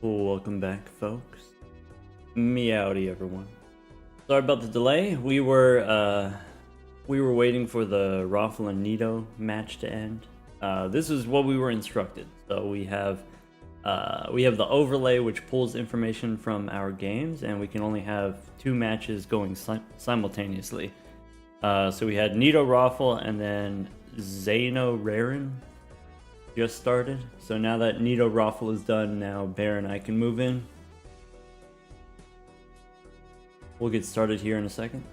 Welcome back, folks. Meowdy, everyone. Sorry about the delay. We were waiting for the Raffle and Nito match to end. This is what we were instructed. So we have the overlay, which pulls information from our games, and we can only have 2 matches going simultaneously. So we had Nito Raffle and then Zeno Rarin just started. So now that Nito Raffle is done, now Bear and I can move in. We'll get started here in a second.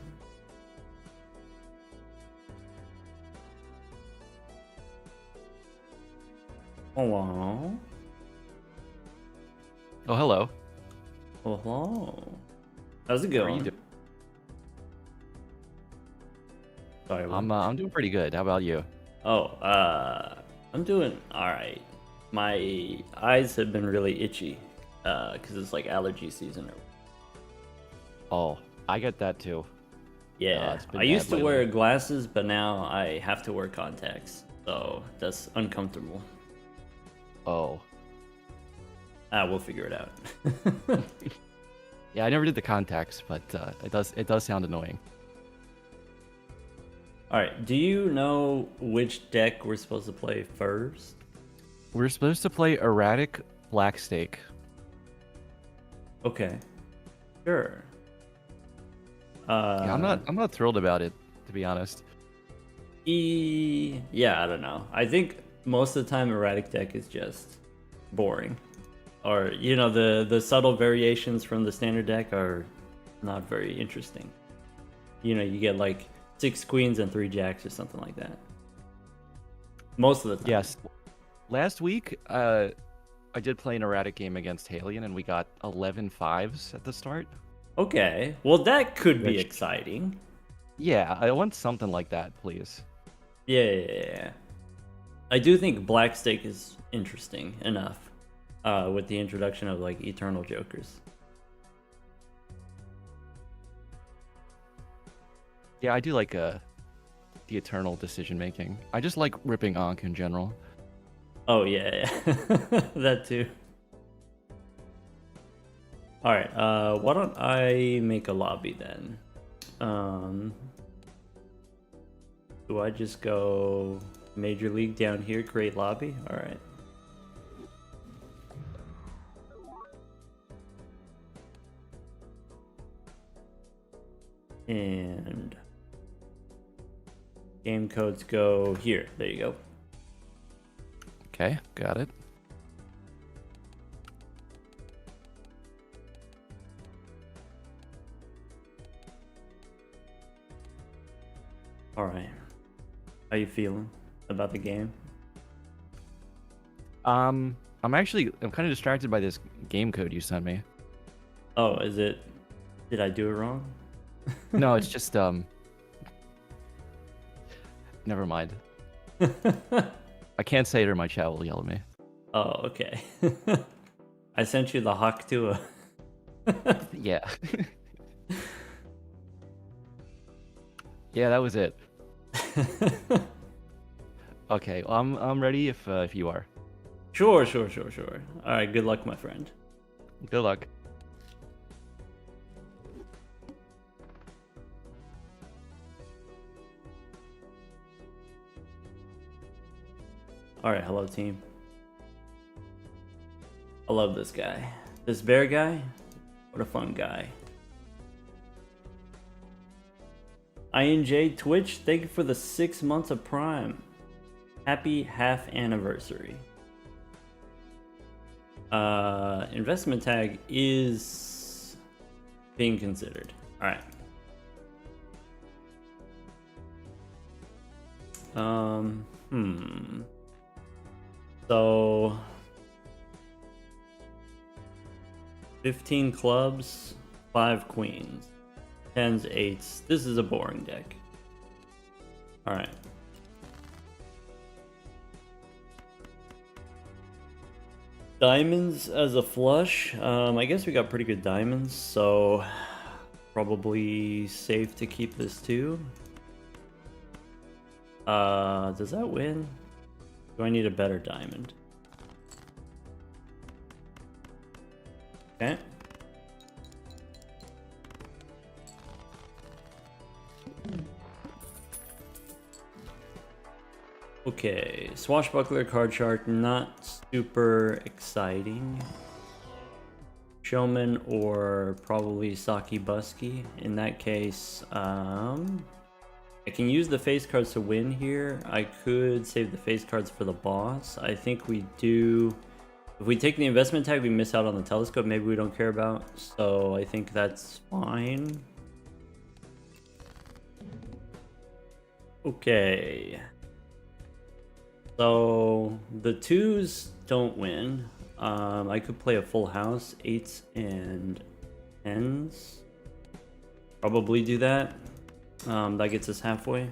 Hello. Oh, hello. Hello. How's it How are going? you doing? Sorry. I'm doing pretty good. How about you? I'm doing all right. My eyes have been really itchy because it's like allergy season. Oh, I get that too. Yeah, it's been I used bad to lately. wear glasses, but now I have to wear contacts, so that's uncomfortable. Oh, We'll figure it out. yeah. I never did the contacts, but it does sound annoying. All right, do you know which deck we're supposed to play first? We're supposed to play erratic black stake. Okay, sure. Yeah, I'm not thrilled about it, to be honest. Yeah, I don't know. I think most of the time erratic deck is just boring, or the subtle variations from the standard deck are not very interesting. You get like 6 queens and 3 jacks or something like that. Most of the time. Yes. Last week, I did play an erratic game against Halion, and we got 11 fives at the start. Okay. Well, that could be Which- exciting. Yeah, I want something like that, please. Yeah. I do think Black Stake is interesting enough with the introduction of like Eternal Jokers. Yeah, I do like the eternal decision making. I just like ripping Ankh in general. Oh yeah. That too. All right. Why don't I make a lobby then? Do I just go Major League down here, create lobby? All right. And game codes go here. There you go. Okay, got it. All right. How you feeling about the game? I'm kind of distracted by this game code you sent me. Oh, is it? Did I do it wrong? No, it's just never mind. I can't say it or my chat will yell at me. Oh, okay. I sent you the Hawk Tua. Yeah. Yeah, that was it. Okay, well, I'm ready if you are. Sure. All right, good luck, my friend. Good luck. All right, hello team. I love this guy. This bear guy, what a fun guy. INJ Twitch, thank you for the 6 months of Prime. Happy half anniversary. Investment tag is being considered. All right. So 15 clubs, 5 queens, 10s, 8s. This is a boring deck. All right. Diamonds as a flush. I guess we got pretty good diamonds, so probably safe to keep this too. Does that win? Do I need a better diamond? Okay. Okay, Swashbuckler, Card Shark, not super exciting. Showman or probably Saki Busky. In that case, I can use the face cards to win here. I could save the face cards for the boss. I think we do. If we take the investment tag, we miss out on the telescope. Maybe we don't care about. So I think that's fine. Okay. So the 2s don't win. I could play a full house, 8s and 10s. Probably do that. That gets us halfway.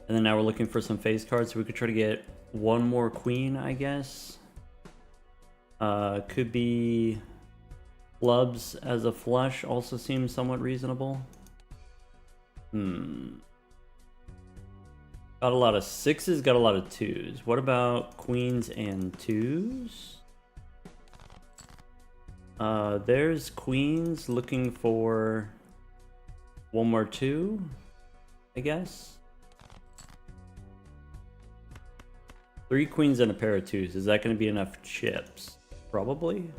And then now we're looking for some face cards, so we could try to get one more queen, I guess. Could be clubs as a flush, also seems somewhat reasonable. Got a lot of 6s, got a lot of 2s. What about queens and 2s? There's queens looking for one more 2, I guess. 3 queens and a pair of 2s. Is that going to be enough chips? Probably.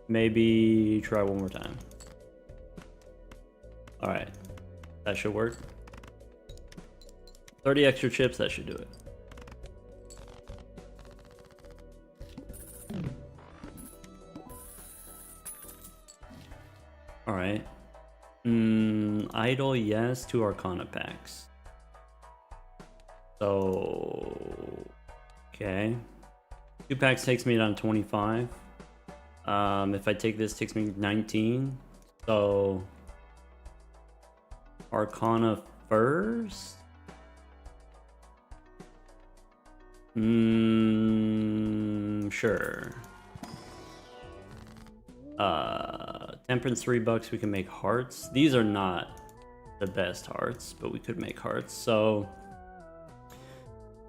Maybe try one more time. Alright. That should work. 30 extra chips, that should do it. Alright. Idol, yes, 2 Arcana packs. So... okay. 2 packs takes me down to 25. If I take this, it takes me 19. So... Arcana first? Sure. Temperance $3, we can make hearts. These are not the best hearts, but we could make hearts. So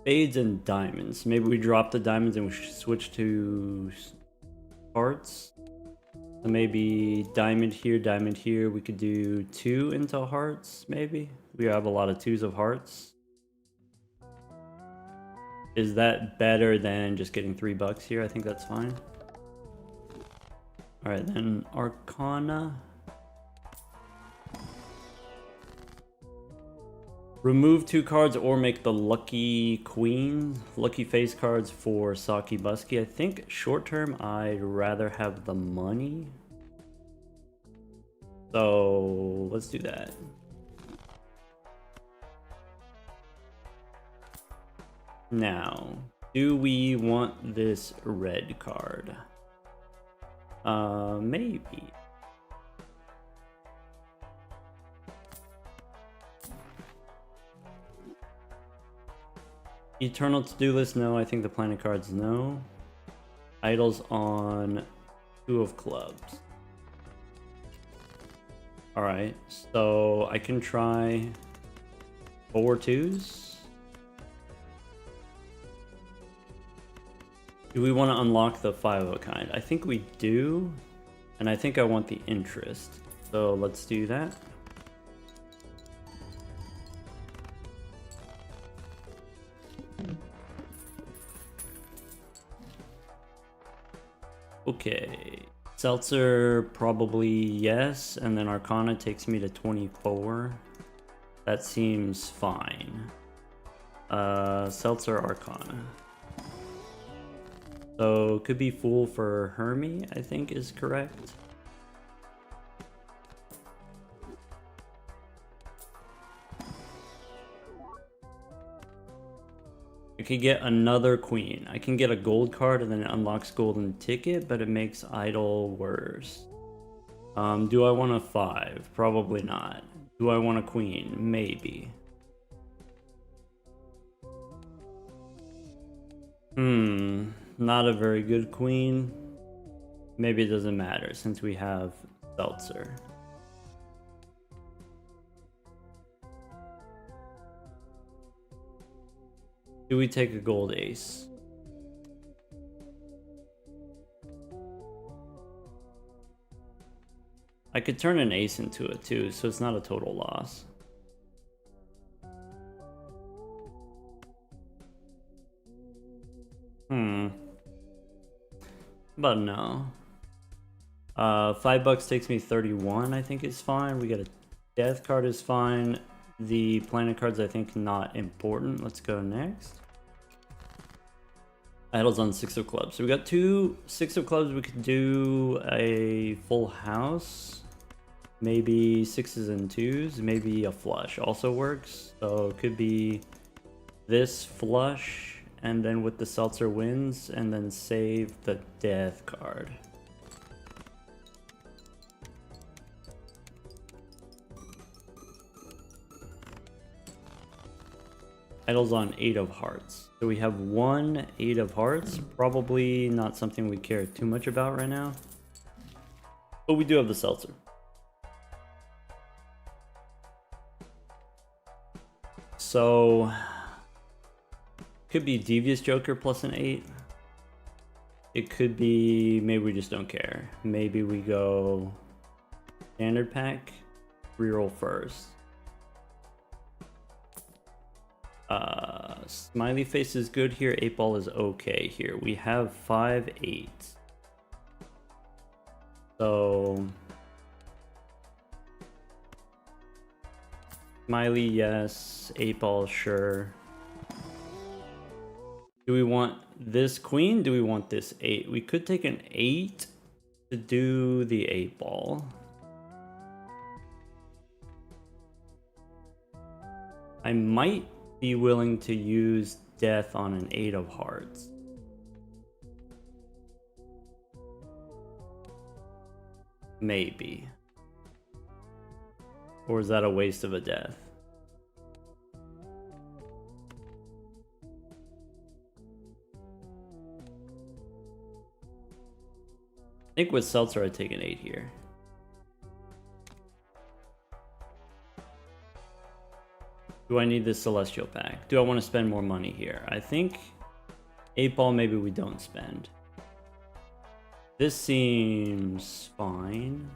spades and diamonds. Maybe we drop the diamonds and we should switch to hearts. So maybe diamond here. We could do 2 into hearts, maybe. We have a lot of 2s of hearts. Is that better than just getting $3 here? I think that's fine. Alright, then Arcana. Remove 2 cards or make the lucky queen. Lucky face cards for Saki Busky. I think short term I'd rather have the money. So let's do that. Now, do we want this red card? Maybe. Eternal to-do list, no. I think the planet cards, no. Idols on 2 of clubs. Alright, so I can try 4 2s. Do we want to unlock the 5 of a kind? I think we do. And I think I want the interest. So let's do that. Okay. Seltzer, probably yes. And then Arcana takes me to 24. That seems fine. Seltzer, Arcana. So, could be Fool for Hermie, I think is correct. I could get another queen. I can get a gold card and then it unlocks golden ticket, but it makes idol worse. Do I want a 5? Probably not. Do I want a queen? Maybe. Not a very good queen. Maybe it doesn't matter since we have Seltzer. Do we take a gold ace? I could turn an ace into it too, so it's not a total loss. But no. $5 takes me 31, I think is fine. We got a death card is fine. The planet cards, I think, not important. Let's go next. Idles on 6 of clubs. So we got 2 6 of clubs. We could do a full house. Maybe 6s and 2s. Maybe a flush also works. So it could be this flush. And then with the seltzer wins. And then save the death card. Idles on 8 of hearts. So we have 1 8 of hearts. Probably not something we care too much about right now. But we do have the seltzer. So could be Devious Joker plus an 8. It could be maybe we just don't care. Maybe we go standard pack, reroll first. Smiley face is good here. 8 ball is okay here. We have 5 8. So smiley, yes. 8 ball, sure. Do we want this queen? Do we want this 8? We could take an 8 to do the 8 ball. I might be willing to use death on an 8 of hearts. Maybe. Or is that a waste of a death? I think with seltzer I'd take an 8 here. Do I need this celestial pack? Do I want to spend more money here? I think 8 ball maybe we don't spend. This seems fine.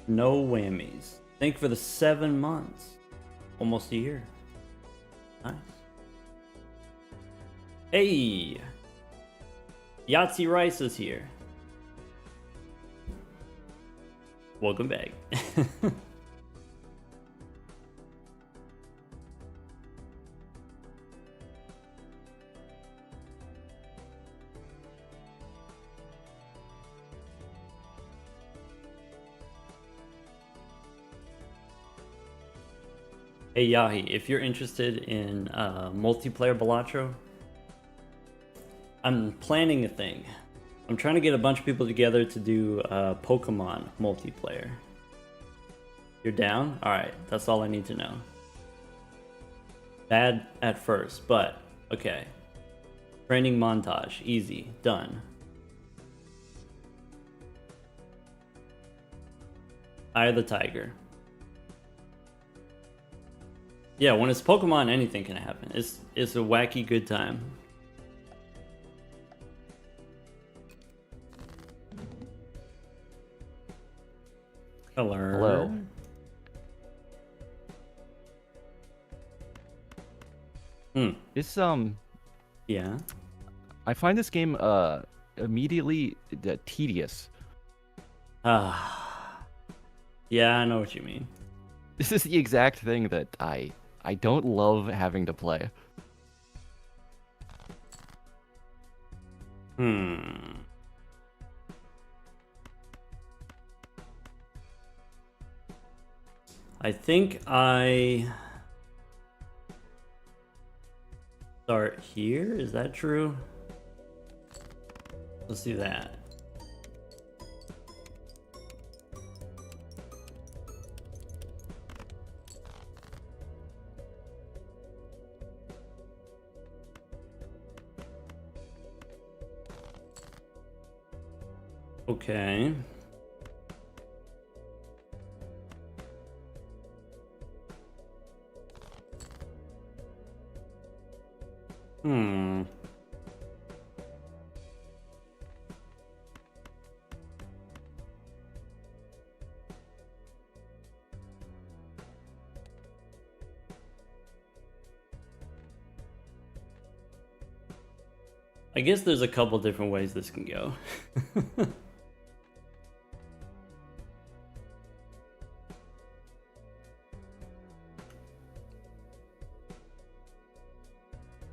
No whammies. Thank you for the 7 months. Almost a year. Nice. Hey! Yahtzee Rice is here. Welcome back. Hey Yahi, if you're interested in multiplayer Balatro, I'm planning a thing. I'm trying to get a bunch of people together to do Pokemon multiplayer. You're down? Alright, that's all I need to know. Bad at first, but okay. Training montage, easy, done. Eye of the Tiger. Yeah, when it's Pokemon, anything can happen. It's a wacky good time. Hello. This Yeah. I find this game immediately tedious. Yeah, I know what you mean. This is the exact thing that I don't love having to play. I think I start here. Is that true? Let's do that. Okay. Hmm. I guess there's a couple different ways this can go.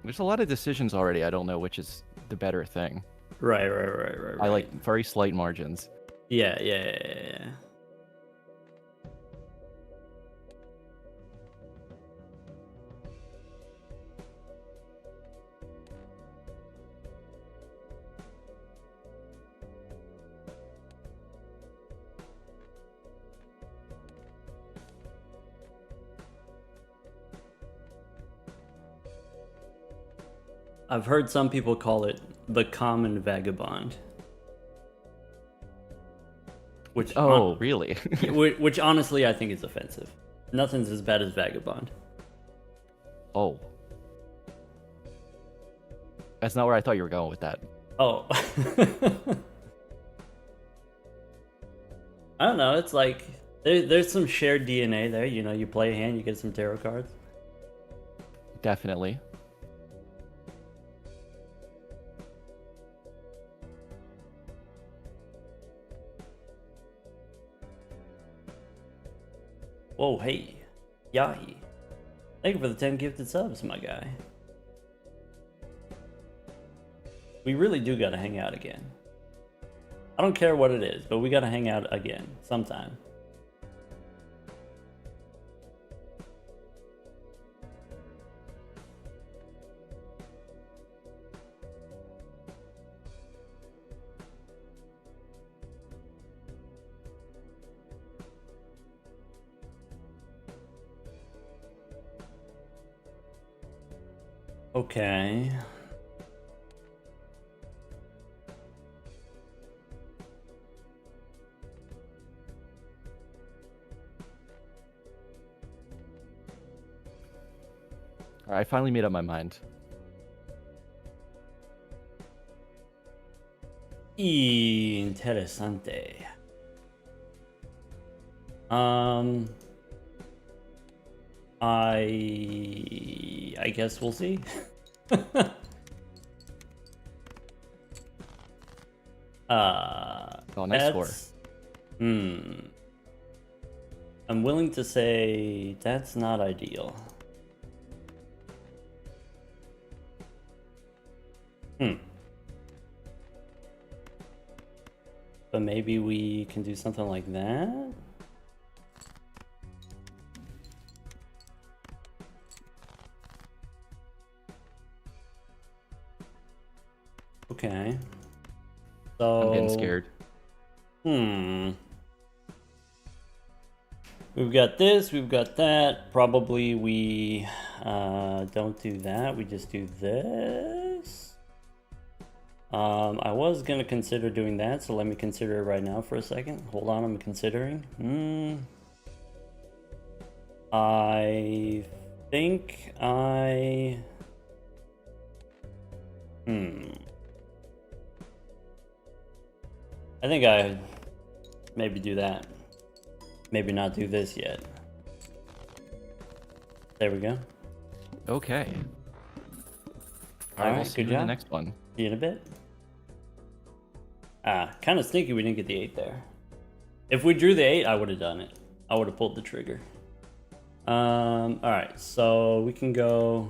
There's a lot of decisions already. I don't know which is the better thing. Right. I like very slight margins. Yeah. I've heard some people call it the common vagabond. Which Really? which honestly I think is offensive. Nothing's as bad as vagabond. Oh. That's not where I thought you were going with that. Oh. I don't know, it's like there's some shared DNA there, you know, you play a hand, you get some tarot cards. Definitely. Whoa, hey. Yahi. Thank you for the 10 gifted subs, my guy. We really do gotta hang out again. I don't care what it is, but we gotta hang out again sometime. Okay. I finally made up my mind. Interesante. I guess we'll see. Nice score. I'm willing to say that's not ideal. But maybe we can do something like that? Okay. So I'm getting scared. We've got this, we've got that. Probably we don't do that. We just do this. I was gonna consider doing that, so let me consider it right now for a second. Hold on, I'm considering. I think I think I maybe do that. Maybe not do this yet. There we go. Okay. All right, we'll see good you in job. the next one. See you in a bit. Kind of sneaky we didn't get the 8 there. If we drew the 8, I would have done it. I would have pulled the trigger. Alright, so we can go...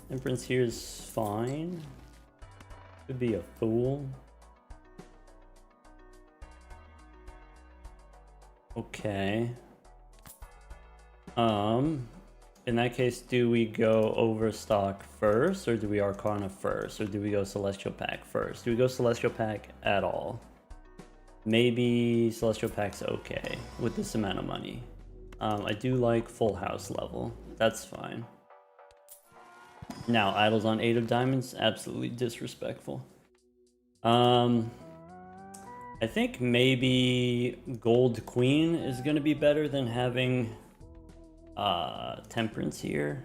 Temperance here is fine. Could be a fool. Okay. In that case, do we go Overstock first, or do we Arcana first, or do we go Celestial Pack first? Do we go Celestial Pack at all? Maybe Celestial Pack's okay with this amount of money. I do like Full House level. That's fine. Now, Idols on 8 of Diamonds, absolutely disrespectful. I think maybe gold queen is going to be better than having temperance here.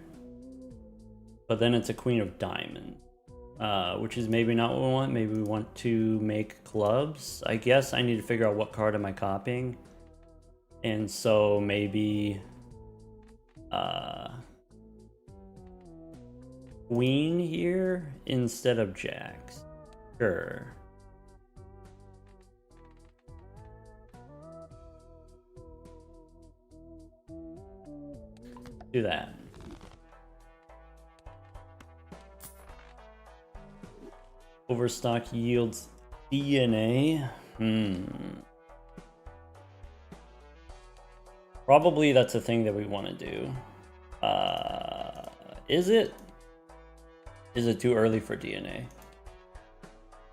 But then it's a queen of diamonds, which is maybe not what we want. Maybe we want to make clubs. I guess I need to figure out what card am I copying. And so maybe queen here instead of jacks. Sure. Do that. Overstock yields DNA. Probably that's a thing that we want to do. Is it? Is it too early for DNA?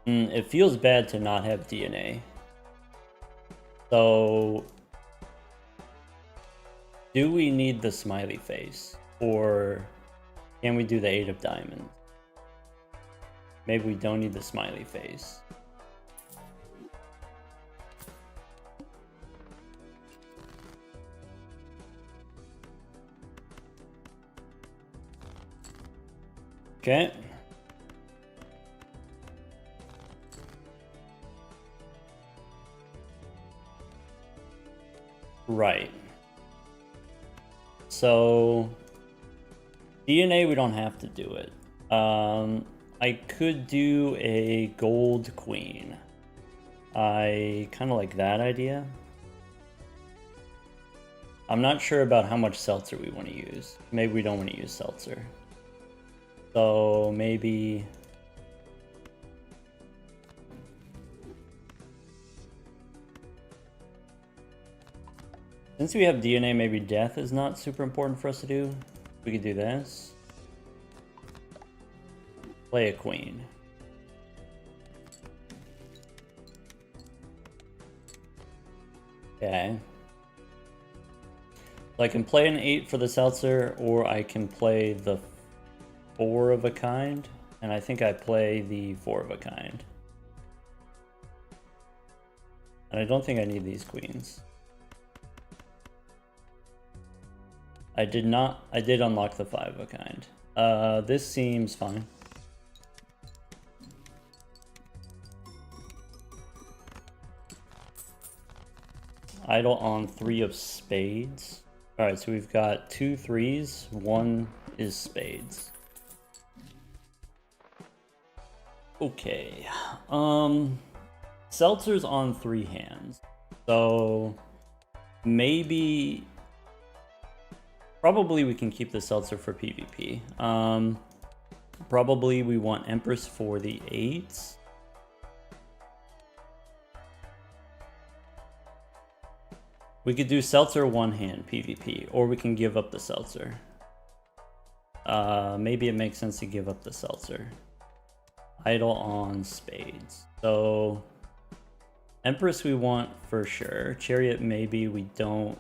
It feels bad to not have DNA. So, do we need the smiley face? Or can we do the 8 of diamonds? Maybe we don't need the smiley face. Okay. Right. So DNA, we don't have to do it. I could do a gold queen. I kind of like that idea. I'm not sure about how much seltzer we want to use. Maybe we don't want to use seltzer. So maybe... Since we have DNA, maybe death is not super important for us to do. We could do this. Play a queen. Okay. So I can play an 8 for the seltzer, or I can play the 4 of a kind. And I think I play the 4 of a kind. And I don't think I need these queens. I did unlock the 5 of a kind. This seems fine. Idle on 3 of spades. Alright, so we've got 2 3s, 1 is spades. Okay. Seltzer's on 3 hands. So maybe... Probably we can keep the seltzer for PvP. Probably we want Empress for the 8s. We could do seltzer 1 hand PvP, or we can give up the seltzer. Maybe it makes sense to give up the seltzer. Idle on spades. So Empress we want for sure. Chariot maybe we don't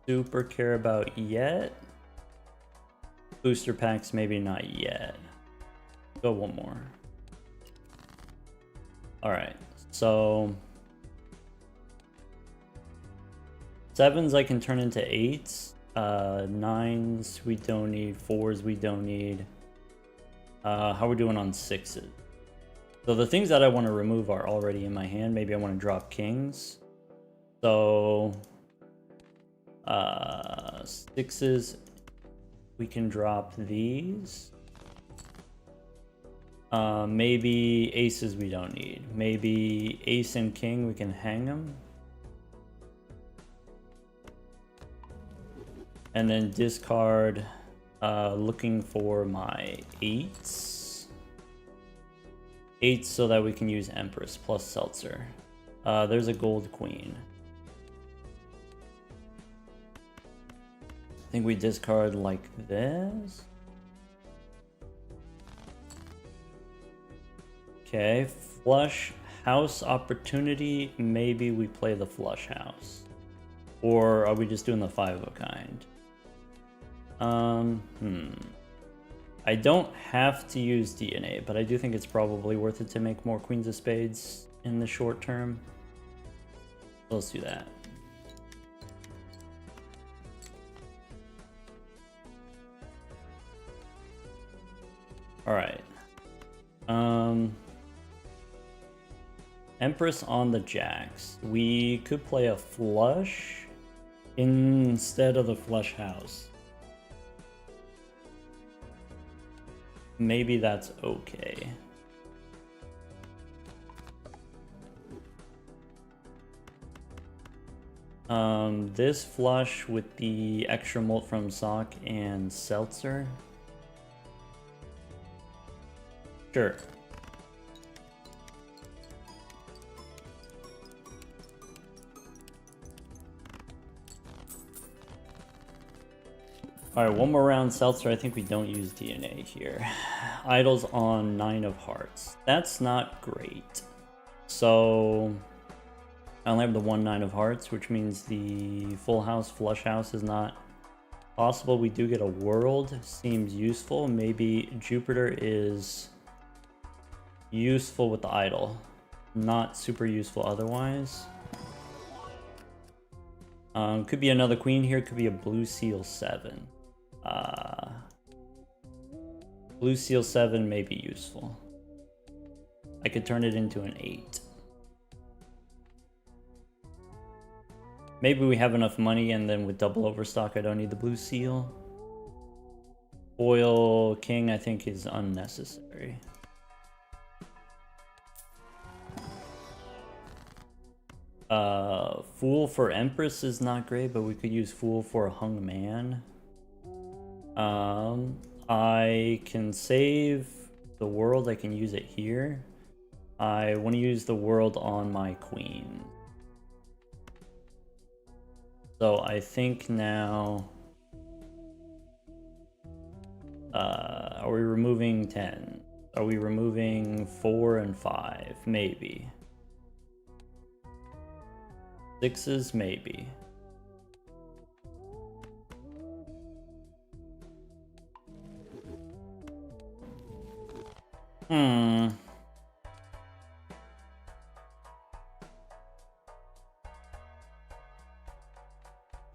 super care about yet. Booster packs maybe not yet. Go one more. Alright, so 7s I can turn into 8s. 9s we don't need. 4s we don't need. How are we doing on 6s? So the things that I want to remove are already in my hand. Maybe I want to drop kings. So 6s, we can drop these. Maybe aces we don't need. Maybe ace and king, we can hang them. And then discard, looking for my 8s. 8s so that we can use Empress plus Seltzer. There's a gold queen. I think we discard like this. Okay, flush house opportunity. Maybe we play the flush house. Or are we just doing the 5 of a kind? I don't have to use DNA, but I do think it's probably worth it to make more queens of spades in the short term. Let's do that. All right. Empress on the jacks. We could play a flush instead of the flush house. Maybe that's okay. This flush with the extra molt from Sock and Seltzer. Sure. Alright, one more round Seltzer. I think we don't use DNA here. Idols on 9 of hearts. That's not great. So I only have the 1 9 of hearts, which means the full house, flush house is not possible. We do get a world. Seems useful. Maybe Jupiter is useful with the idol. Not super useful otherwise. Could be another queen here. Could be a blue seal 7. Blue seal 7 may be useful. I could turn it into an 8. Maybe we have enough money and then with double overstock I don't need the blue seal. Foil king I think is unnecessary. Fool for Empress is not great, but we could use Fool for a hung man. I can save the world, I can use it here. I want to use the world on my queen. So I think now... are we removing 10? Are we removing 4 and 5? Maybe. 6s? Maybe.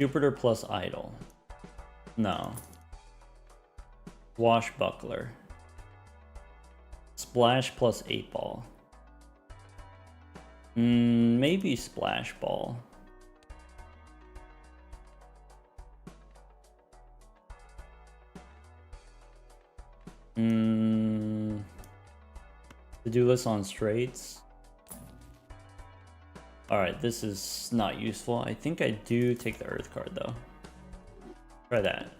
Jupiter plus idol. No. Swashbuckler. Splash plus 8 ball. Maybe splash ball. To-do list on straights. Alright, this is not useful. I think I do take the earth card though. Try that.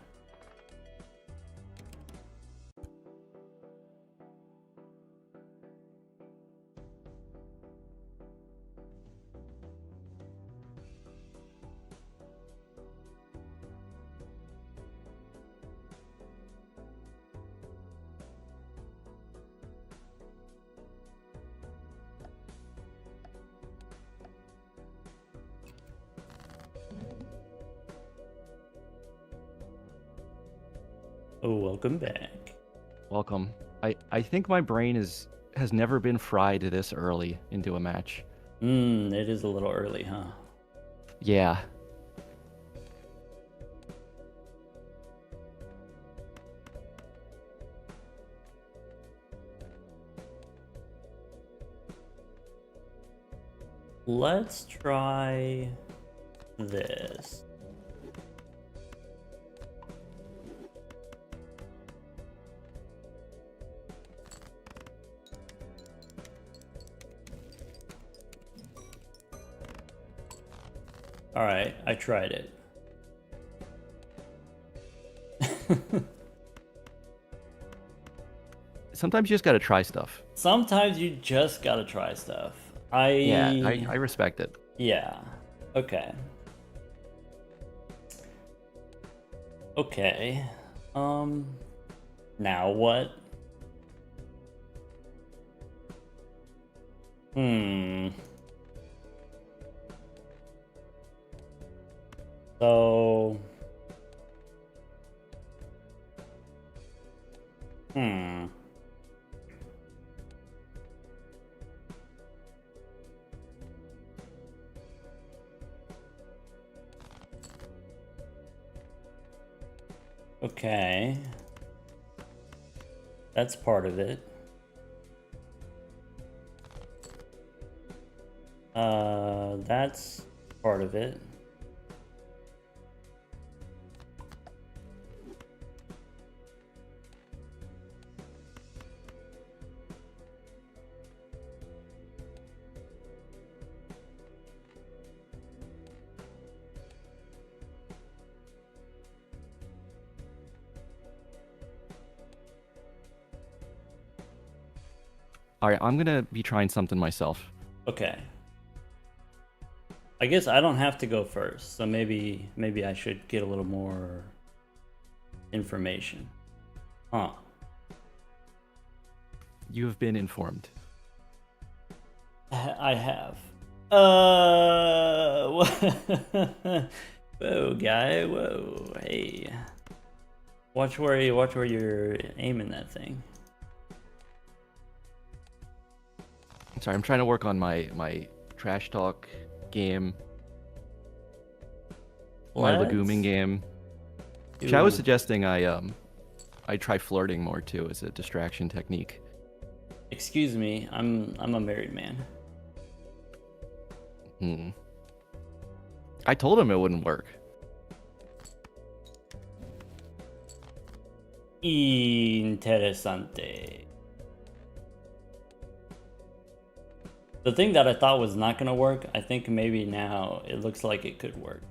Oh, welcome back. Welcome. I think my brain has never been fried this early into a match. It is a little early, huh? Yeah. Let's try this. Alright, I tried it. Sometimes you just gotta try stuff. Sometimes you just gotta try stuff. Yeah, I respect it. Yeah. Okay. Okay. Now what? So... Okay. That's part of it. That's part of it. All right, I'm gonna be trying something myself. Okay. I guess I don't have to go first, so maybe I should get a little more information. Huh. You have been informed. I have. Whoa, guy. Whoa. Hey. Watch where you're aiming that thing. Sorry, I'm trying to work on my trash talk game. My leguming game. Which I was suggesting I try flirting more too as a distraction technique. Excuse me, I'm a married man. I told him it wouldn't work. Interesante. The thing that I thought was not gonna work, I think maybe now it looks like it could work.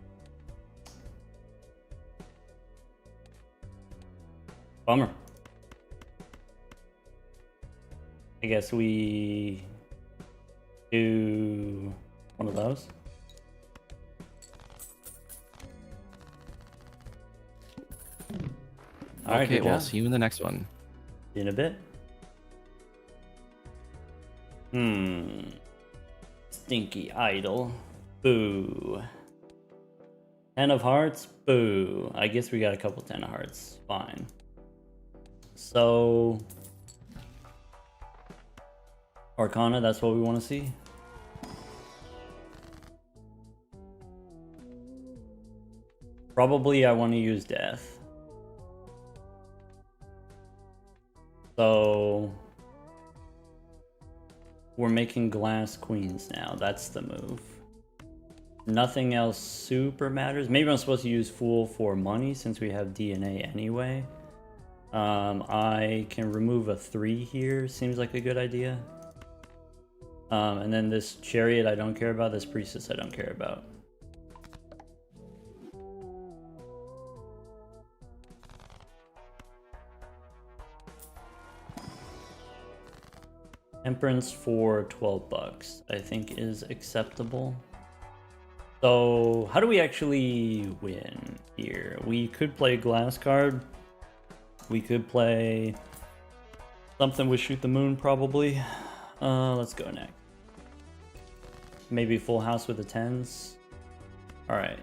Bummer. I guess we do one of those. All right, Okay, well, see you in the next one. In a bit. Stinky idol. Boo. 10 of hearts. Boo. I guess we got a couple 10 of hearts. Fine. So Arcana, that's what we want to see. Probably I want to use death. So we're making glass queens now. That's the move. Nothing else super matters. Maybe I'm supposed to use Fool for money since we have DNA anyway. I can remove a 3 here. Seems like a good idea. And then this Chariot I don't care about. This Priestess I don't care about. Temperance for 12 bucks, I think is acceptable. So how do we actually win here? We could play glass card. We could play something with Shoot the Moon probably. Let's go next. Maybe full house with the 10s. All right.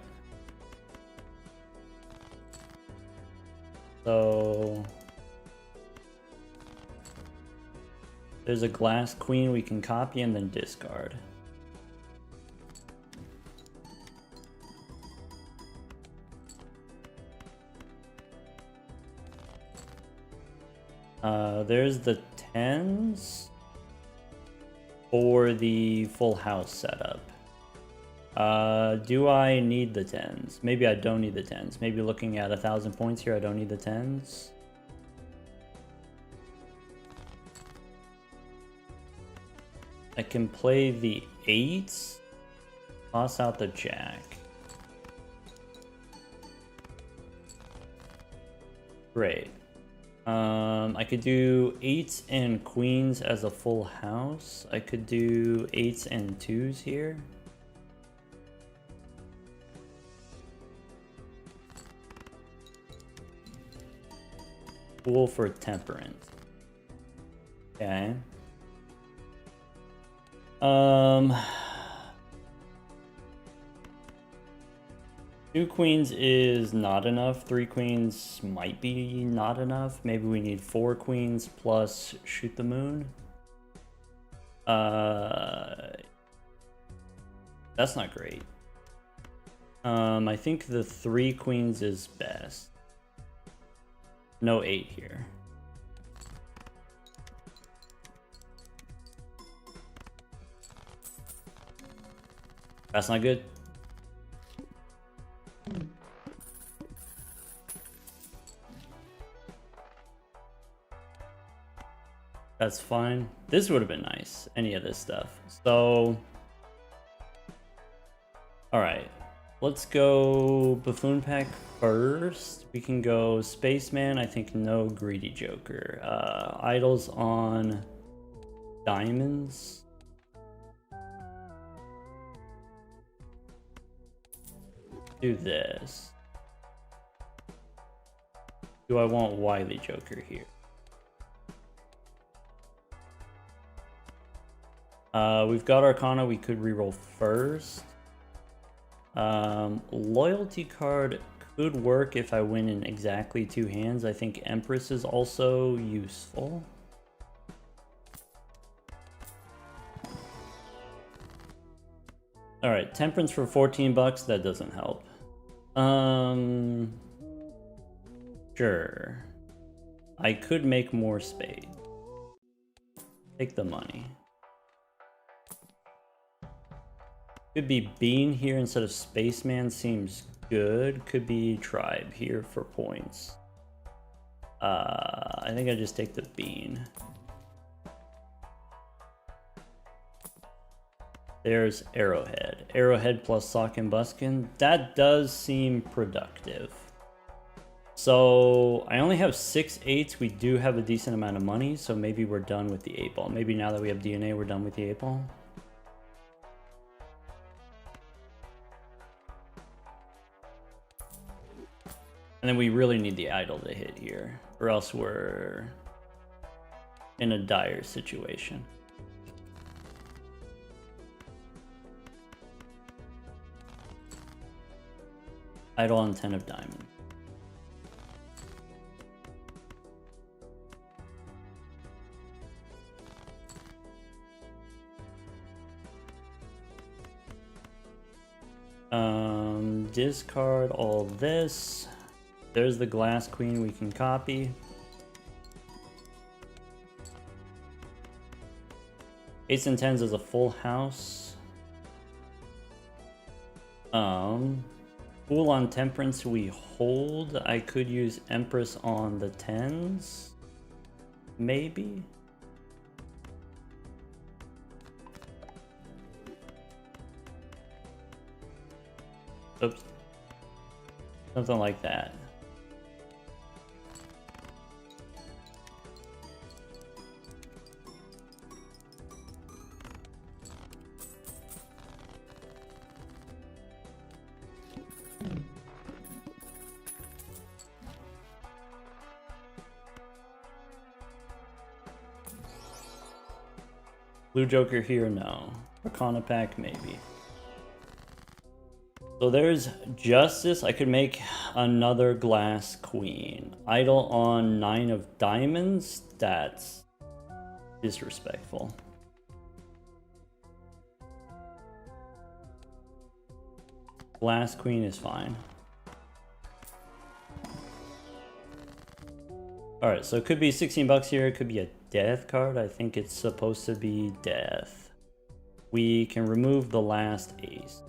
So there's a glass queen we can copy and then discard. There's the 10s for the full house setup. Do I need the 10s? Maybe I don't need the 10s. Maybe looking at 1,000 points here, I don't need the 10s. I can play the 8s, toss out the jack. Great. I could do 8s and queens as a full house. I could do 8s and 2s here. Fool for temperance. Okay. Two queens is not enough. 3 queens might be not enough. Maybe we need 4 queens plus Shoot the Moon. That's not great. I think the 3 queens is best. No 8 here. That's not good. That's fine. This would have been nice, any of this stuff. So, all right, let's go Buffoon Pack first. We can go Spaceman. I think no Greedy Joker. Idols on Diamonds. Do this. Do I want Wily Joker here? We've got Arcana, we could reroll first. Loyalty card could work if I win in exactly 2 hands. I think Empress is also useful. Alright, Temperance for 14 bucks, that doesn't help. Sure. I could make more spade. Take the money. Could be Bean here instead of Spaceman, seems good. Could be Tribe here for points. I think I just take the Bean. There's Arrowhead. Arrowhead plus Sock and Buskin. That does seem productive. So I only have 6 8s. We do have a decent amount of money, so maybe we're done with the 8-ball. Maybe now that we have DNA, we're done with the 8-ball. And then we really need the idol to hit here, or else we're in a dire situation. Idol on 10 of diamond. Discard all this. There's the Glass Queen we can copy. Aces and 10s is a full house. Fool on Temperance we hold. I could use Empress on the 10s. Maybe. Oops. Something like that. Blue Joker here, no. Arcana pack, maybe. So there's Justice. I could make another Glass Queen. Idol on 9 of diamonds. That's disrespectful. Glass Queen is fine. Alright, so it could be 16 bucks here. It could be a death card. I think it's supposed to be death. We can remove the last ace.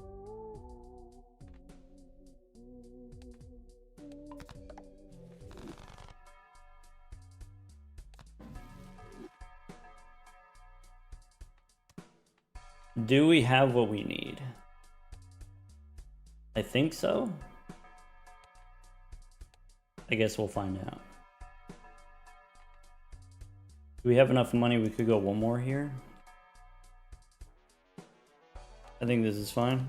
Do we have what we need? I think so. I guess we'll find out. Do we have enough money? We could go one more here. I think this is fine.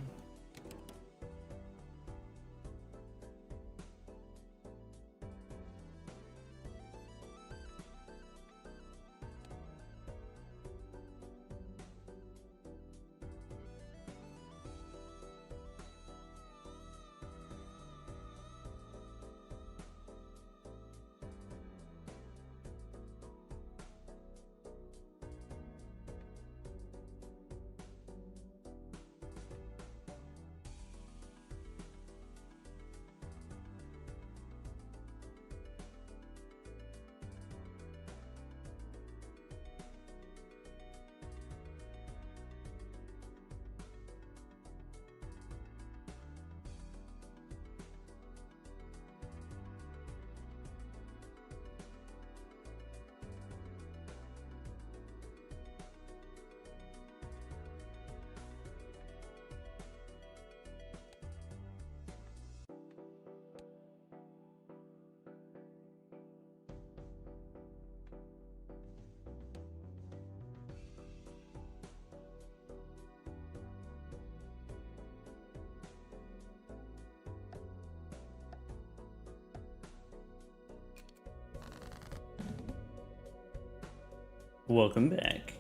Welcome back.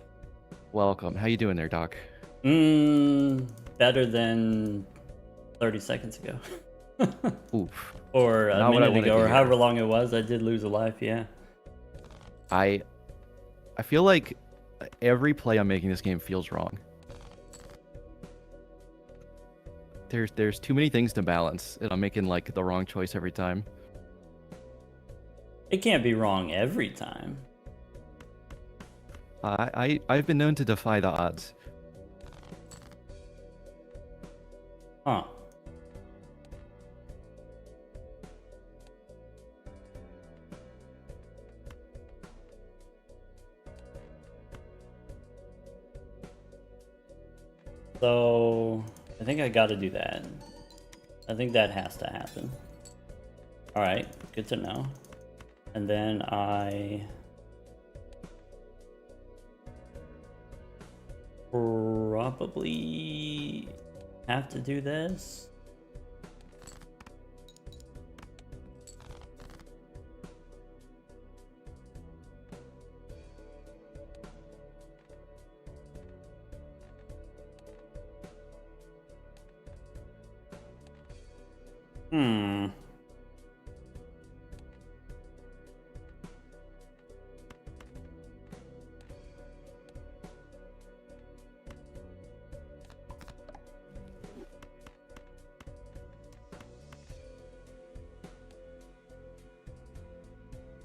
Welcome. How you doing there, Doc? Better than 30 seconds ago. Oof. Or a Not what I minute wanted ago, to or hear. however long it was. I did lose a life, yeah. I feel like every play I'm making this game feels wrong. There's too many things to balance, and I'm making like the wrong choice every time. It can't be wrong every time. I've been known to defy the odds. Huh. So, I think I gotta do that. I think that has to happen. Alright, good to know. And then I probably have to do this.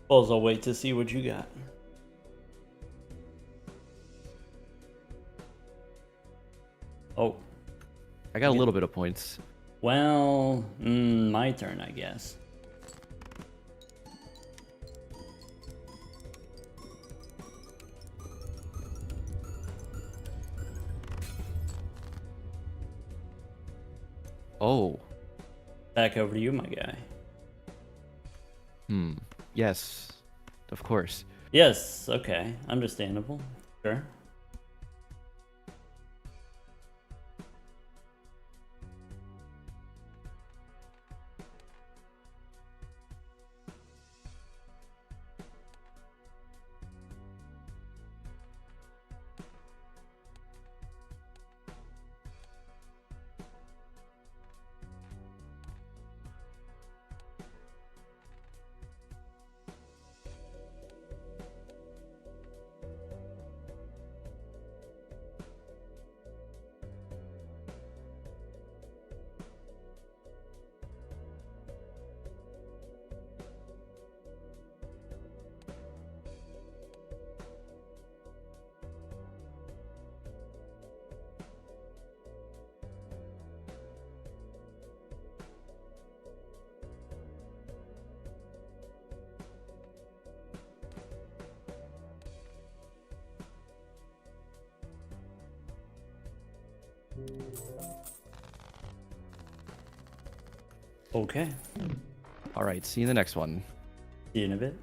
Suppose I'll wait to see what you got. Oh. I got a little bit of points. Well, my turn, I guess. Oh. Back over to you, my guy. Yes. Of course. Yes, okay. Understandable. Sure. Okay. All right. See you in the next one. See you in a bit.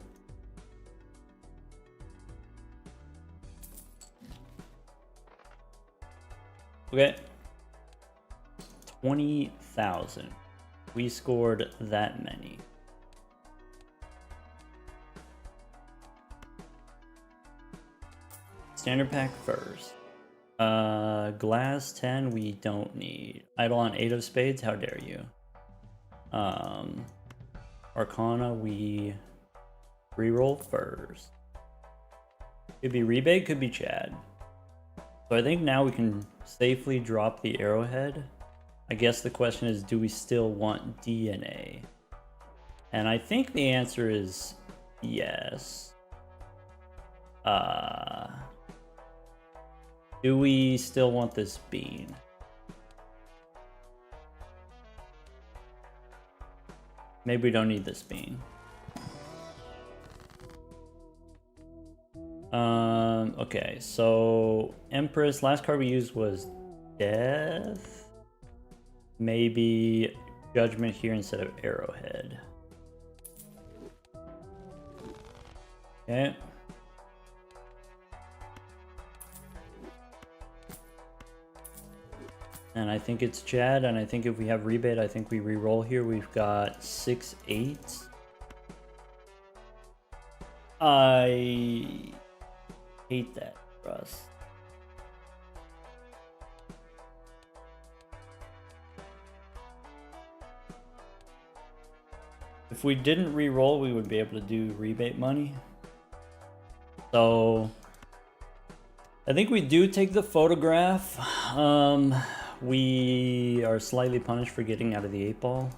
Okay. 20,000. We scored that many. Standard pack first. Glass 10 we don't need. Idle on 8 of spades, how dare you. Arcana we reroll first. Could be rebate, could be Chad. So I think now we can safely drop the arrowhead. I guess the question is, do we still want DNA? And I think the answer is yes. Do we still want this bean? Maybe we don't need this bean. Okay, so Empress, last card we used was Death. Maybe Judgment here instead of Arrowhead. Okay. And I think it's Chad, and I think if we have rebate, I think we re-roll here. We've got 6, 8. Hate that, Russ. If we didn't re-roll, we would be able to do rebate money. So I think we do take the photograph. We are slightly punished for getting out of the 8-ball.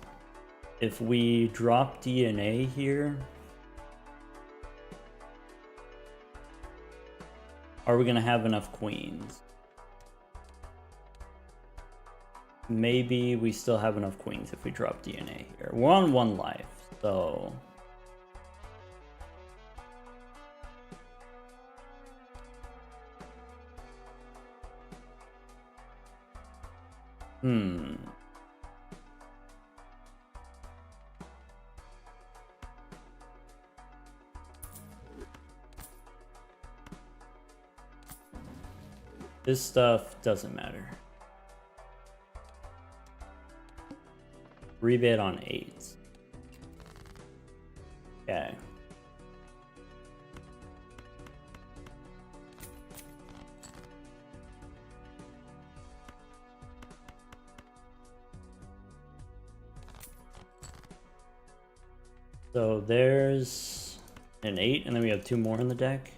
If we drop DNA here, are we gonna have enough queens? Maybe we still have enough queens if we drop DNA here. We're on 1 life, so... This stuff doesn't matter. Rebate on 8s. Okay. So there's an 8, and then we have 2 more in the deck.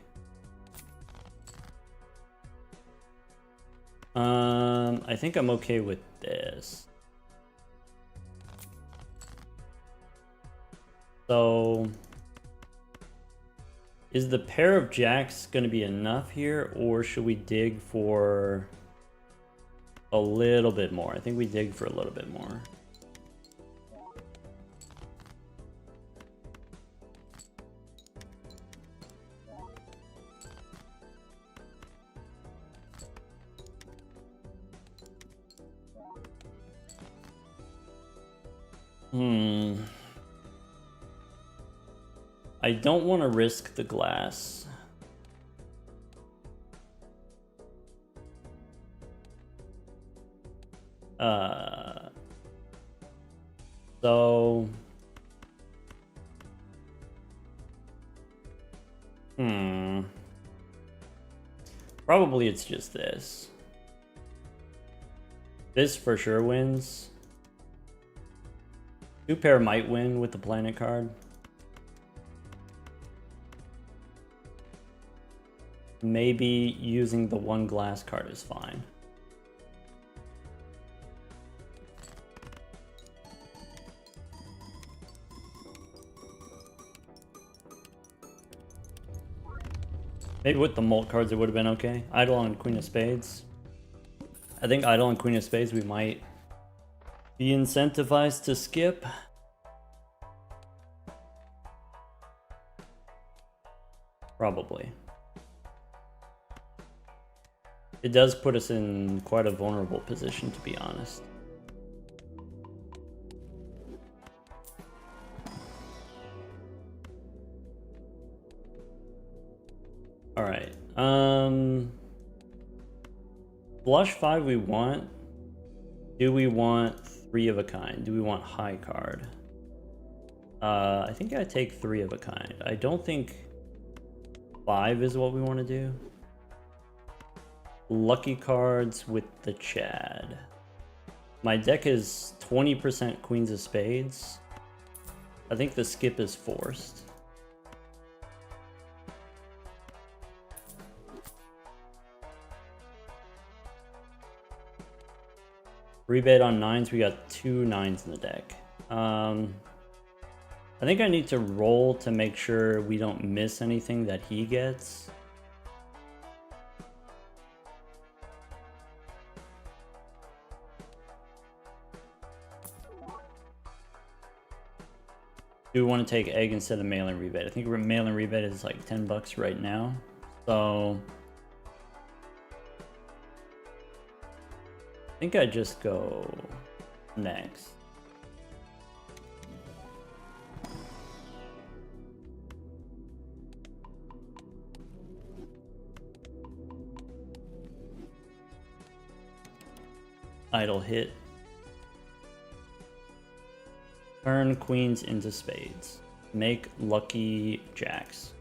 I think I'm okay with this. So is the pair of jacks going to be enough here, or should we dig for a little bit more? I think we dig for a little bit more. I don't want to risk the glass. So... Probably it's just this. This for sure wins. 2 pair might win with the planet card. Maybe using the 1 glass card is fine. Maybe with the mult cards it would have been okay. Idol on Queen of Spades. I think Idol on Queen of Spades we might be incentivized to skip. Probably. It does put us in quite a vulnerable position, to be honest. All right. Blush 5 we want. Do we want 3 of a kind? Do we want high card? I think I take 3 of a kind. I don't think 5 is what we want to do. Lucky cards with the Chad. My deck is 20% Queens of Spades. I think the skip is forced. Rebate on 9s, we got 2 9s in the deck. I think I need to roll to make sure we don't miss anything that he gets. Do we want to take egg instead of mail-in rebate? I think mail-in rebate is like 10 bucks right now. So I think I just go next. Idle hit. Turn queens into spades. Make lucky jacks.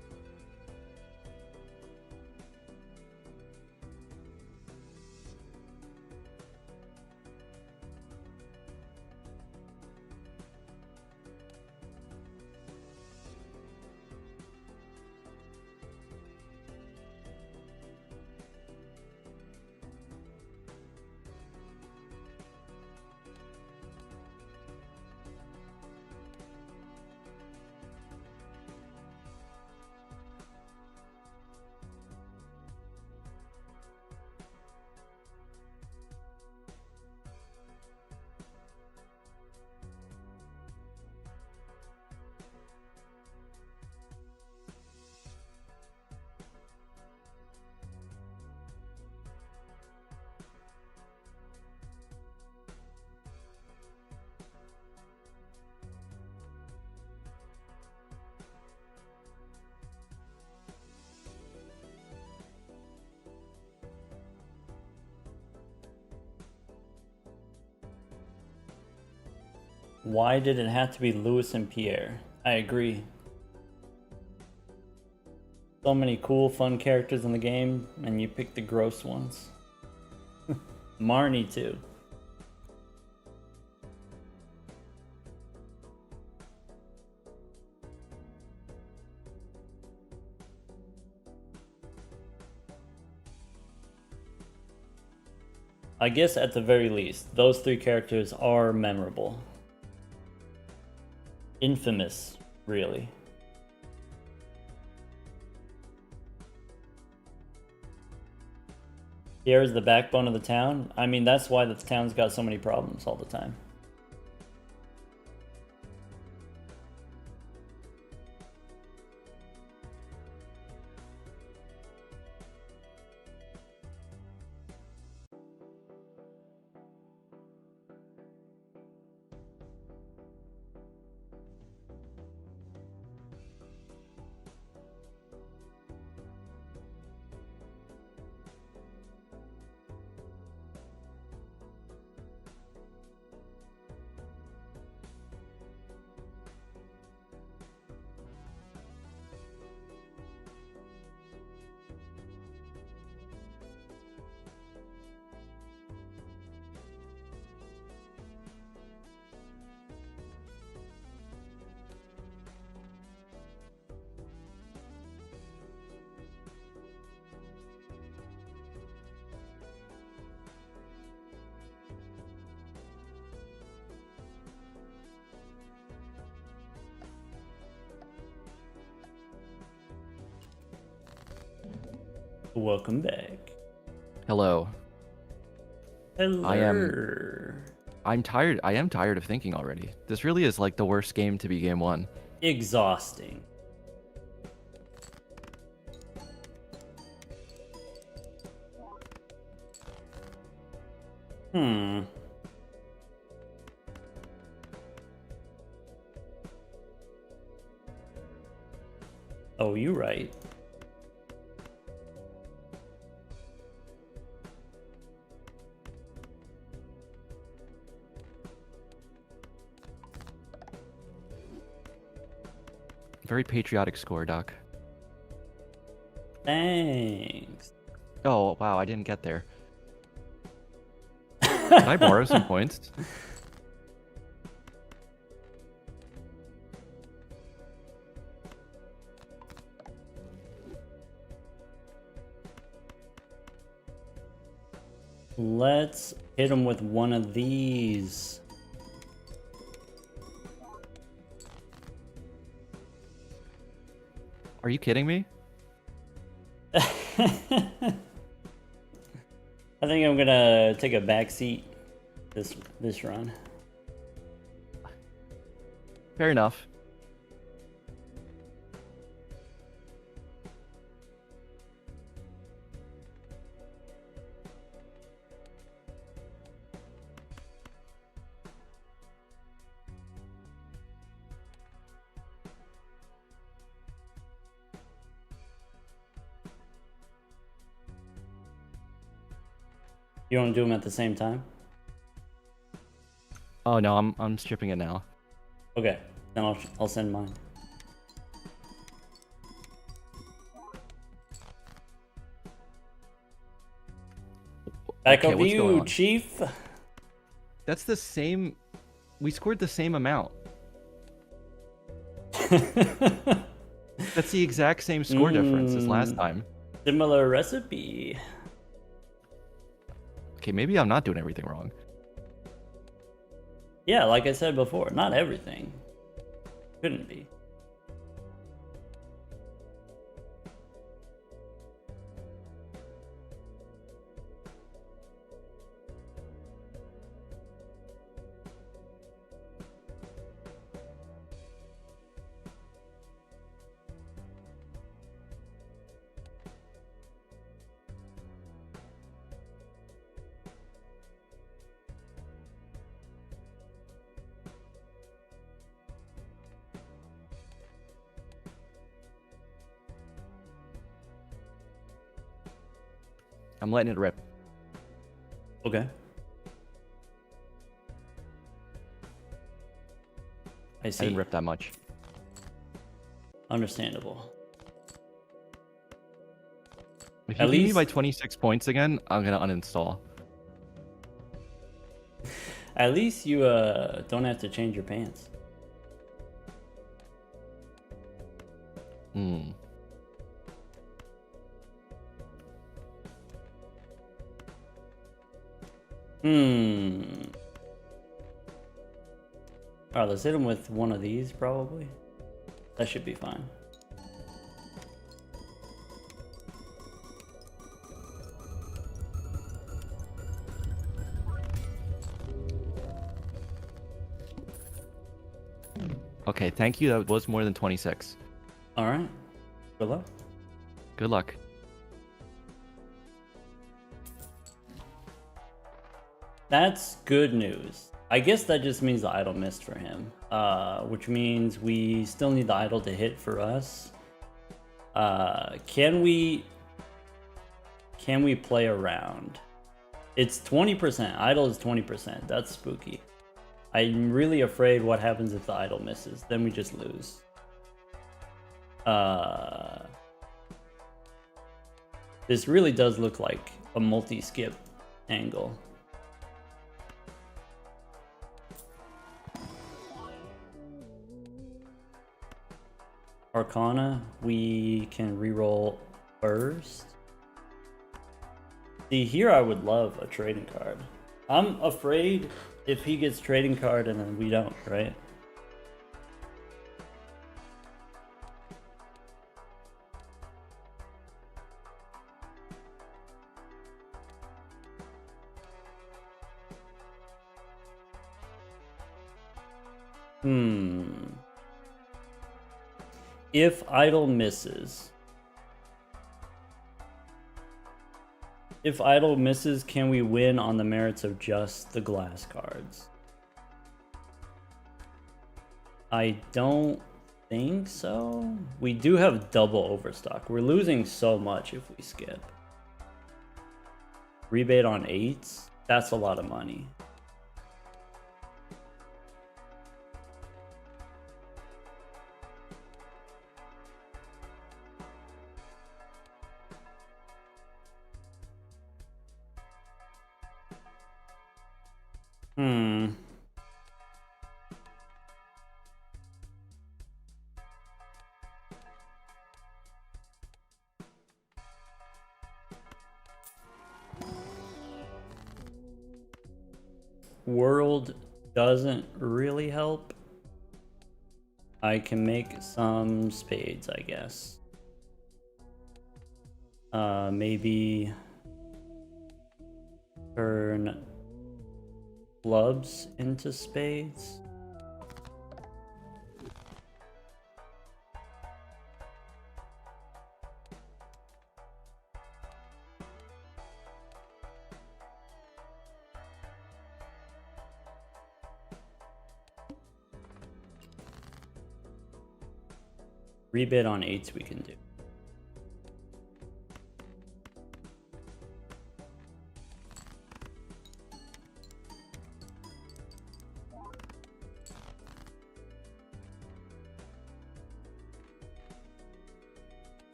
Why did it have to be Louis and Pierre? I agree. So many cool, fun characters in the game, and you pick the gross ones. Marnie, too. I guess at the very least, those three characters are memorable. Infamous, really. Pierre is the backbone of the town. I mean, that's why the town's got so many problems all the time. Welcome back. Hello. Hello. I'm tired. I am tired of thinking already. This really is like the worst game to be game one. Exhausting. Oh, you right. Very patriotic score, Doc. Thanks. Oh, wow, I didn't get there. Can I borrow some points? Let's hit him with one of these. Are you kidding me? I think I'm gonna take a back seat this run. Fair enough. You want to do them at the same time? Oh no, I'm stripping it now. Okay, then I'll send mine. Back Okay, over what's going you, on? Chief. That's the same. We scored the same amount. That's the exact same score difference as last time. Similar recipe. Okay, maybe I'm not doing everything wrong. Yeah, like I said before, not everything. Couldn't be. I'm letting it rip. Okay. I I see. didn't rip that much. Understandable. If At you beat me least- by 26 points again, I'm gonna uninstall. At least you don't have to change your pants. Hmm. Alright, let's hit him with one of these, probably. That should be fine. Okay, thank you. That was more than 26. Alright. Good luck. Good luck. That's good news. I guess that just means the idol missed for him. Which means we still need the idol to hit for us. Can we play around? It's 20%. Idol is 20%. That's spooky. I'm really afraid what happens if the idol misses. Then we just lose. This really does look like a multi-skip angle. Arcana, we can reroll first. See, here I would love a trading card. I'm afraid if he gets trading card and then we don't, right? If idol misses. If idol misses, can we win on the merits of just the glass cards? I don't think so. We do have double overstock. We're losing so much if we skip. Rebate on 8s? That's a lot of money. World doesn't really help. I can make some spades, I guess. Maybe turn clubs into spades. Rebid on 8s we can do.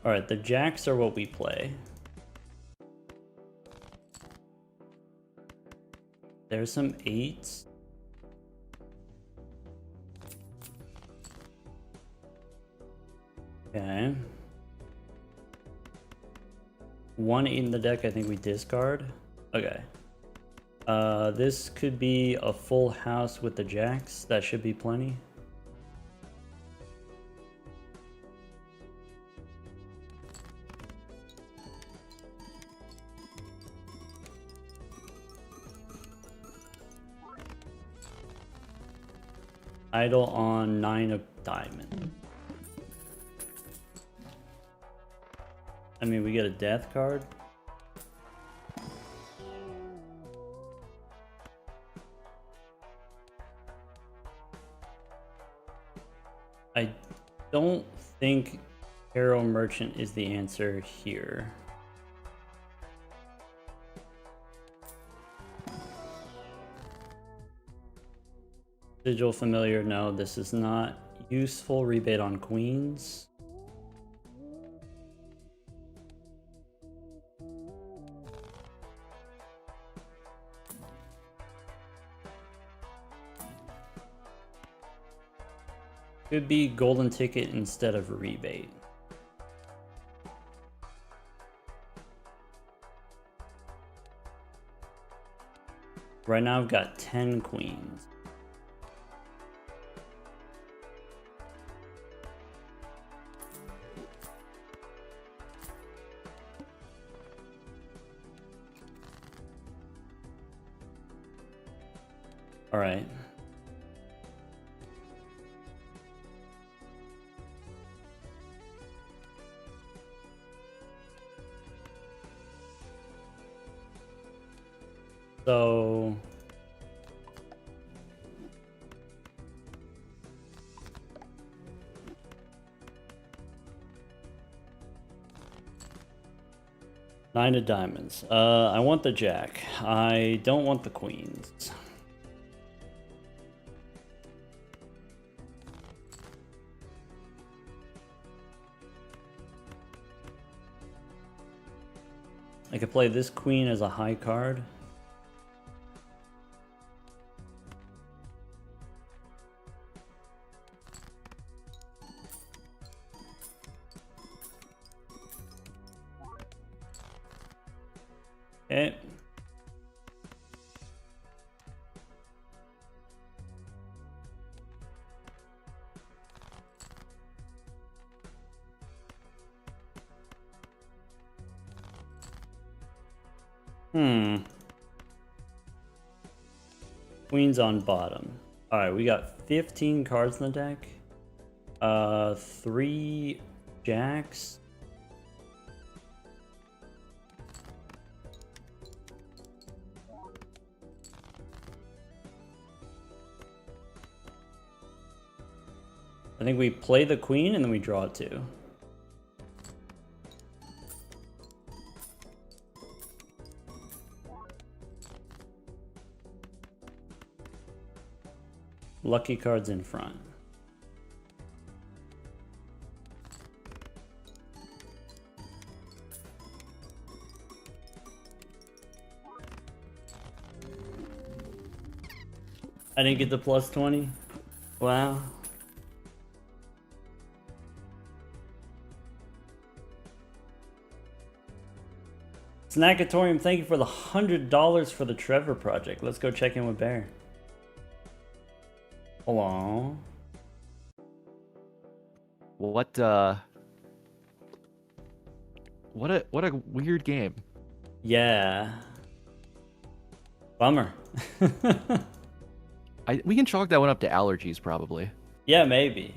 All right, the jacks are what we play. There's some 8s. Okay. 1 8 in the deck, I think we discard. Okay. This could be a full house with the jacks. That should be plenty. Idle on 9 of diamond. I mean, we get a death card. I don't think Hero Merchant is the answer here. Sigil Familiar, no, this is not useful. Rebate on queens. Could be golden ticket instead of rebate. Right now I've got 10 queens. All right. So nine of diamonds. I want the jack. I don't want the queens. I could play this queen as a high card. Okay. Queens on bottom. Alright, we got 15 cards in the deck. 3 jacks. I think we play the queen and then we draw 2. Lucky cards in front. I didn't get the plus 20. Wow. Snackatorium, thank you for the $100 for the Trevor project. Let's go check in with Bear. Hello. What a weird game. Yeah. Bummer. We can chalk that one up to allergies, probably. Yeah, maybe.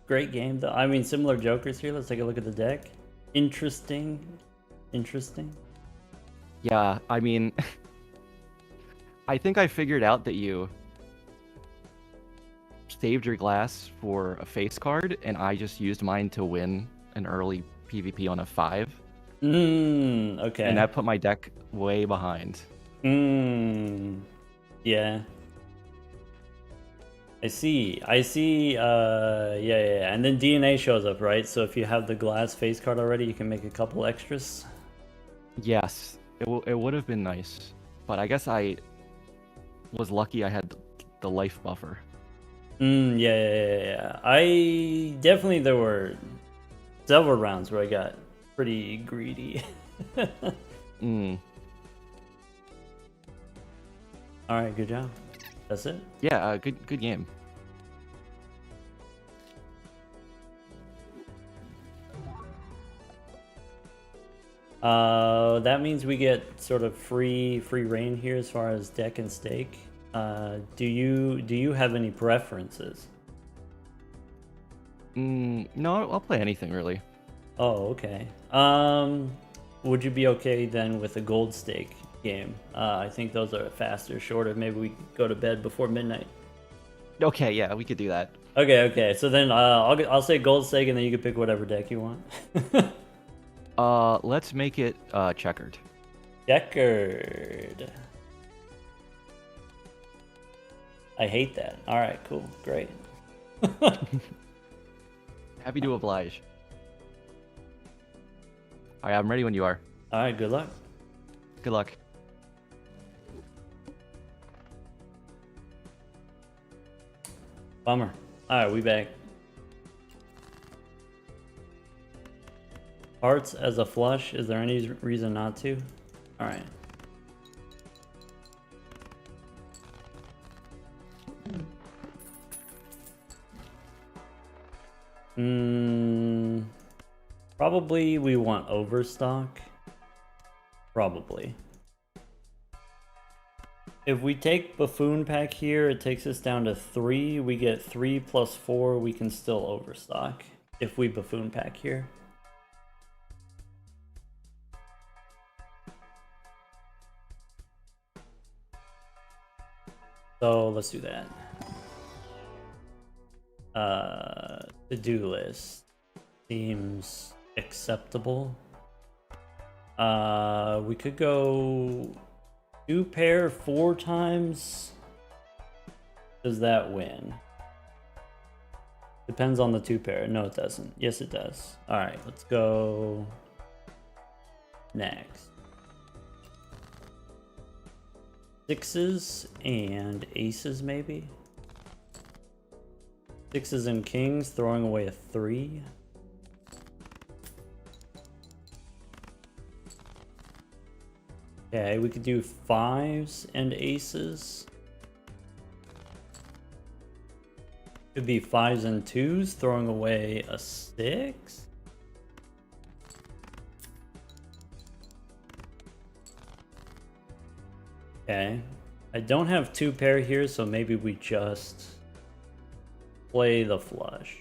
Great game though. I mean, similar jokers here. Let's take a look at the deck. Interesting. Yeah, I mean, I think I figured out that you saved your glass for a face card, and I just used mine to win an early PvP on a 5. Okay. And that put my deck way behind. Yeah. I see. Yeah. And then DNA shows up, right? So if you have the glass face card already, you can make a couple extras. Yes, it would have been nice, but I guess I was lucky I had the life buffer. Yeah. There were several rounds where I got pretty greedy. All right, good job. That's it. Yeah, good game. That means we get sort of free reign here as far as deck and stake. Do you have any preferences? No, I'll play anything really. Oh, okay. Would you be okay then with a gold stake game? I think those are faster, shorter. Maybe we go to bed before midnight. Okay, yeah, we could do that. Okay. So then I'll say gold stake, and then you can pick whatever deck you want. Let's make it checkered. Checkered. I hate that. All right, cool, great. Happy to oblige. All right, I'm ready when you are. All right, good luck. Good luck. Bummer. All right, we back. Hearts as a flush. Is there any reason not to? All right. Probably we want overstock. Probably. If we take Buffoon Pack here, it takes us down to 3. We get 3 plus 4. We can still overstock if we Buffoon Pack here. So let's do that. To-do list seems acceptable. We could go 2 pair 4 times. Does that win? Depends on the 2 pair. No, it doesn't. Yes, it does. All right, let's go next. 6s and aces, maybe. 6s and kings, throwing away a 3. Okay, we could do 5s and aces. Could be 5s and 2s, throwing away a 6. Okay, I don't have 2 pair here, so maybe we just play the flush.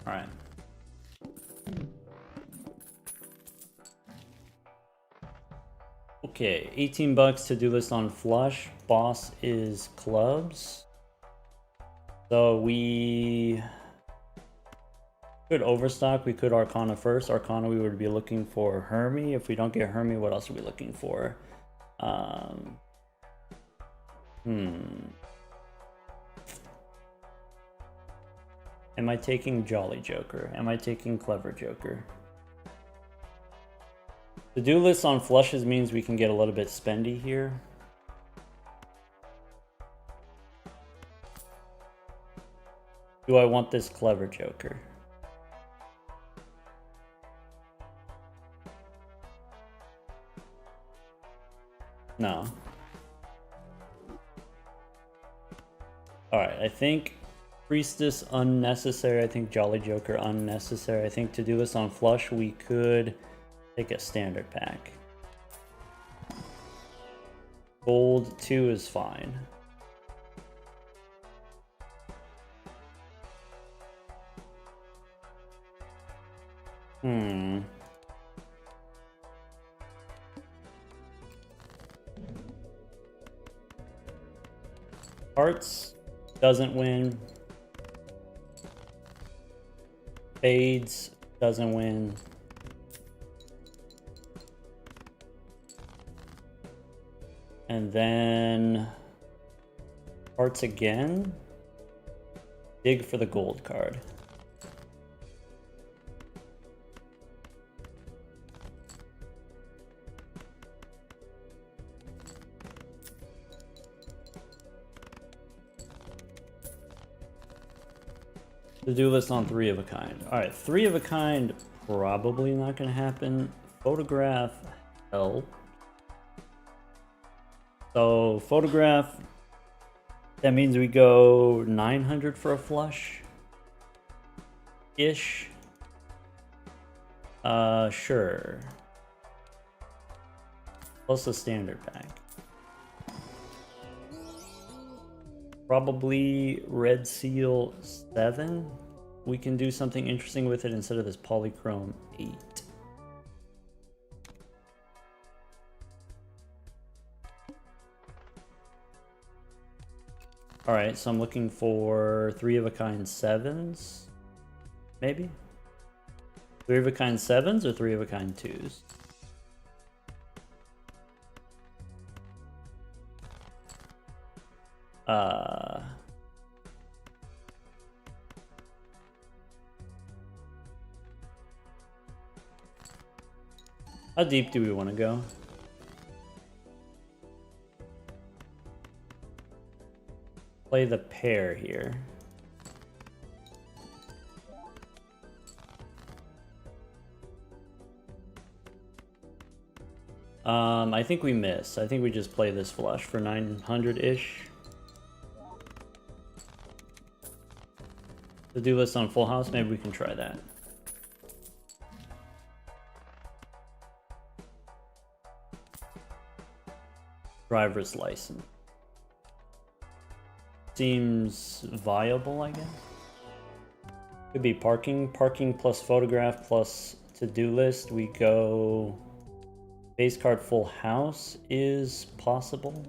All right. Okay, 18 bucks to do list on flush. Boss is clubs. So we could overstock. We could Arcana first. Arcana, we would be looking for Hermie. If we don't get Hermie, what else are we looking for? Am I taking Jolly Joker? Am I taking Clever Joker? The do list on flushes means we can get a little bit spendy here. Do I want this Clever Joker? No. Alright, I think Priestess unnecessary. I think Jolly Joker unnecessary. I think to do this on flush, we could take a standard pack. Gold 2 is fine. Hearts doesn't win. Fades doesn't win. And then hearts again. Dig for the gold card. To do list on 3 of a kind. Alright, 3 of a kind, probably not gonna happen. Photograph help. So photograph, that means we go 900 for a flush ish. Sure. Plus a standard pack. Probably Red Seal 7. We can do something interesting with it instead of this Polychrome 8. All right, so I'm looking for 3 of a kind 7s, maybe? 3 of a kind 7s or 3 of a kind 2s? How deep do we want to go? Play the pair here. I think we miss. I think we just play this flush for 900-ish. The do list on full house, maybe we can try that. Driver's license. Seems viable, I guess. Could be parking. Parking plus photograph plus to-do list. We go... Base card full house is possible.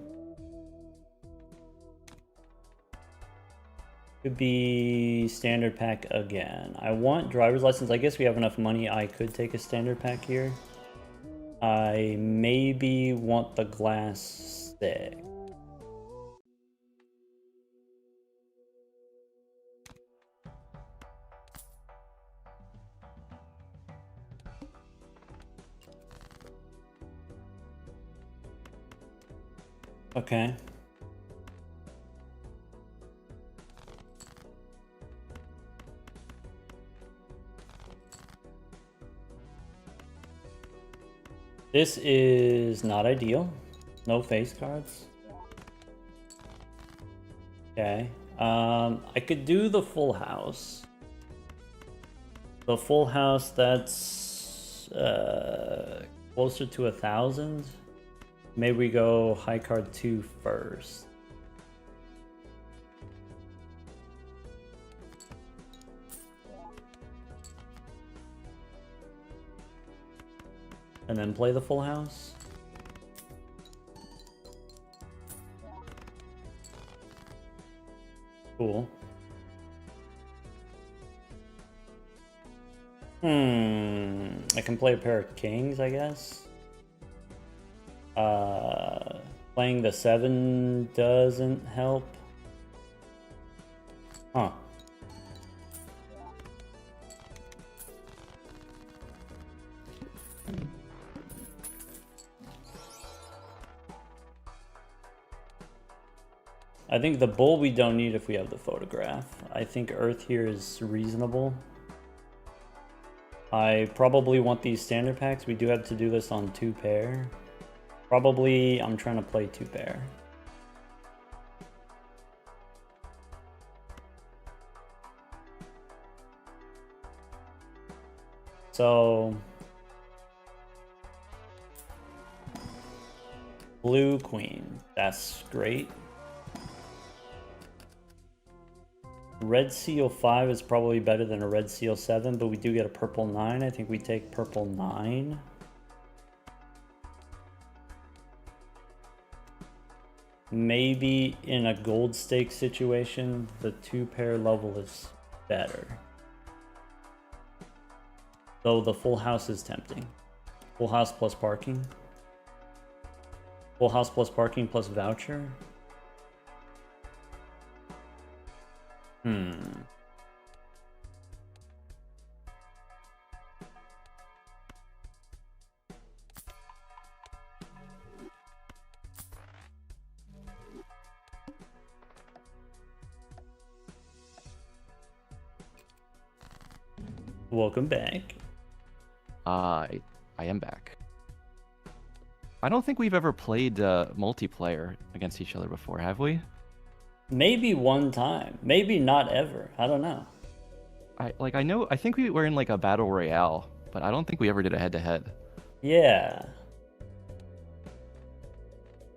Could be standard pack again. I want driver's license. I guess we have enough money. I could take a standard pack here. I maybe want the glass stick. Okay. This is not ideal. No face cards. Okay. I could do the full house. The full house, that's closer to 1,000. Maybe we go high card 2 first. And then play the full house. Cool. I can play a pair of kings, I guess. Playing the 7 doesn't help. Huh. I think the bull we don't need if we have the photograph. I think earth here is reasonable. I probably want these standard packs. We do have to do this on 2 pair. Probably I'm trying to play 2 pair. So blue queen, that's great. Red seal 5 is probably better than a red seal 7, but we do get a purple 9. I think we take purple 9. Maybe in a gold stake situation, the 2 pair level is better. Though the full house is tempting. Full house plus parking. Full house plus parking plus voucher. Welcome back. I am back. I don't think we've ever played multiplayer against each other before, have we? Maybe one time. Maybe not ever. I don't know. I think we were in like a battle royale, but I don't think we ever did a head-to-head. Yeah.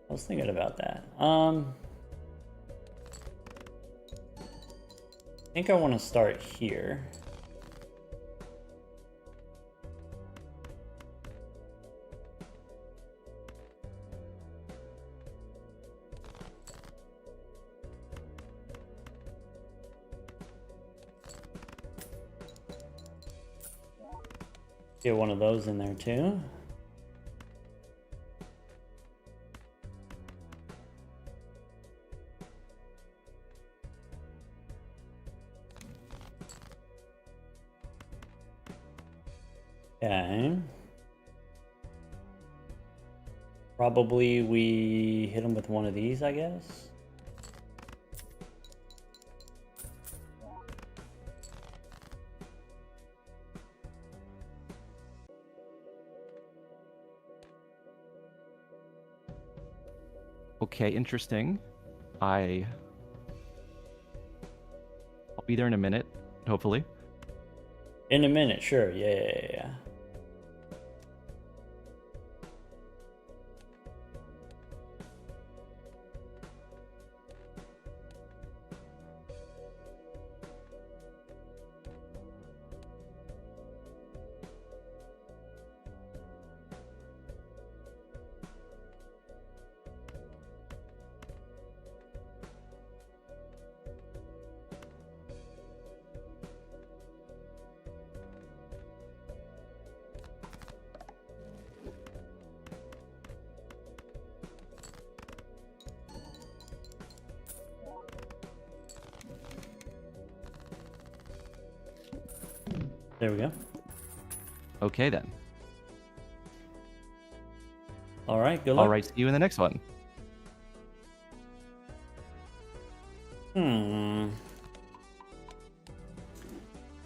I was thinking about that. I think I want to start here. Get one of those in there too. Okay. Probably we hit him with one of these, I guess. Okay, interesting. I'll be there in a minute, hopefully. In a minute, sure. Yeah. There we go. Okay then. All right, good luck. All right, see you in the next one.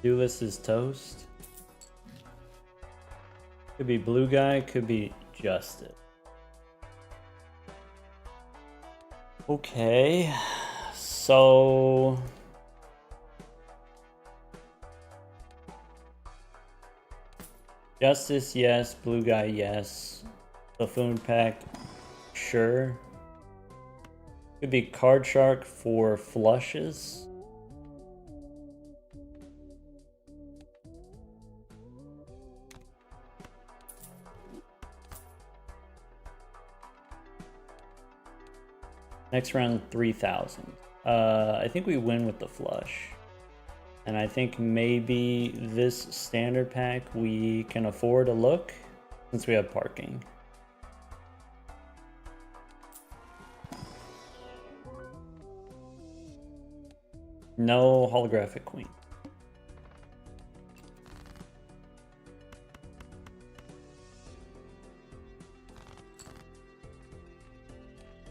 Duelist is toast. Could be blue guy, could be Justice. Okay, so Justice, yes. Blue guy, yes. Buffoon pack, sure. Could be Card Shark for flushes. Next round, 3,000. I think we win with the flush. And I think maybe this standard pack we can afford a look since we have parking. No holographic queen.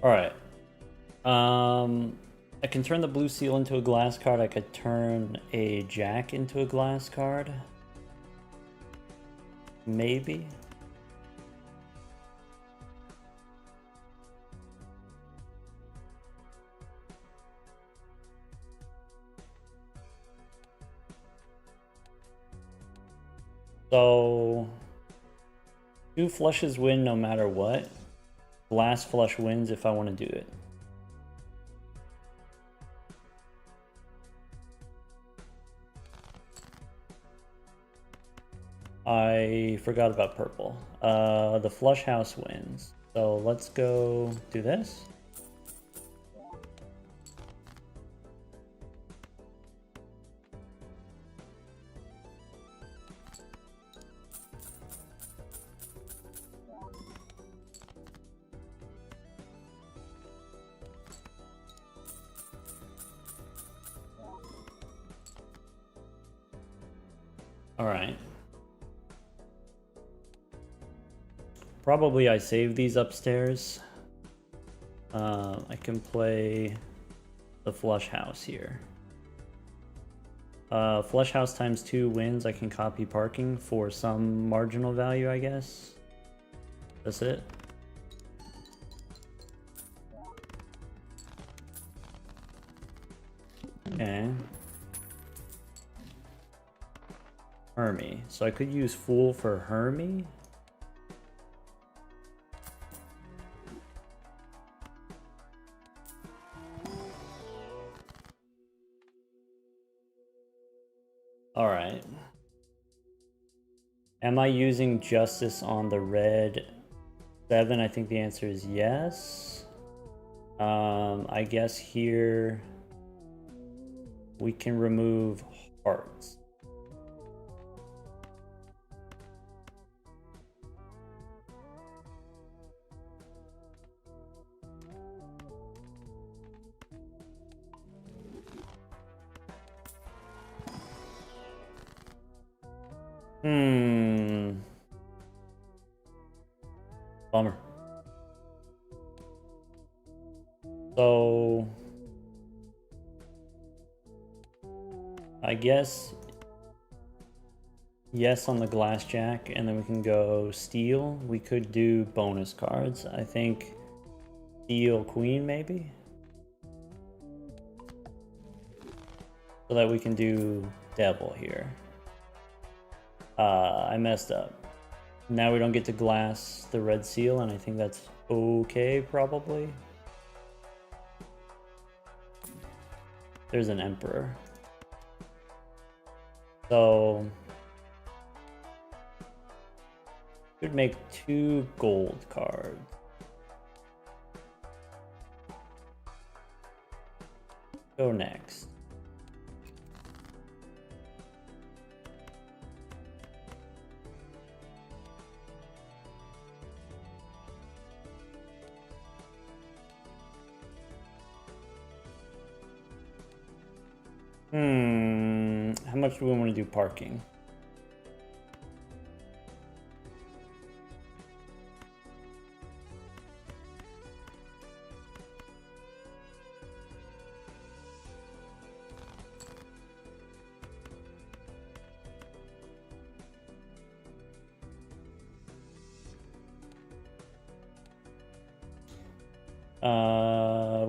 All right. I can turn the blue seal into a glass card. I could turn a jack into a glass card. Maybe. So, 2 flushes win no matter what. Last flush wins if I want to do it. I forgot about purple. The flush house wins. So let's go do this. All right. Probably I save these upstairs. I can play the flush house here. Flush house times 2 wins. I can copy parking for some marginal value, I guess. That's it. Okay. Hermie. So I could use Fool for Hermie. All right. Am I using Justice on the red 7? I think the answer is yes. I guess here we can remove hearts. Hmm. Bummer. So I guess yes on the glass jack, and then we can go steel. We could do bonus cards. I think steel queen maybe, so that we can do devil here. I messed up. Now we don't get to glass the red seal, and I think that's okay probably. There's an emperor. So could make 2 gold cards. Go next. How much do we want to do parking?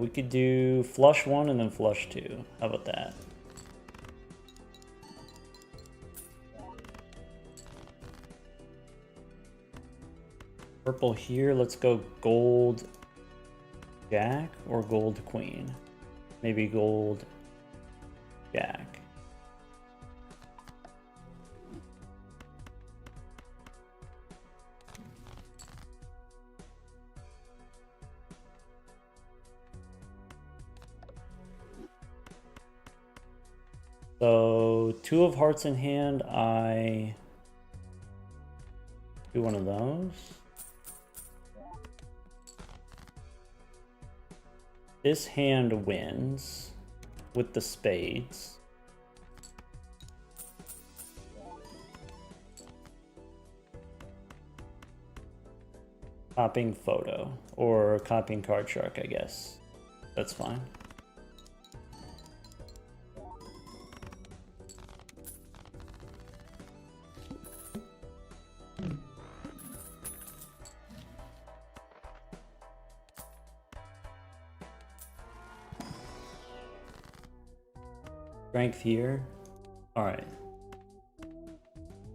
We could do flush 1 and then flush 2. How about that? Purple here, let's go gold jack or gold queen. Maybe gold jack. So 2 of hearts in hand, I do one of those. This hand wins with the spades. Copying photo, or copying card shark, I guess. That's fine. Strength here. All right.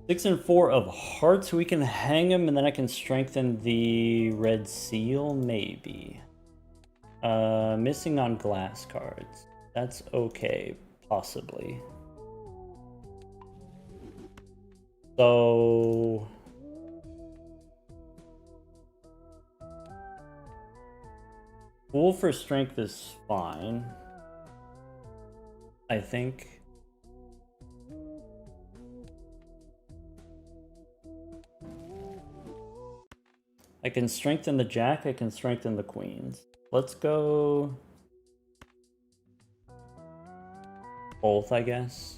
6 and 4 of hearts. We can hang him, and then I can strengthen the red seal, maybe. Missing on glass cards. That's okay, possibly. So Fool for strength is fine, I think. I can strengthen the jack, I can strengthen the queens. Let's go both, I guess.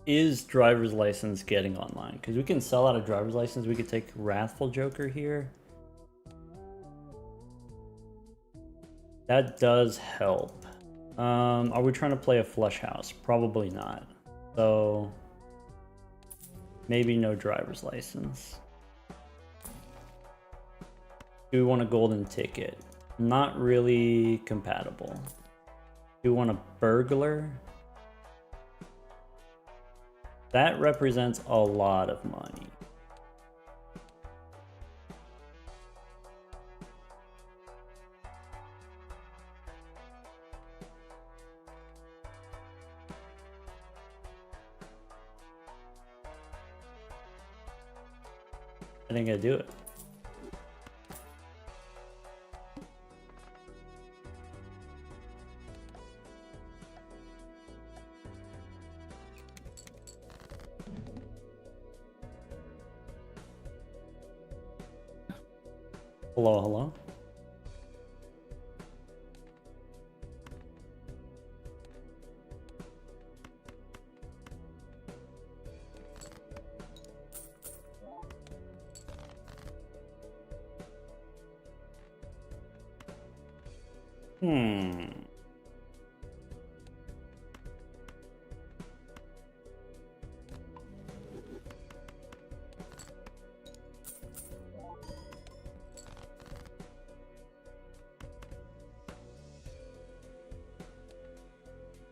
Is driver's license getting online? Because we can sell out a driver's license. We could take Wrathful Joker here. That does help. Are we trying to play a flush house? Probably not. So maybe no driver's license. Do we want a golden ticket? Not really compatible. Do we want a burglar? That represents a lot of money. I think I do it. Hello, hello.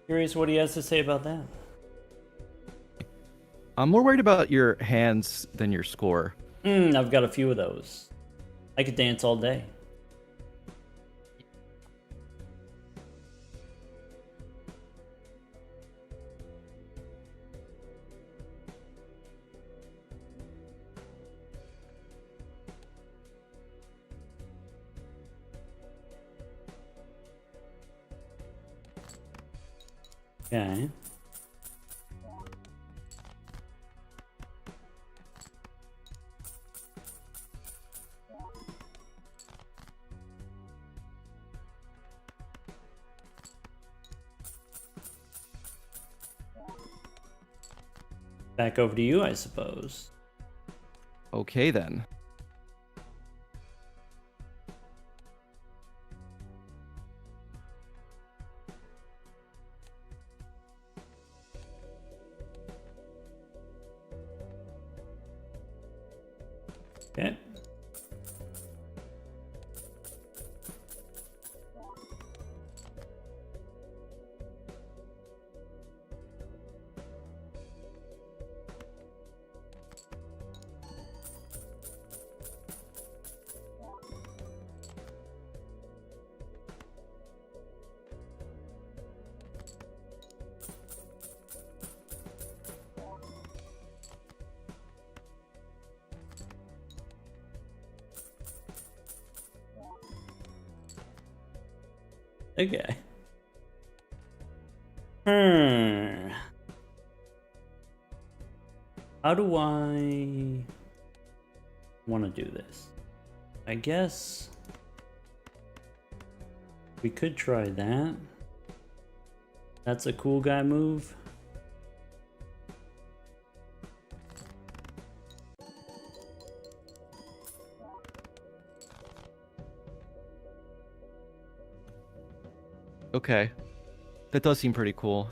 Curious what he has to say about that. I'm more worried about your hands than your score. I've got a few of those. I could dance all day. Okay. Back over to you, I suppose. Okay, then. Okay. Okay. How do I want to do this? I guess we could try that. That's a cool guy move. Okay. That does seem pretty cool.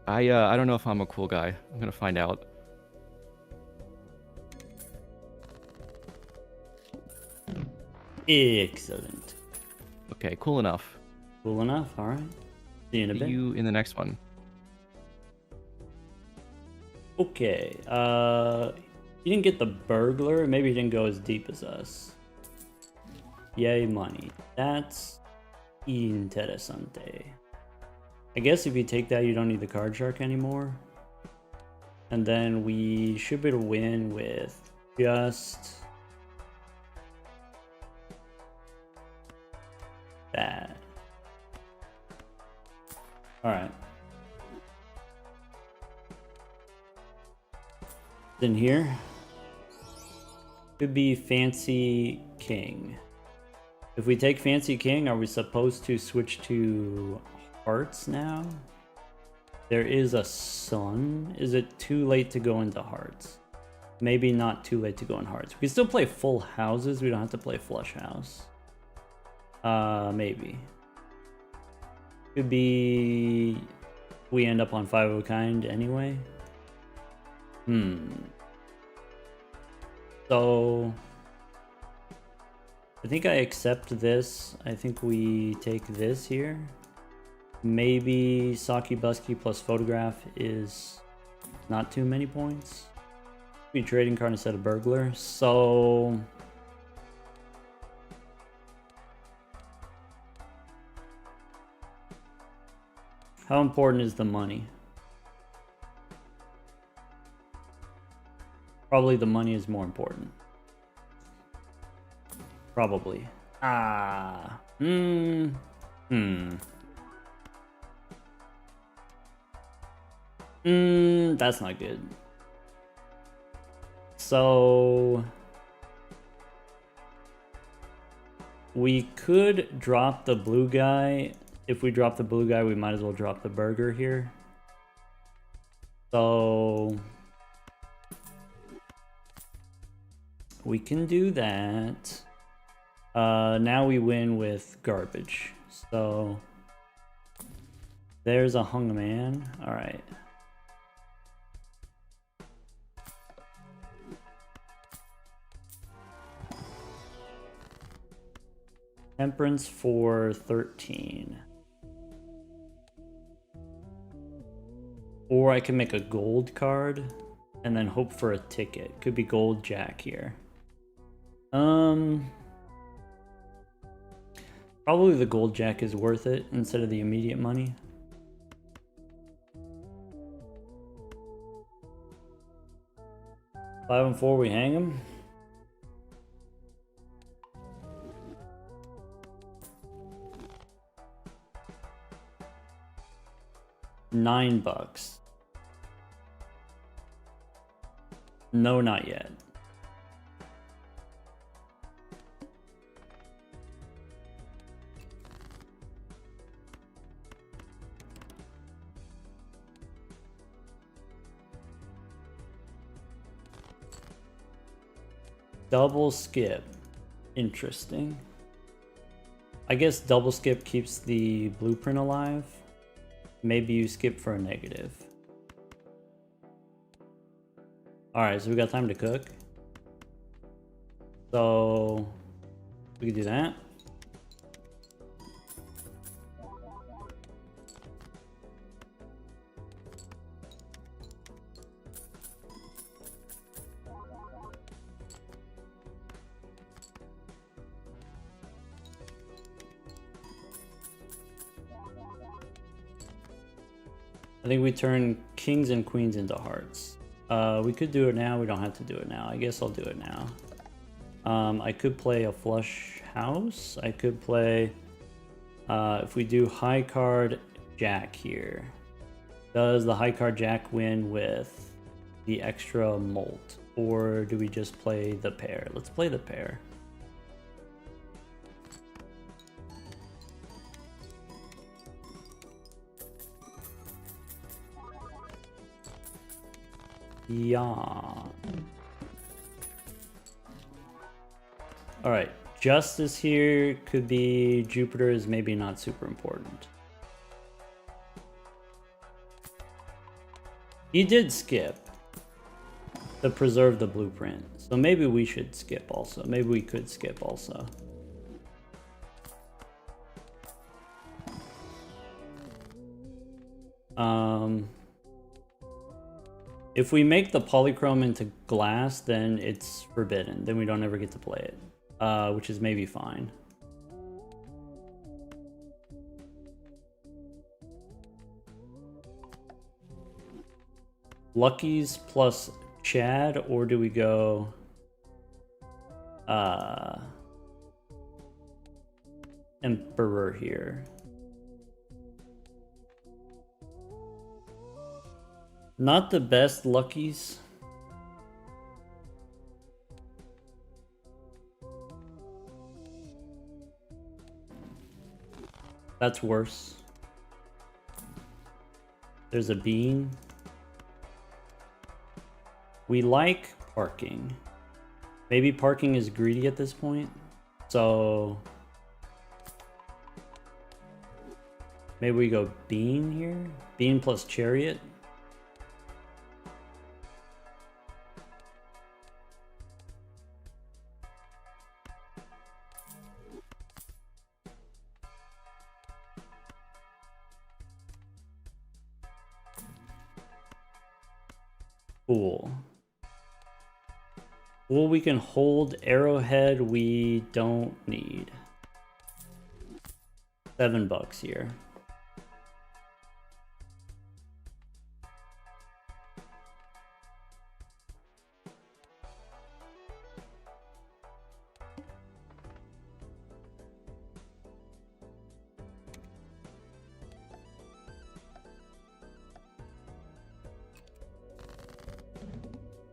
I don't know if I'm a cool guy. I'm gonna find out. Excellent. Okay, cool enough. Cool enough. All right. See you in a See bit. you in the next one. Okay. You didn't get the burglar. Maybe he didn't go as deep as us. Yay, money. That's interesante. I guess if you take that, you don't need the card shark anymore. And then we should be able to win with just that. All right. Then here could be Fancy King. If we take Fancy King, are we supposed to switch to Hearts now? There is a Sun. Is it too late to go into Hearts? Maybe not too late to go in Hearts. We can still play full houses. We don't have to play Flush House. Maybe. Could be we end up on 5 of a kind anyway. So I think I accept this. I think we take this here. Maybe Saki Busky plus Photograph is not too many points. Be trading card instead of Burglar. So how important is the money? Probably the money is more important. Probably. Hmm. That's not good. So we could drop the blue guy. If we drop the blue guy, we might as well drop the burger here. So we can do that. Now we win with garbage. So there's a hung man. All right. Temperance for 13. Or I can make a gold card and then hope for a ticket. Could be gold jack here. Probably the gold jack is worth it instead of the immediate money. Five and four, we hang him. $9. No, not yet. Double skip. Interesting. I guess double skip keeps the blueprint alive. Maybe you skip for a negative. Alright, so we got time to cook. So we can do that. I think we turn kings and queens into hearts. We could do it now. We don't have to do it now. I guess I'll do it now. I could play a flush house. I could play, if we do high card jack here, does the high card jack win with the extra molt? Or do we just play the pair? Let's play the pair. Yeah. Alright, justice here could be Jupiter is maybe not super important. He did skip to preserve the blueprint, so maybe we should skip also. Maybe we could skip also. If we make the polychrome into glass, then it's forbidden. Then we don't ever get to play it, which is maybe fine. Lucky's plus Chad, or do we go Emperor here? Not the best Luckies. That's worse. There's a bean. We like parking. Maybe parking is greedy at this point. So maybe we go bean here. Bean plus chariot. Cool. Well, we can hold arrowhead. We don't need. $7 here.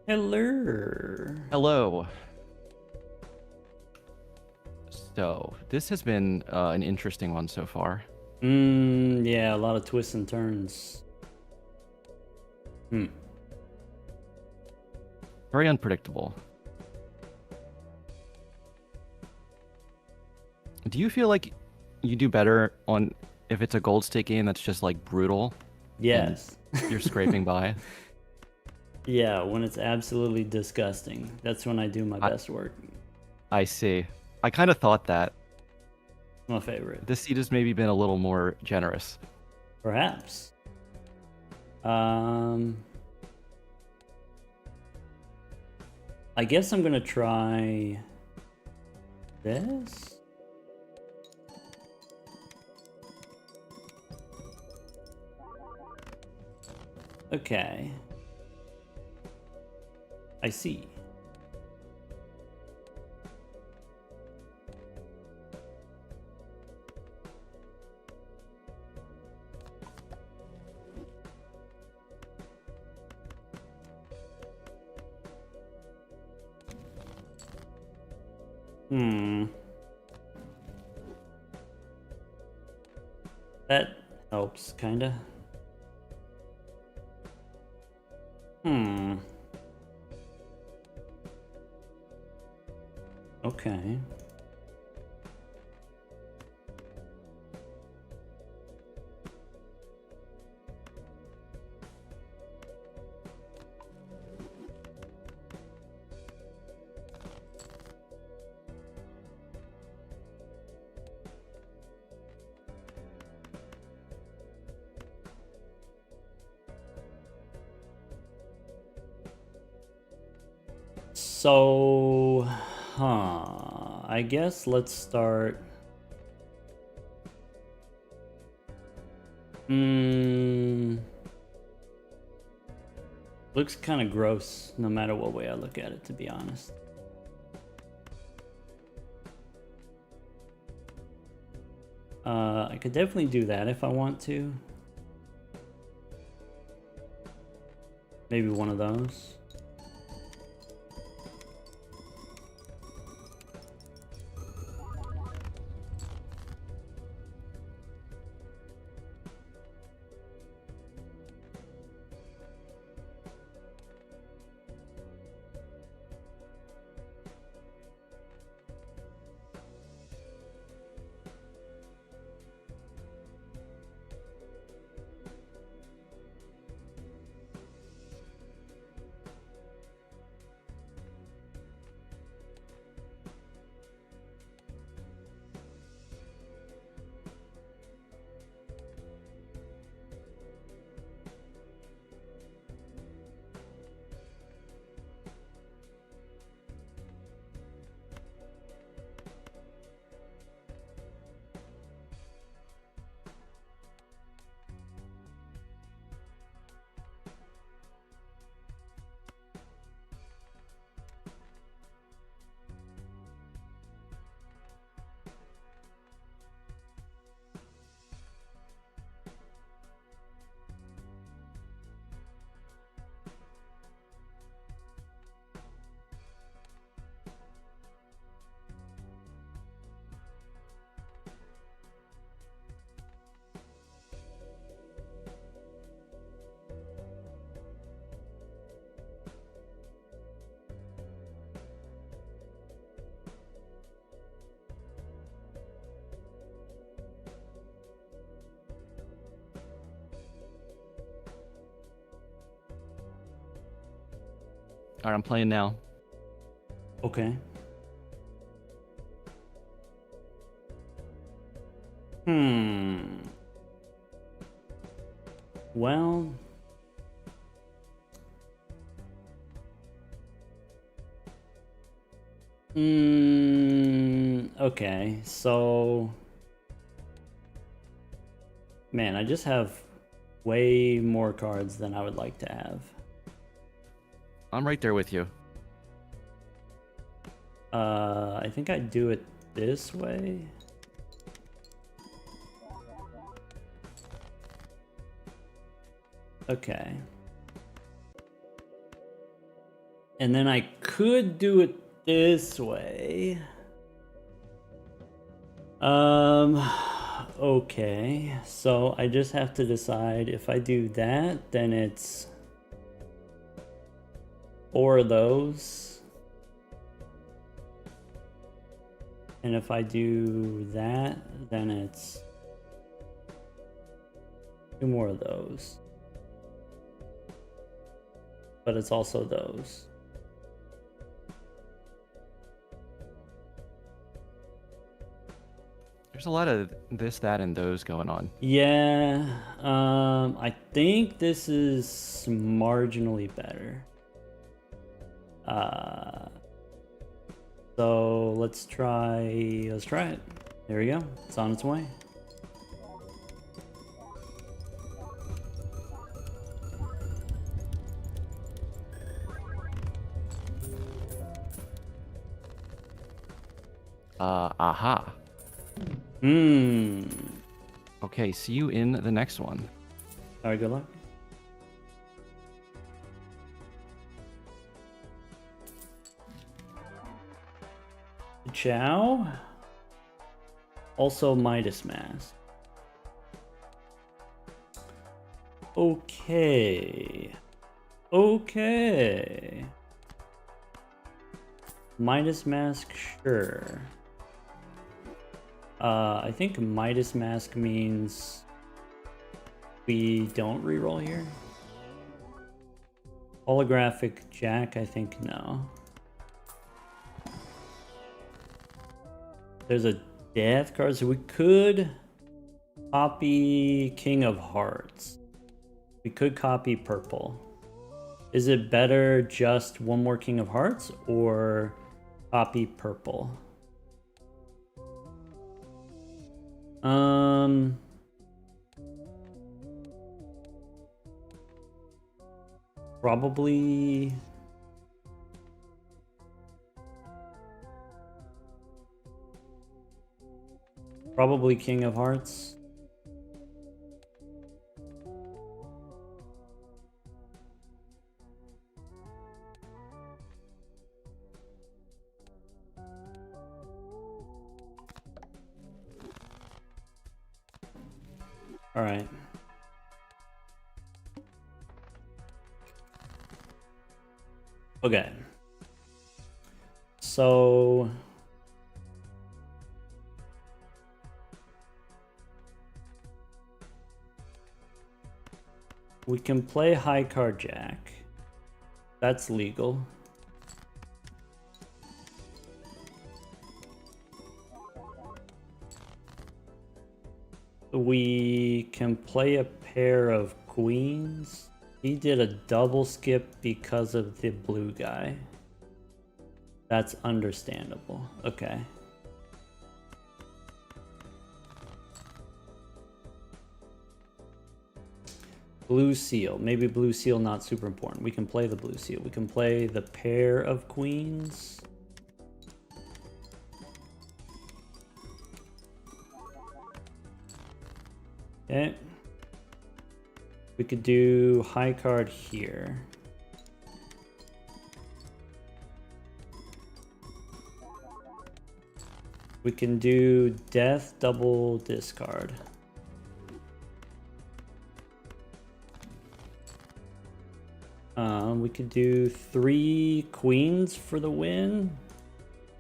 Hello. Hello. So, this has been an interesting one so far. Yeah, a lot of twists and turns. Very unpredictable. Do you feel like you do better on if it's a gold stake game that's just like brutal? Yes. You're scraping by? Yeah, when it's absolutely disgusting. That's when I do my best work. I see. I kind of thought that. My favorite. This seed has maybe been a little more generous. Perhaps. I guess I'm gonna try this. Okay. I see. That helps, kinda. Okay. So, I guess let's start. Looks kind of gross no matter what way I look at it, to be honest. I could definitely do that if I want to. Maybe one of those. All right, I'm playing now. Okay. Well, okay, so man, I just have way more cards than I would like to have. I'm right there with you. I think I'd do it this way. Okay. And then I could do it this way. Okay, so I just have to decide if I do that, then it's 4 of those. And if I do that, then it's 2 more of those. But it's also those. There's a lot of this, that, and those going on. Yeah, I think this is marginally better. So let's try it. There we go. It's on its way. Aha. Okay, see you in the next one. All right, good luck. Chow. Also Midas Mask. Okay. Midas Mask, sure. I think Midas Mask means we don't reroll here. Holographic Jack, I think no. There's a death card, so we could copy King of Hearts. We could copy purple. Is it better just one more King of Hearts or copy purple? Probably King of Hearts. All right. Okay. So we can play high card Jack. That's legal. We can play a pair of queens. He did a double skip because of the blue guy. That's understandable. Okay. Blue seal. Maybe blue seal not super important. We can play the blue seal. We can play the pair of queens. Okay. We could do high card here. We can do death double discard. We could do 3 queens for the win.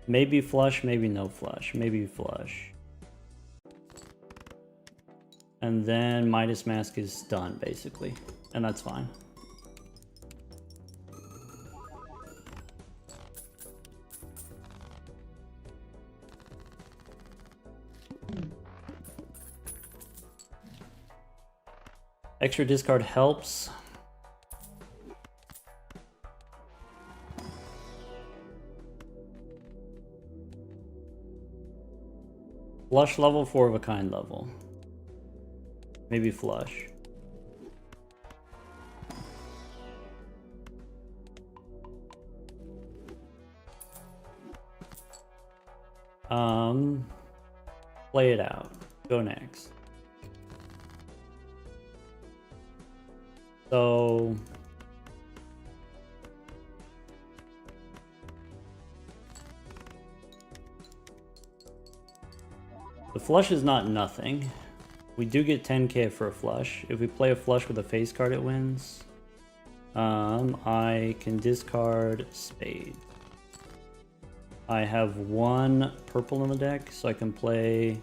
Maybe flush, maybe no flush. Maybe flush. And then Midas Mask is done, basically. And that's fine. Extra discard helps. Flush level, 4 of a kind level. Maybe flush. Play it out. Go next. So The flush is not nothing. We do get 10k for a flush. If we play a flush with a face card, it wins. I can discard spade. I have 1 purple in the deck, so I can play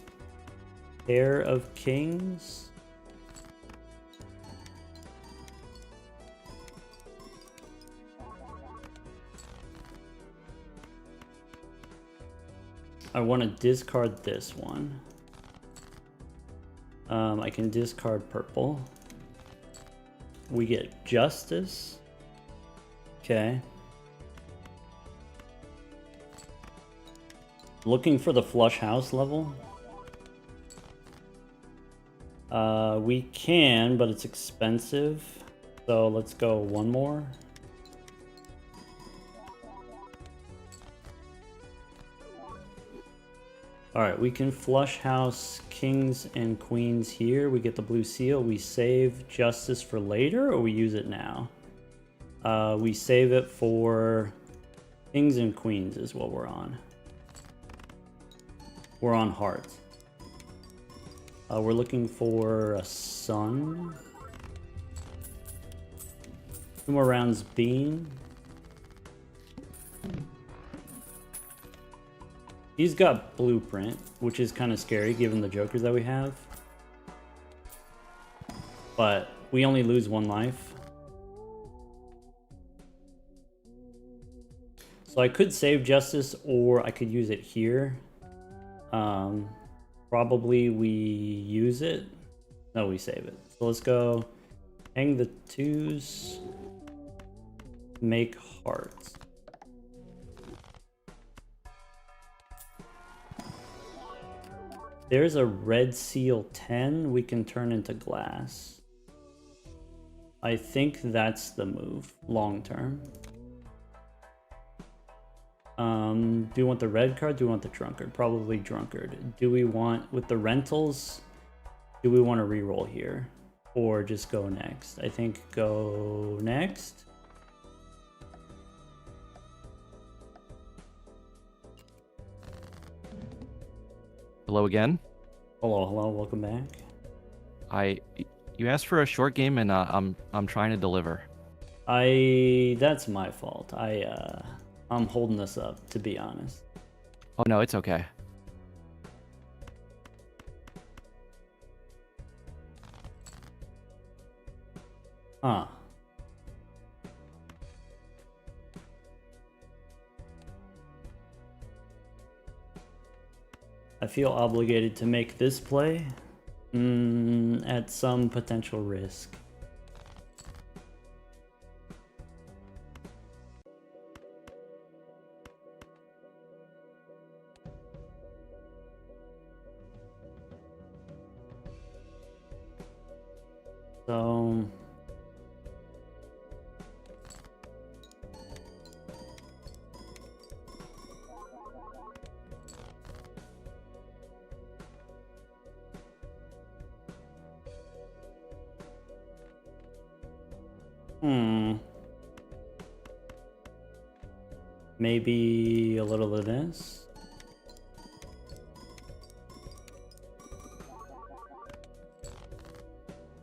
pair of kings. I want to discard this one. I can discard purple. We get justice. Okay. Looking for the flush house level. We can, but it's expensive. So let's go 1 more. Alright, we can flush house kings and queens here. We get the blue seal. We save justice for later, or we use it now? We save it for kings and queens is what we're on. We're on hearts. We're looking for a sun. 2 more rounds bean. He's got blueprint, which is kind of scary given the jokers that we have. But we only lose 1 life. So I could save justice, or I could use it here. Probably we use it. No, we save it. So let's go hang the 2s. Make hearts. There's a red seal 10 we can turn into glass. I think that's the move long term. Do we want the red card? Do we want the drunkard? Probably drunkard. Do we want, with the rentals, do we want to reroll here? Or just go next? I think go next. Hello again. Hello, welcome back. You asked for a short game, and I'm trying to deliver. That's my fault. I'm holding this up, to be honest. Oh no, it's okay. Huh. I feel obligated to make this play at some potential risk. So maybe a little of this.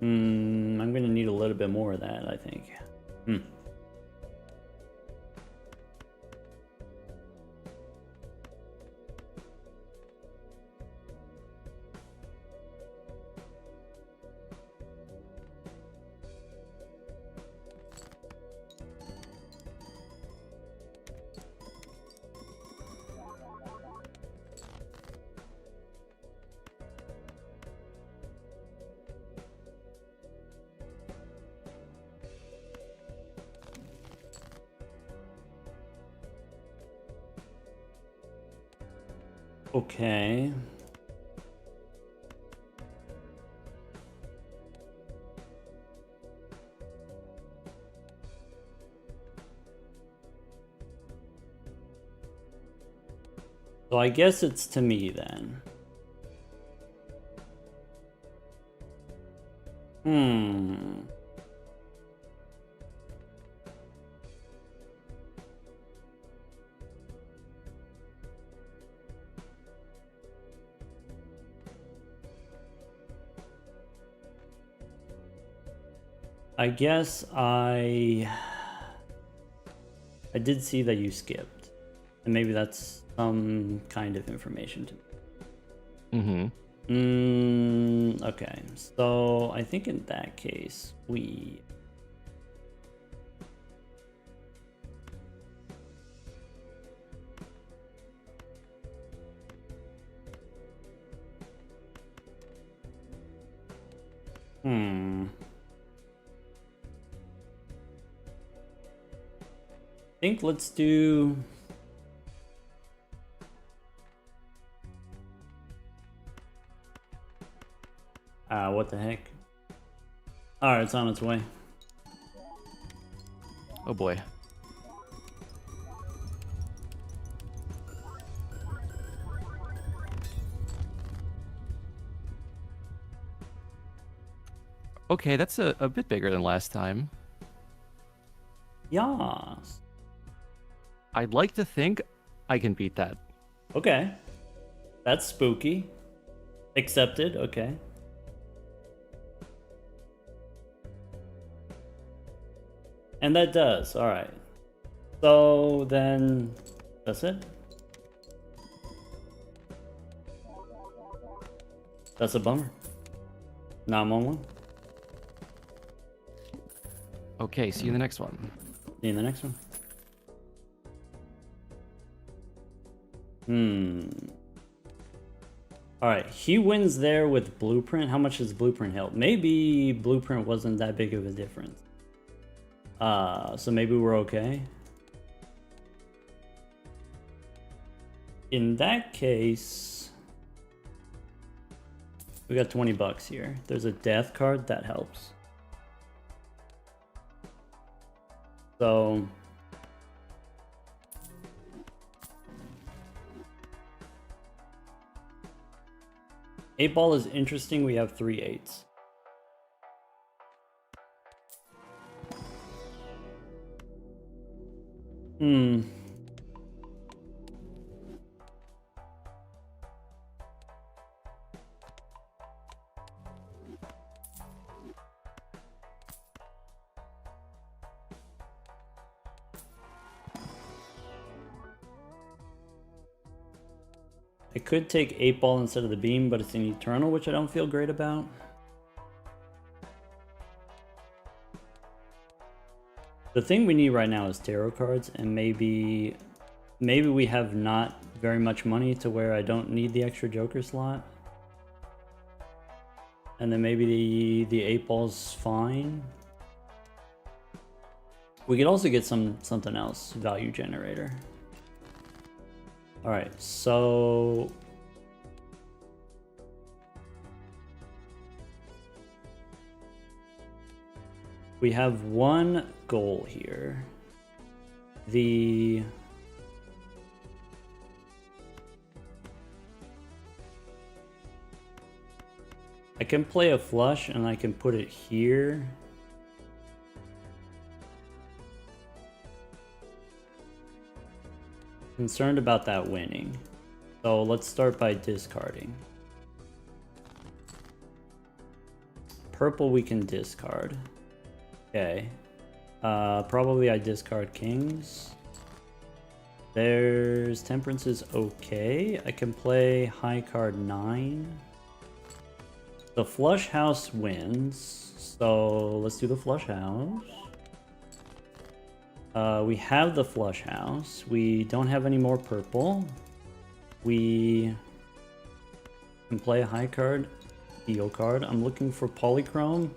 I'm gonna need a little bit more of that, I think. Okay. So I guess it's to me then. I guess I did see that you skipped, and maybe that's some kind of information to me. Okay, so I think in that case we think let's do what the heck? Alright, it's on its way. Oh boy. Okay, that's a bit bigger than last time. Yas. I'd like to think I can beat that. Okay. That's spooky. Accepted, okay. And that does, alright. So then that's it. That's a bummer. Now I'm on one. Okay, see you in the next one. See you in the next one. Alright, he wins there with Blueprint. How much does Blueprint help? Maybe Blueprint wasn't that big of a difference. So maybe we're okay. In that case, we got 20 bucks here. There's a death card that helps. So 8-ball is interesting. We have 3 8s. I could take 8-ball instead of the beam, but it's an eternal, which I don't feel great about. The thing we need right now is tarot cards, and maybe we have not very much money to where I don't need the extra joker slot. And then maybe the 8-ball's fine. We could also get something else, value generator. All right, so we have one goal here. I can play a flush and I can put it here. Concerned about that winning. So let's start by discarding. Purple we can discard. Okay. Probably I discard kings. There's temperance is okay. I can play high card 9. The flush house wins. So let's do the flush house. We have the flush house. We don't have any more purple. We can play a high card, heal card. I'm looking for polychrome.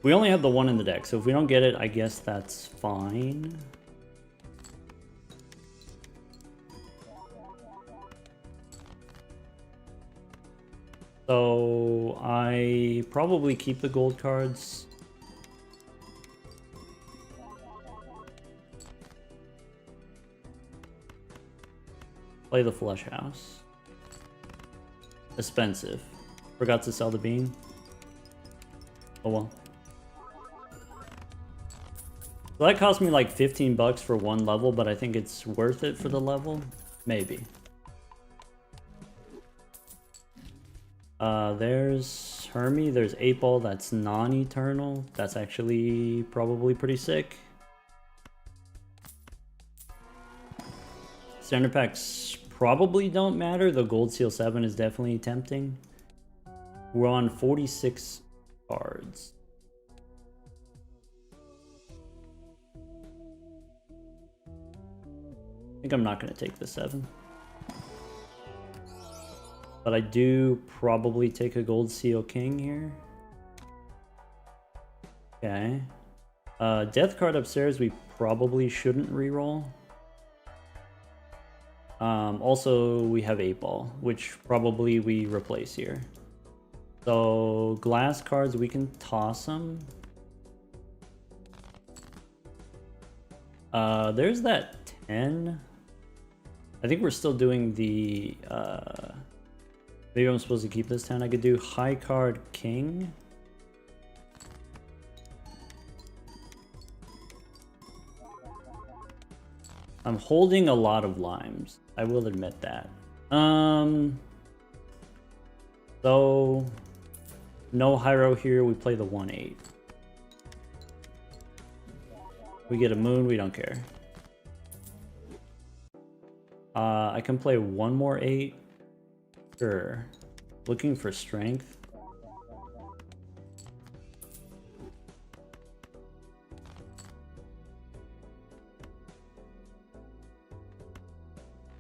We only have the one in the deck, so if we don't get it, I guess that's fine. So I probably keep the gold cards. Play the flush house. Expensive. Forgot to sell the bean. Oh well. So that cost me like 15 bucks for one level, but I think it's worth it for the level. Maybe. There's Hermie. There's 8-ball that's non-eternal. That's actually probably pretty sick. Standard packs probably don't matter. The Gold Seal 7 is definitely tempting. We're on 46 cards. I think I'm not going to take the 7. But I do probably take a Gold Seal King here. Okay. Death card upstairs we probably shouldn't reroll. Also, we have 8-ball, which probably we replace here. So, glass cards, we can toss them. There's that 10. I think we're still doing the... maybe I'm supposed to keep this 10. I could do high card king. I'm holding a lot of limes. I will admit that. So no Hyro here. We play the 1/8. We get a moon. We don't care. I can play one more 8. Sure. Looking for strength.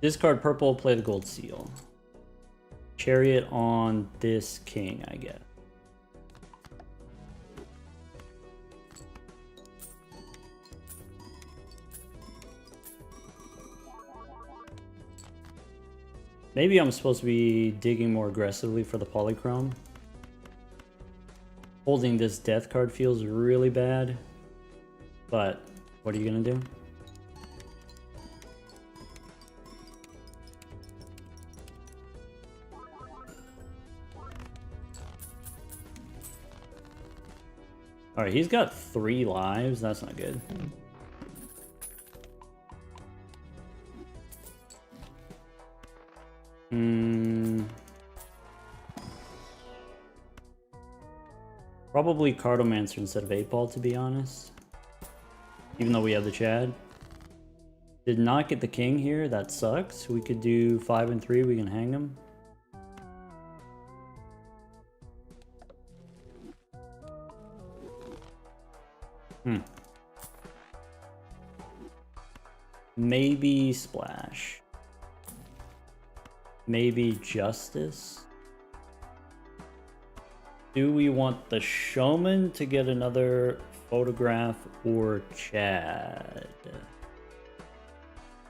Discard purple, play the gold seal. Chariot on this king, I guess. Maybe I'm supposed to be digging more aggressively for the polychrome. Holding this death card feels really bad. But what are you gonna do? Alright, he's got 3 lives. That's not good. Probably Cartomancer instead of 8-ball, to be honest. Even though we have the Chad. Did not get the king here. That sucks. We could do 5 and 3. We can hang him. Maybe Splash. Maybe Justice. Do we want the Showman to get another photograph or Chad?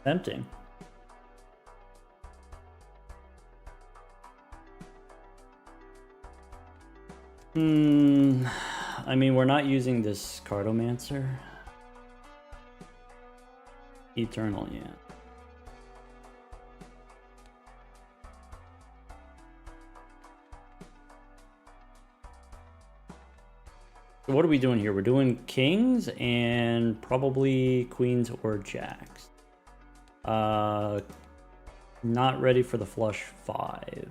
Tempting. I mean, we're not using this Cartomancer. Eternal, yeah. So what are we doing here? We're doing kings and probably queens or jacks. Not ready for the flush 5.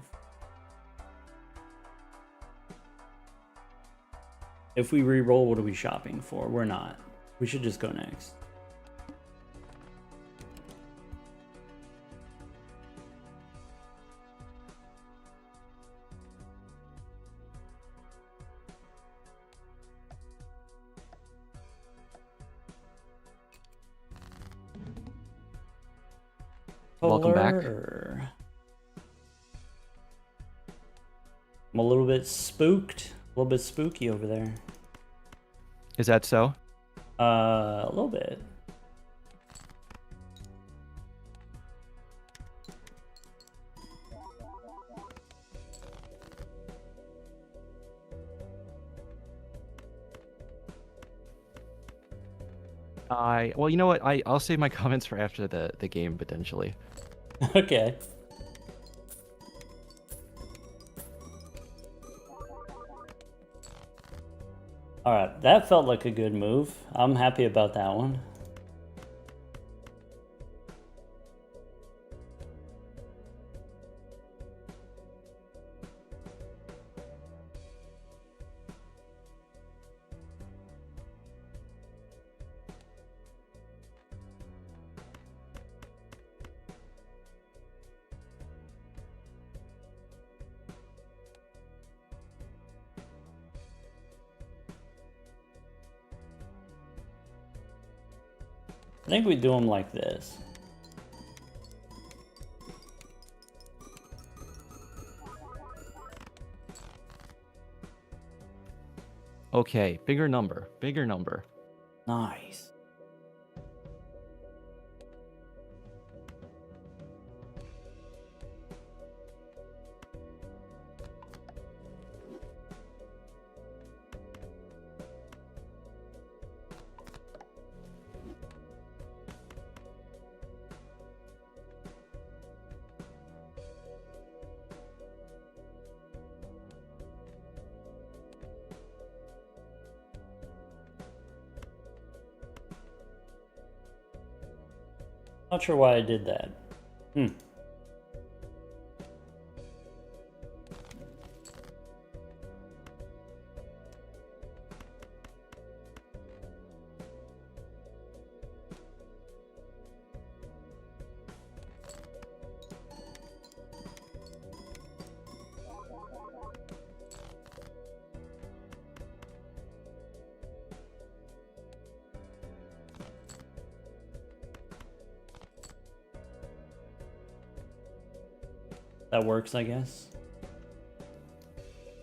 If we re-roll, what are we shopping for? We're not. We should just go next. Welcome back. I'm a little bit spooked. A little bit spooky over there. Is that so? A little bit. Well, you know what? I'll save my comments for after the game potentially. Okay. Alright, that felt like a good move. I'm happy about that one. I think we do them like this. Okay, bigger number, bigger number. Nice. Not sure why I did that. That works, I guess.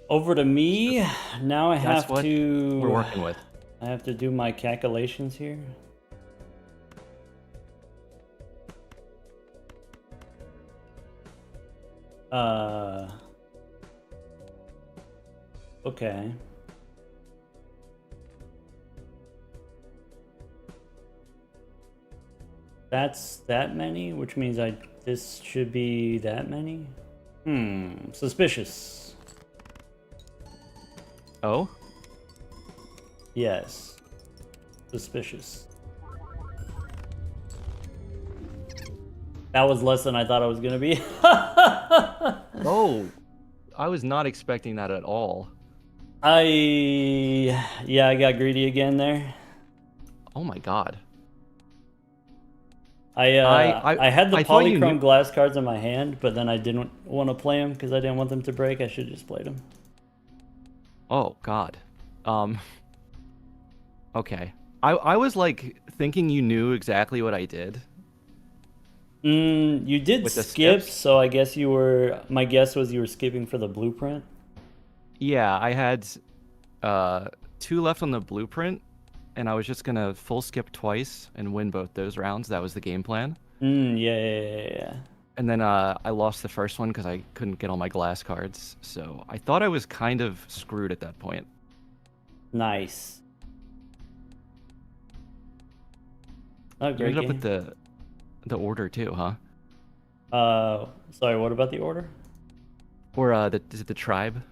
Over to me. Now I That's have what to. we're working with. I have to do my calculations here. Okay. That's that many, which means this should be that many. Suspicious. Oh? Yes. Suspicious. That was less than I thought it was gonna be. Oh, I was not expecting that at all. I got greedy again there. Oh my god. I had the I thought you polychrome knew- glass cards in my hand, but then I didn't want to play them because I didn't want them to break. I should have just played them. Oh god. Okay. I was like thinking you knew exactly what I did. You did With the skip, skips? so I guess you were. My guess was you were skipping for the blueprint. Yeah, I had 2 left on the blueprint, and I was just gonna full skip twice and win both those rounds. That was the game plan. Yeah. And then I lost the first one because I couldn't get all my glass cards. So I thought I was kind of screwed at that point. Nice. Oh, You great ended game. up with the order too, huh? Sorry, what about the order? Or is it the tribe?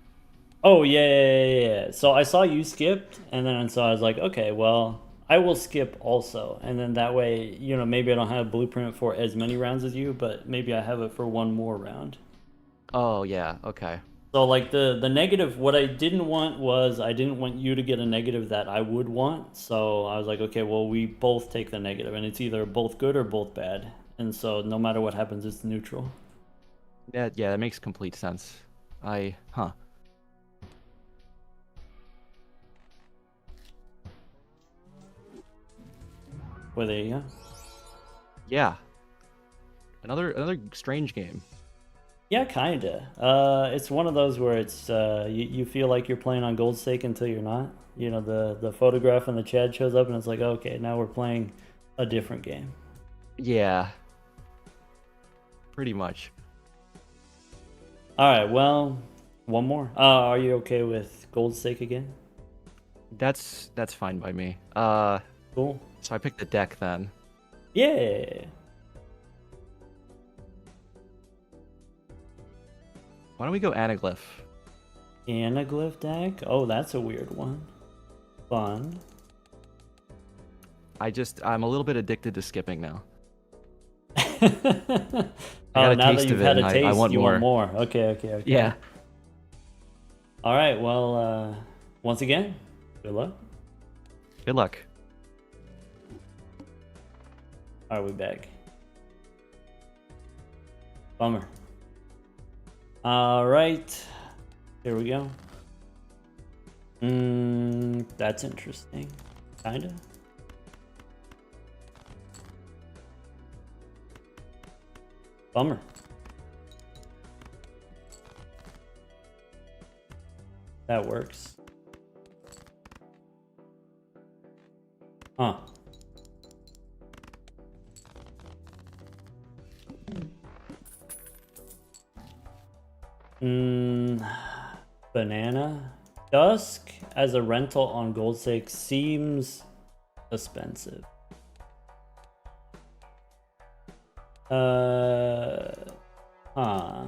Oh, yeah. So I saw you skipped, and then so I was like, okay, well, I will skip also. And then that way, maybe I don't have blueprint for as many rounds as you, but maybe I have it for one more round. Oh yeah, okay. So like the negative, what I didn't want was I didn't want you to get a negative that I would want. So I was like, okay, well, we both take the negative, and it's either both good or both bad. And so no matter what happens, it's neutral. Yeah, that makes complete sense. Huh. Well, there you go. Yeah. Another strange game. Yeah, kinda. It's one of those where it's you feel like you're playing on Gold Stake until you're not. The photograph in the chat shows up, and it's like, okay, now we're playing a different game. Yeah. Pretty much. All right, well, one more. Are you okay with Gold Stake again? That's fine by me. Cool. So I picked the deck then. Yeah. Why don't we go Anaglyph? Anaglyph deck? Oh, that's a weird one. Fun. I'm a little bit addicted to skipping now. Oh, a now taste that you've of it had a and taste, I want you more. want more. Okay. Yeah. All right, well, once again, good luck. Good luck. Are we back? Bummer. All right, here we go. That's interesting. Kinda. Bummer. That works. Huh. Banana. Dusk as a rental on Gold 6 seems expensive. Huh.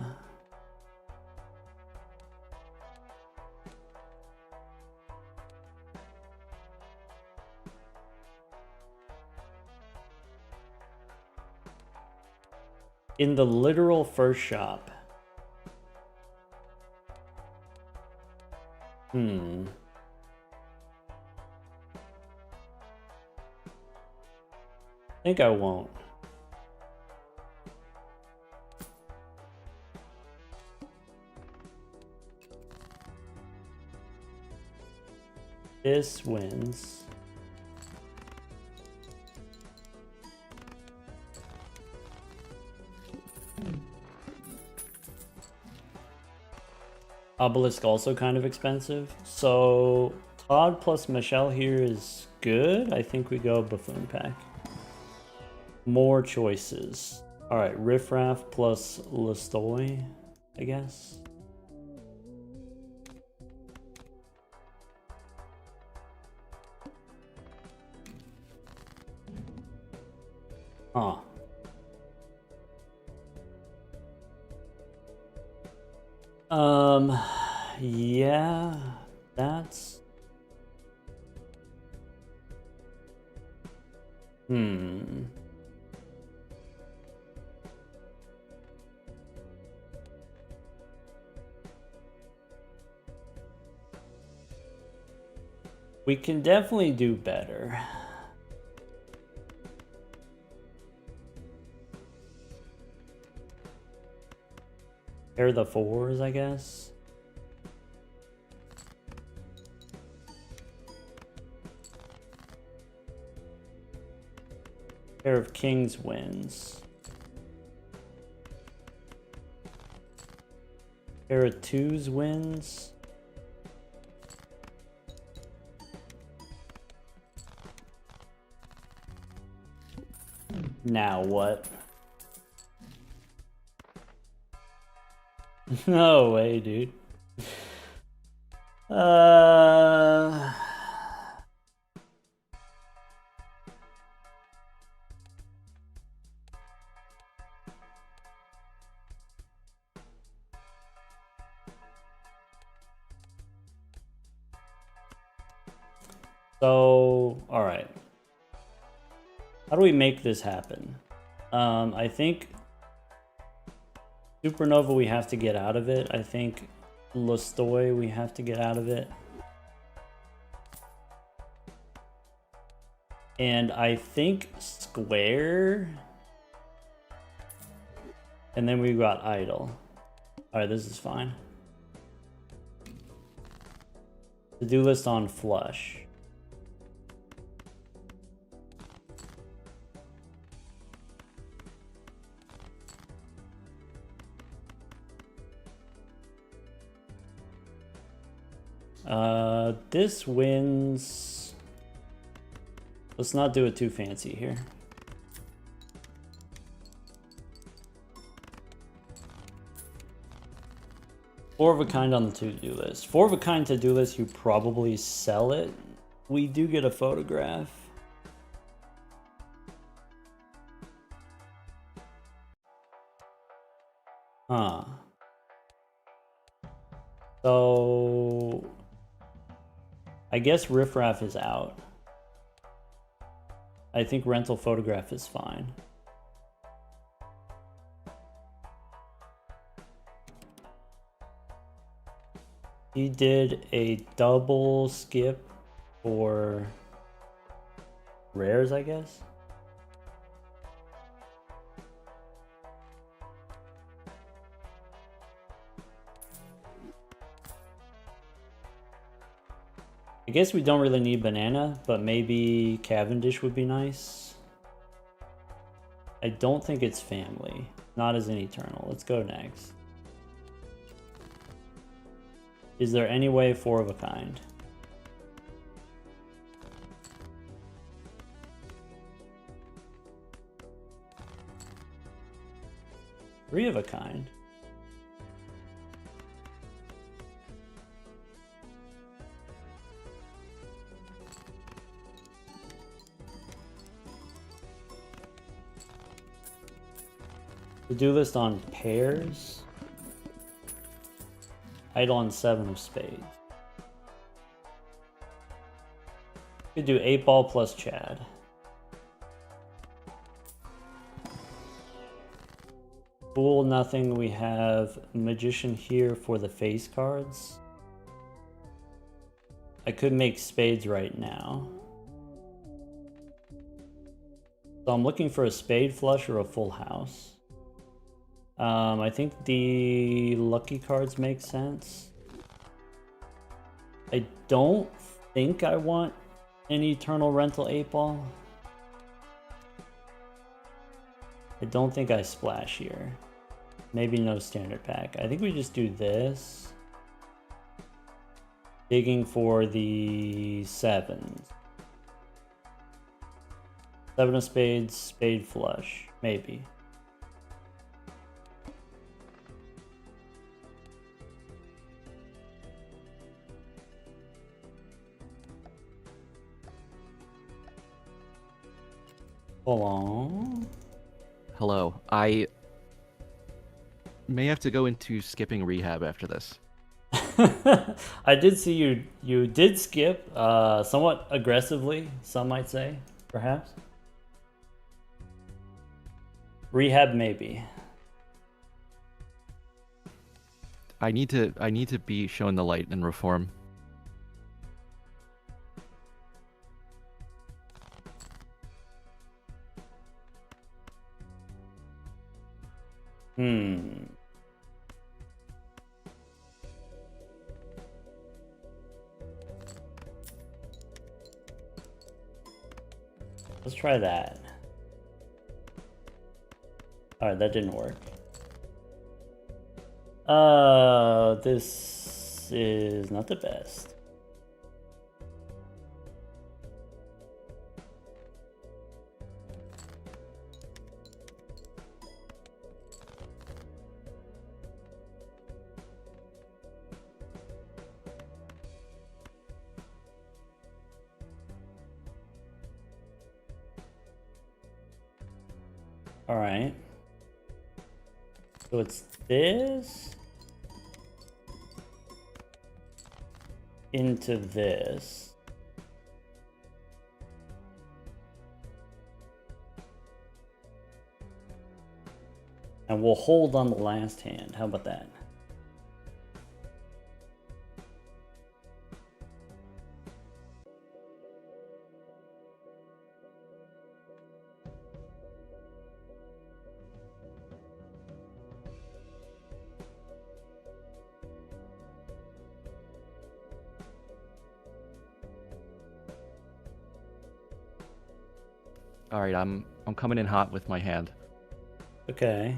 In the literal first shop. I think I won't. This wins. Obelisk also kind of expensive. So Todd plus Michelle here is good. I think we go Buffoon Pack. More choices. All right, Riffraff plus Lestoy, I guess. Huh. Yeah, that's... We can definitely do better. Pair the 4s, I guess. Pair of kings wins. Pair of 2s wins. Now what? No way, dude. So, all right. How do we make this happen? I think Supernova we have to get out of it. I think Lestoy we have to get out of it. And I think Square. And then we've got Idol. Alright, this is fine. To-do list on Flush. This wins. Let's not do it too fancy here. Four of a kind on the to-do list. Four of a kind to-do list, you probably sell it. We do get a photograph. Huh. So I guess Riffraff is out. I think rental photograph is fine. He did a double skip for rares, I guess. I guess we don't really need banana, but maybe Cavendish would be nice. I don't think it's family. Not as an eternal. Let's go next. Is there any way 4 of a kind? Three of a kind. To-do list on pairs. Idle on 7 of spades. Could do 8 ball plus Chad. Fool, nothing. We have Magician here for the face cards. I could make spades right now. So I'm looking for a spade flush or a full house. I think the lucky cards make sense. I don't think I want an eternal rental 8 ball. I don't think I splash here. Maybe no standard pack. I think we just do this. Digging for the 7s. 7 of spades, spade flush. Maybe. Hold on. Hello. I may have to go into skipping rehab after this. I did see you did skip somewhat aggressively, some might say, perhaps. Rehab maybe. I need to be shown the light and reform. Let's try that. Alright, that didn't work. This is not the best. All right. So it's this into this. And we'll hold on the last hand. How about that? All right, I'm coming in hot with my hand. Okay.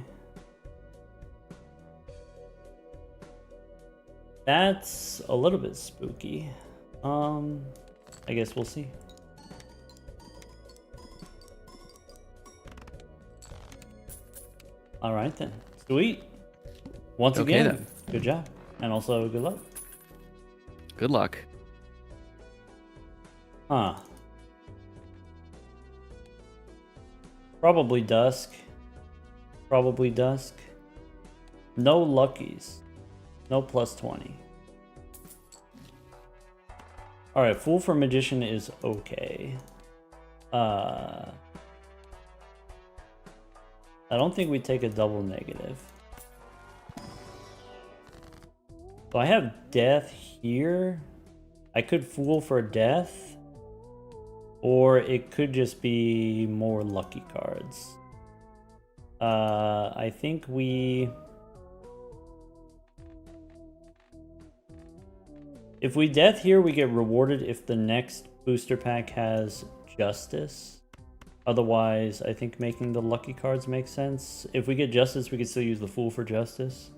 That's a little bit spooky. I guess we'll see. All right then. Sweet. Once Okay, again, then. good job. And also good luck. Good luck. Huh. Probably dusk. Probably dusk. No luckies. No plus 20. Alright, Fool for Magician is okay. I don't think we take a double negative. So I have Death here. I could Fool for Death. Or it could just be more lucky cards. I think we... If we Death here, we get rewarded if the next booster pack has Justice. Otherwise, I think making the lucky cards makes sense. If we get justice, we could still use the fool for justice.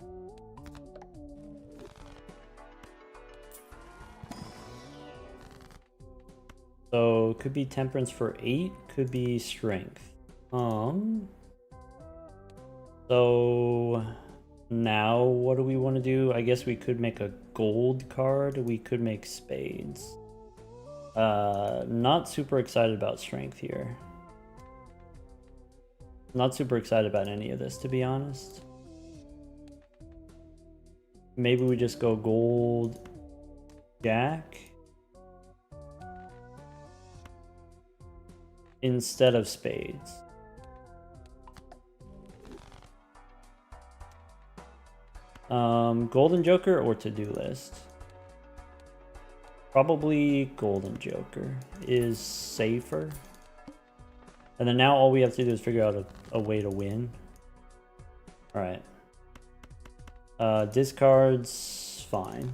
So could be temperance for 8, could be strength. So now what do we want to do? I guess we could make a gold card. We could make spades. Not super excited about strength here. Not super excited about any of this, to be honest. Maybe we just go gold, jack, instead of spades. Golden Joker or to-do list? Probably Golden Joker is safer. And then now all we have to do is figure out a way to win. Alright. Discards, fine.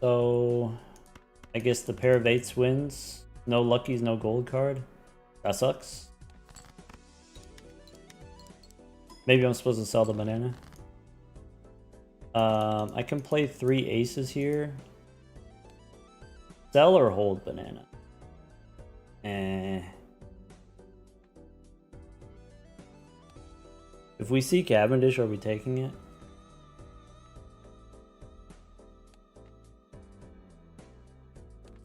So, I guess the pair of 8s wins. No luckies, no gold card. That sucks. Maybe I'm supposed to sell the banana. I can play 3 aces here. Sell or hold banana? If we see Cavendish, are we taking it?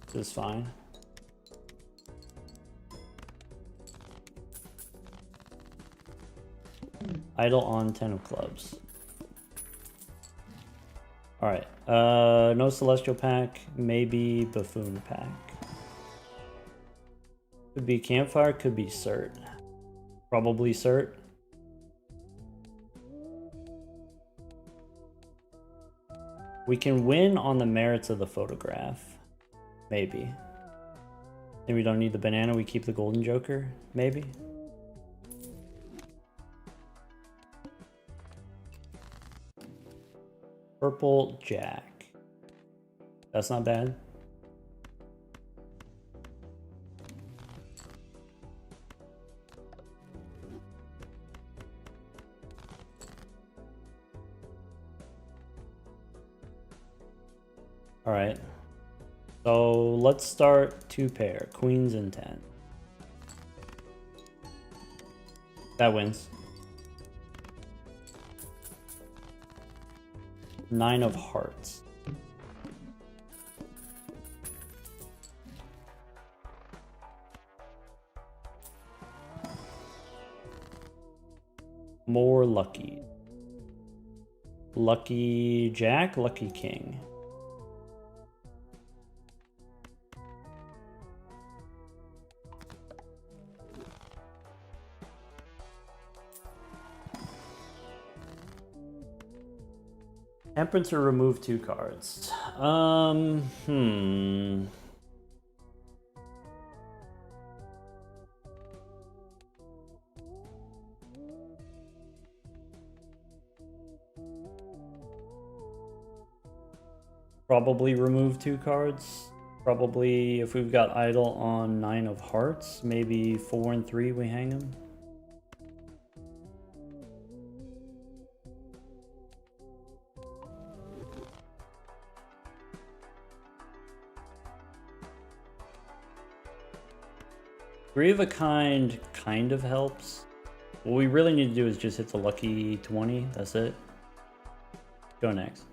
This is fine. Idle on 10 of clubs. Alright, no Celestial pack, maybe Buffoon pack. Could be Campfire, could be Cert. Probably Cert. We can win on the merits of the photograph. Maybe. Maybe we don't need the banana, we keep the Golden Joker. Maybe. Purple Jack. That's not bad. All right. So let's start 2 pair, queens and 10. That wins. 9 of hearts. More lucky. Lucky Jack, lucky King. Temperance or remove 2 cards. Probably remove 2 cards. Probably if we've got idle on 9 of hearts, maybe 4 and 3 we hang them. Three of a kind of helps. What we really need to do is just hit the lucky 20. That's it. Go next.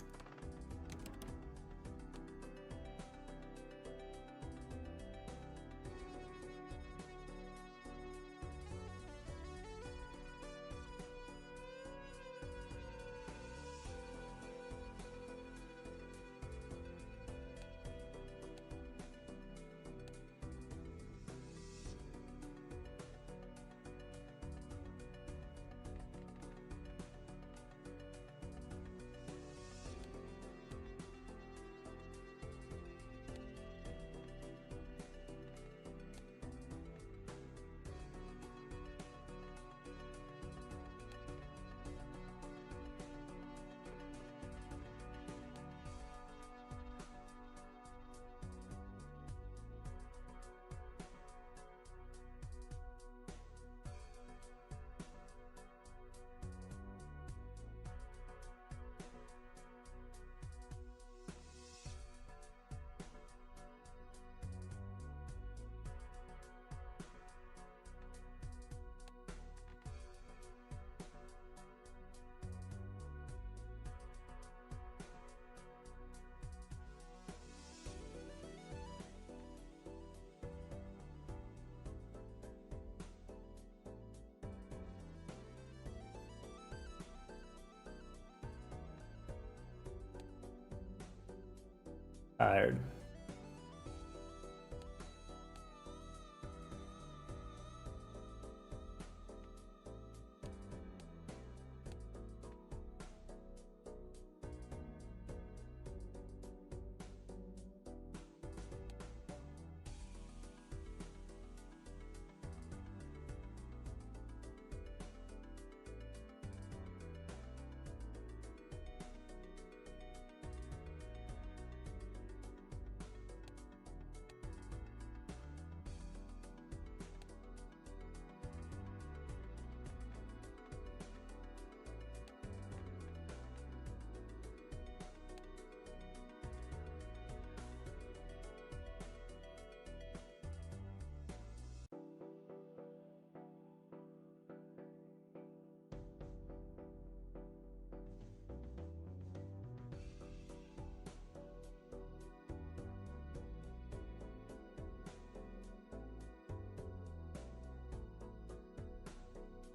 Tired.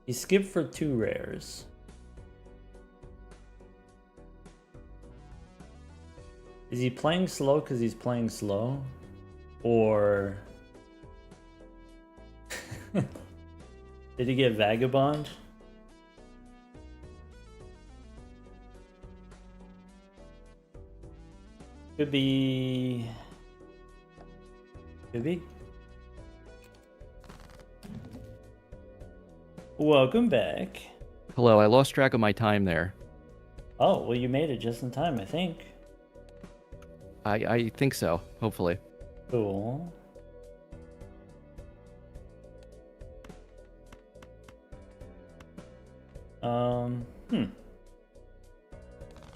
He skipped for 2 rares. Is he playing slow because he's playing slow? Or... did he get Vagabond? Could be... Could be. Welcome back. Hello, I lost track of my time there. Oh, well, you made it just in time, I think. I think so, hopefully. Cool.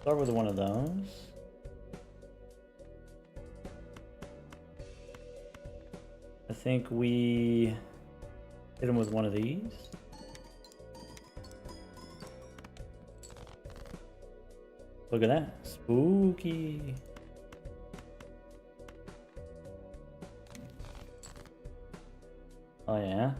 Start with one of those. I think we hit him with one of these. Look at that. Spooky. Oh, yeah.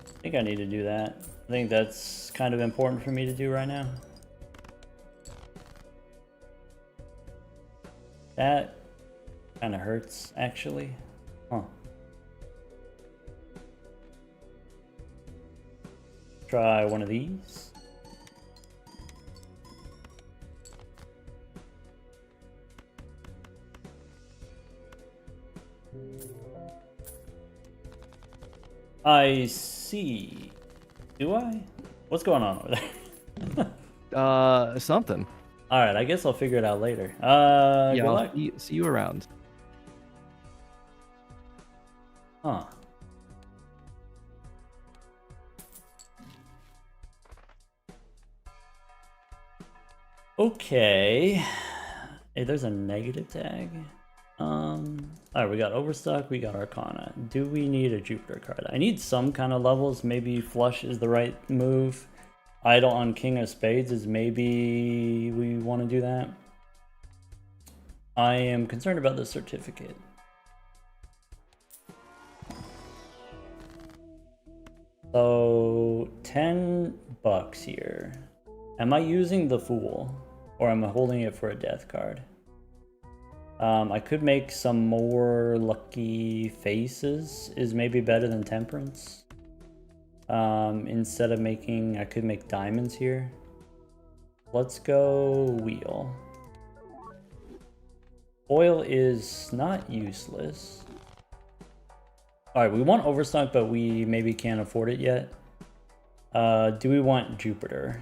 I think I need to do that. I think that's kind of important for me to do right now. That kind of hurts, actually. Huh. Try one of these. I see. Do I? What's going on over there? Something. Alright, I guess I'll figure it out later. Yeah, Good I'll luck. see you around. Huh. Okay. Hey, there's a negative tag. Alright, we got Overstock, we got Arcana. Do we need a Jupiter card? I need some kind of levels. Maybe Flush is the right move. Idle on King of Spades is maybe we want to do that. I am concerned about the certificate. So, $10 here. Am I using the Fool? Or am I holding it for a death card? I could make some more lucky faces, is maybe better than Temperance. Instead of making, I could make diamonds here. Let's go Wheel. Oil is not useless. Alright, we want Overstock, but we maybe can't afford it yet. Do we want Jupiter?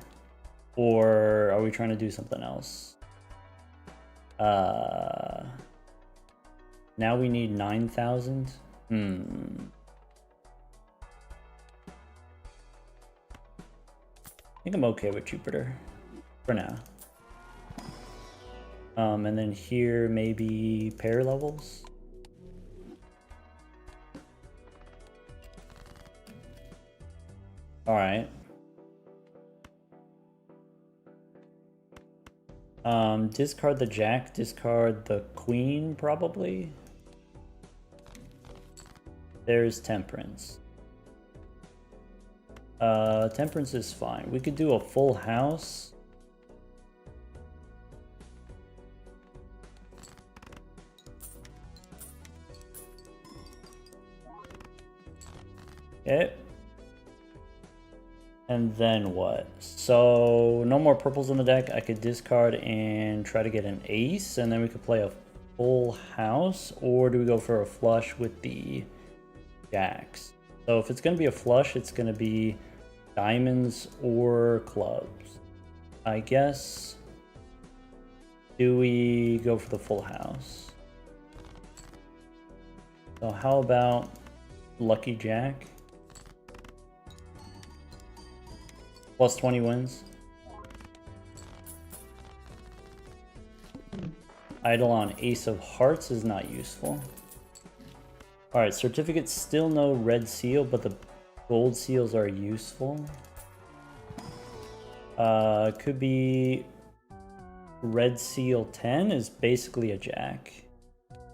Or are we trying to do something else? Now we need 9,000. I think I'm okay with Jupiter for now. And then here maybe pair levels. All right. Discard the jack, discard the queen, probably. There's temperance. Temperance is fine. We could do a full house. Okay. And then what? So no more purples in the deck. I could discard and try to get an ace, and then we could play a full house, or do we go for a flush with the jacks? So if it's going to be a flush, it's going to be diamonds or clubs. I guess, do we go for the full house? So how about lucky jack? Plus 20 wins. Idle on ace of hearts is not useful. Alright, certificates still no red seal, but the gold seals are useful. Could be red seal 10 is basically a jack.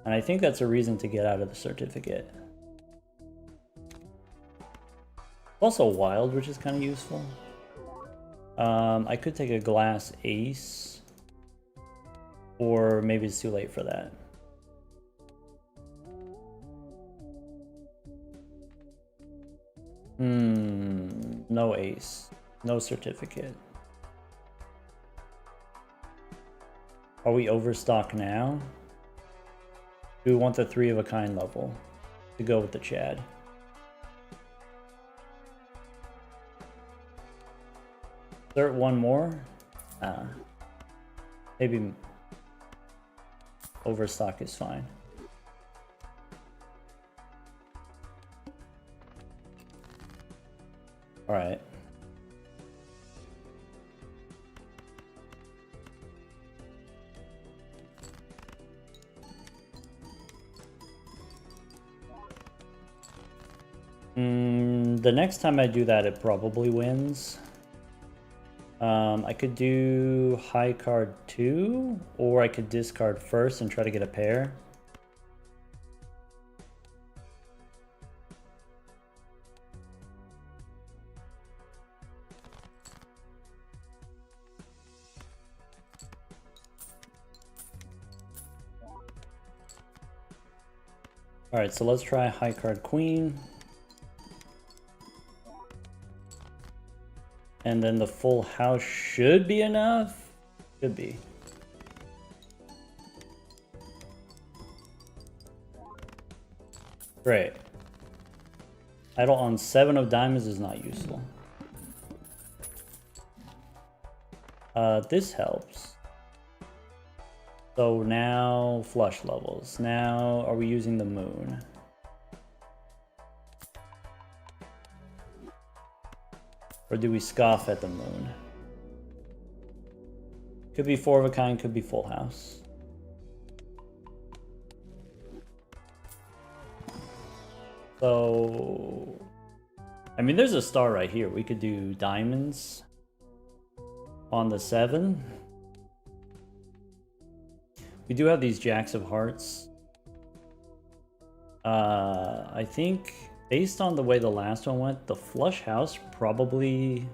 And I think that's a reason to get out of the certificate. Also wild, which is kind of useful. I could take a glass ace, or maybe it's too late for that. No ace, no certificate. Are we overstocked now? Do we want the 3 of a kind level to go with the Chad? Insert one more? Maybe overstock is fine. All right. The next time I do that, it probably wins. I could do high card 2, or I could discard first and try to get a pair. Alright, so let's try high card queen. And then the full house should be enough. Should be. Great. Idle on 7 of diamonds is not useful. This helps. So now flush levels. Now are we using the moon? Or do we scoff at the moon? Could be 4 of a kind, could be full house. So, I mean, there's a star right here. We could do diamonds on the 7. We do have these jacks of hearts. I think based on the way the last one went, the flush house probably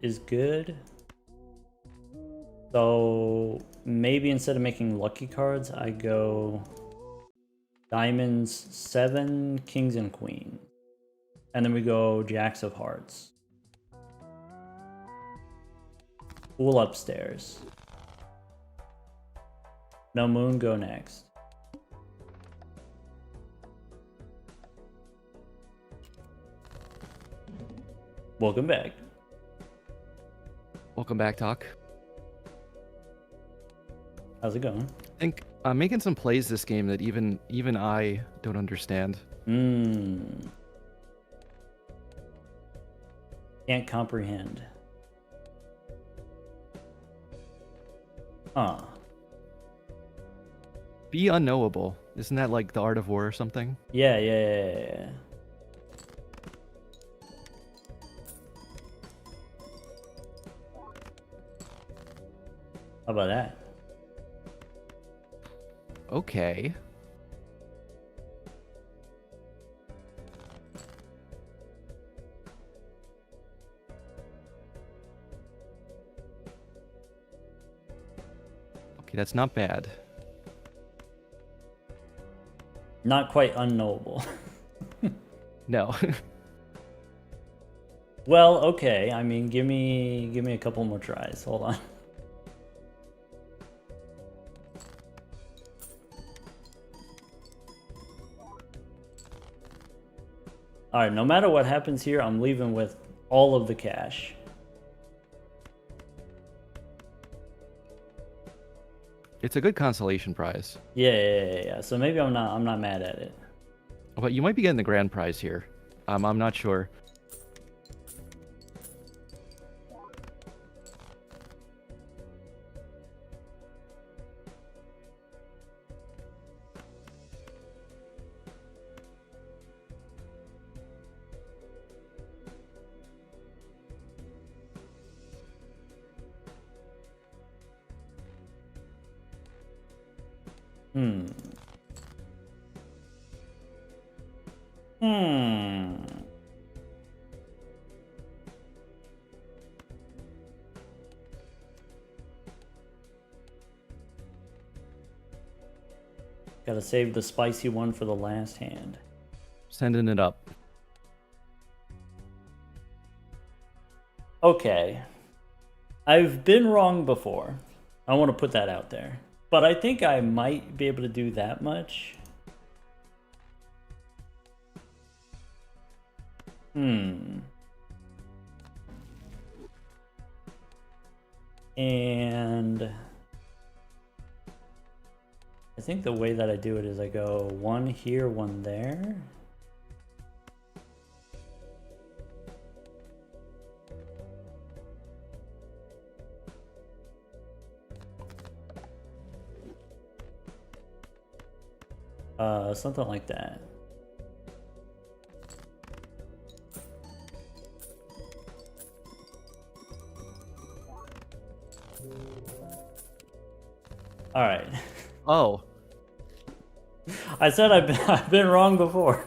is good. So maybe instead of making lucky cards, I go diamonds 7, kings and queens. And then we go jacks of hearts. Pool upstairs. No moon, go next. Welcome back. Welcome back, Talk. How's it going? I think I'm making some plays this game that even I don't understand. Can't comprehend. Huh. Be unknowable. Isn't that like the art of war or something? Yeah. How about that? Okay. Okay, that's not bad. Not quite unknowable. No. Well, okay. I mean, give me a couple more tries. Hold on. All right, no matter what happens here, I'm leaving with all of the cash. It's a good consolation prize. Yeah. So maybe I'm not mad at it. But you might be getting the grand prize here. I'm not sure. Hmm. Gotta save the spicy one for the last hand. Sending it up. Okay. I've been wrong before. I want to put that out there. But I think I might be able to do that much. And I think the way that I do it is I go one here, one there. Something like that. All right. Oh. I said I've been wrong before.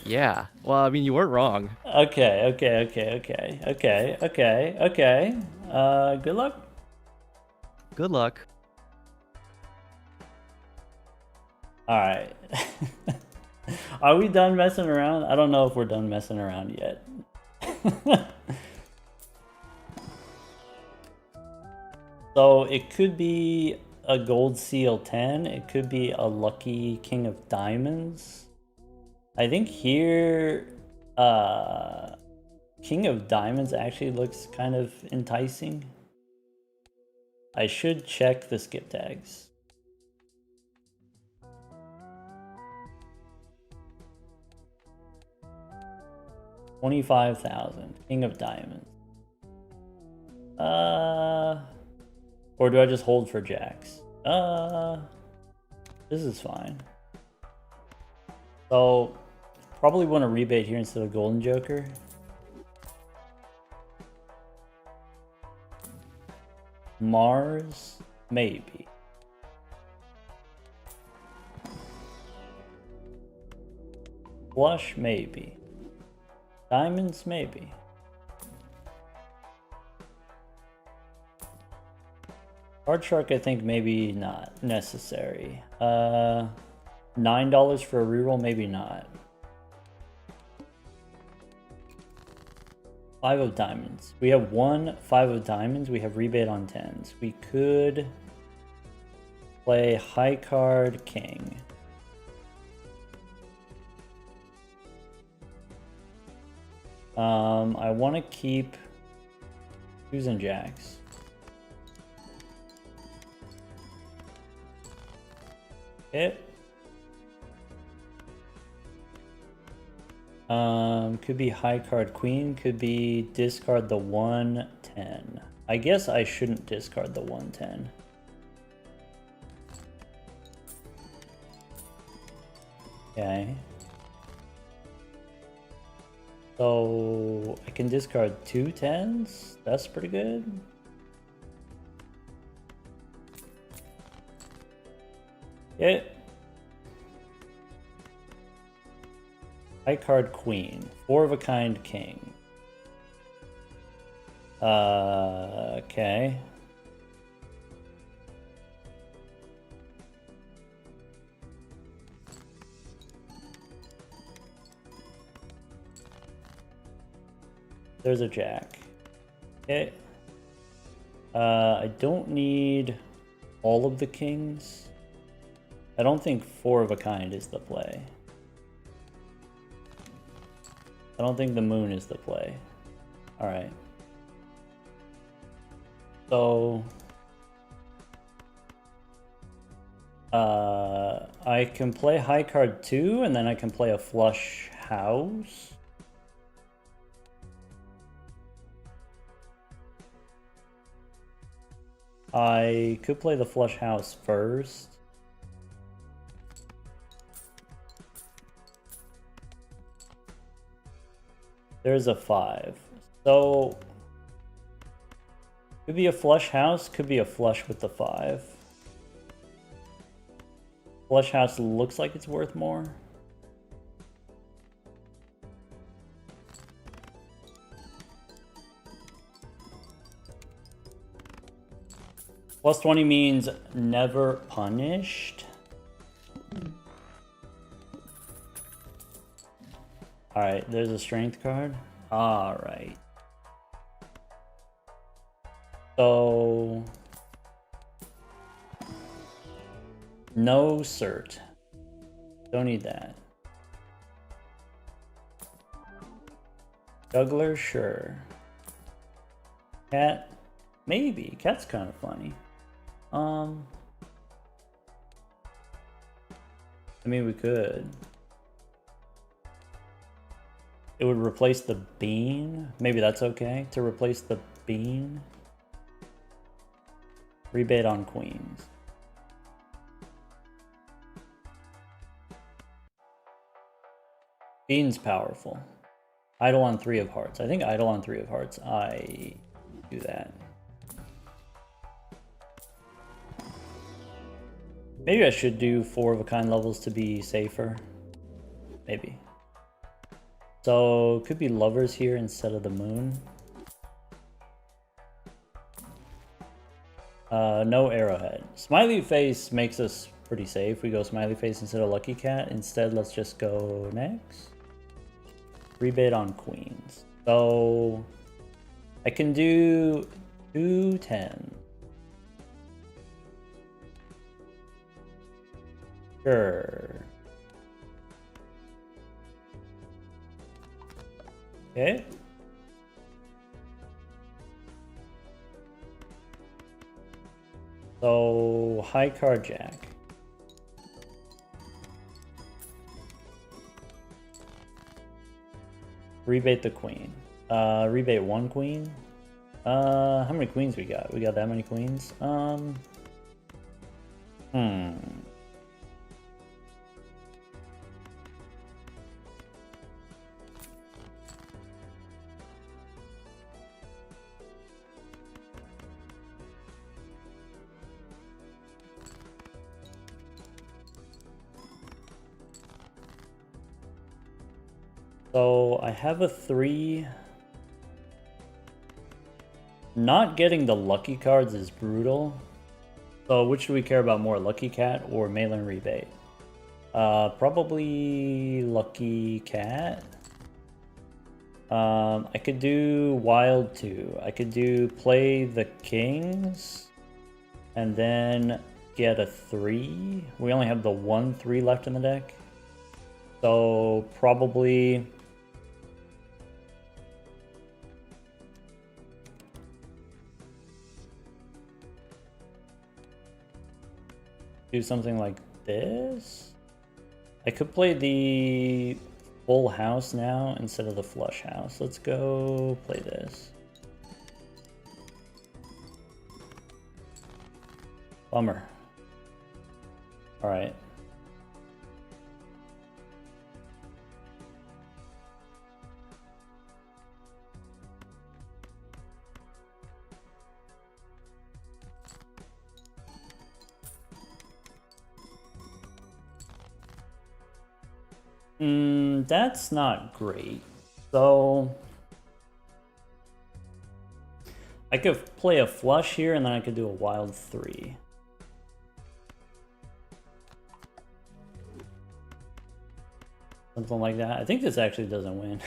Yeah. Well, I mean, you weren't wrong. Okay. Good luck. Good luck. All right. Are we done messing around? I don't know if we're done messing around yet. So it could be a gold seal 10. It could be a lucky king of diamonds. I think here, king of diamonds actually looks kind of enticing. I should check the skip tags. $25,000, king of diamonds. Or do I just hold for jacks? This is fine. So, probably want to rebate here instead of golden joker. Mars, maybe. Flush, maybe. Diamonds, maybe. Card shark, I think maybe not necessary. $9 for a reroll, maybe not. 5 of diamonds. We have 5 of diamonds. We have rebate on 10s. We could play high card king. I want to keep 2s and jacks. Okay. Could be high card queen, could be discard the 110. I guess I shouldn't discard the 110. Okay. So I can discard 2 10s. That's pretty good. Yeah. High card queen. 4 of a kind king. Okay. There's a jack. Okay. I don't need all of the kings. I don't think 4 of a kind is the play. I don't think the moon is the play. Alright. So... I can play high card 2, and then I can play a flush house. I could play the flush house first. There's a 5. So, could be a flush house, could be a flush with the 5. Flush house looks like it's worth more. Plus 20 means never punished. Alright, there's a strength card. Alright. So... no cert. Don't need that. Juggler, sure. Cat, maybe. Cat's kind of funny. I mean, we could. It would replace the bean. Maybe that's okay to replace the bean. Rebate on queens. Bean's powerful. Idle on 3 of hearts. I think idle on 3 of hearts. I do that. Maybe I should do 4 of a kind levels to be safer. Maybe. So, could be lovers here instead of the moon. No arrowhead. Smiley face makes us pretty safe. We go smiley face instead of lucky cat. Instead, let's just go next. Rebate on queens. So, I can do 2 10. Sure. Okay. So, high card jack. Rebate the queen. Rebate 1 queen. How many queens we got? We got that many queens? So I have a 3. Not getting the lucky cards is brutal. So which do we care about more, Lucky Cat or Malin Rebate? Probably Lucky Cat. I could do Wild 2. I could do play the Kings and then get a 3. We only have the 1 3 left in the deck. So probably do something like this. I could play the full house now instead of the flush house. Let's go play this. Bummer. All right. That's not great. So I could play a flush here, and then I could do a wild 3. Something like that. I think this actually doesn't win.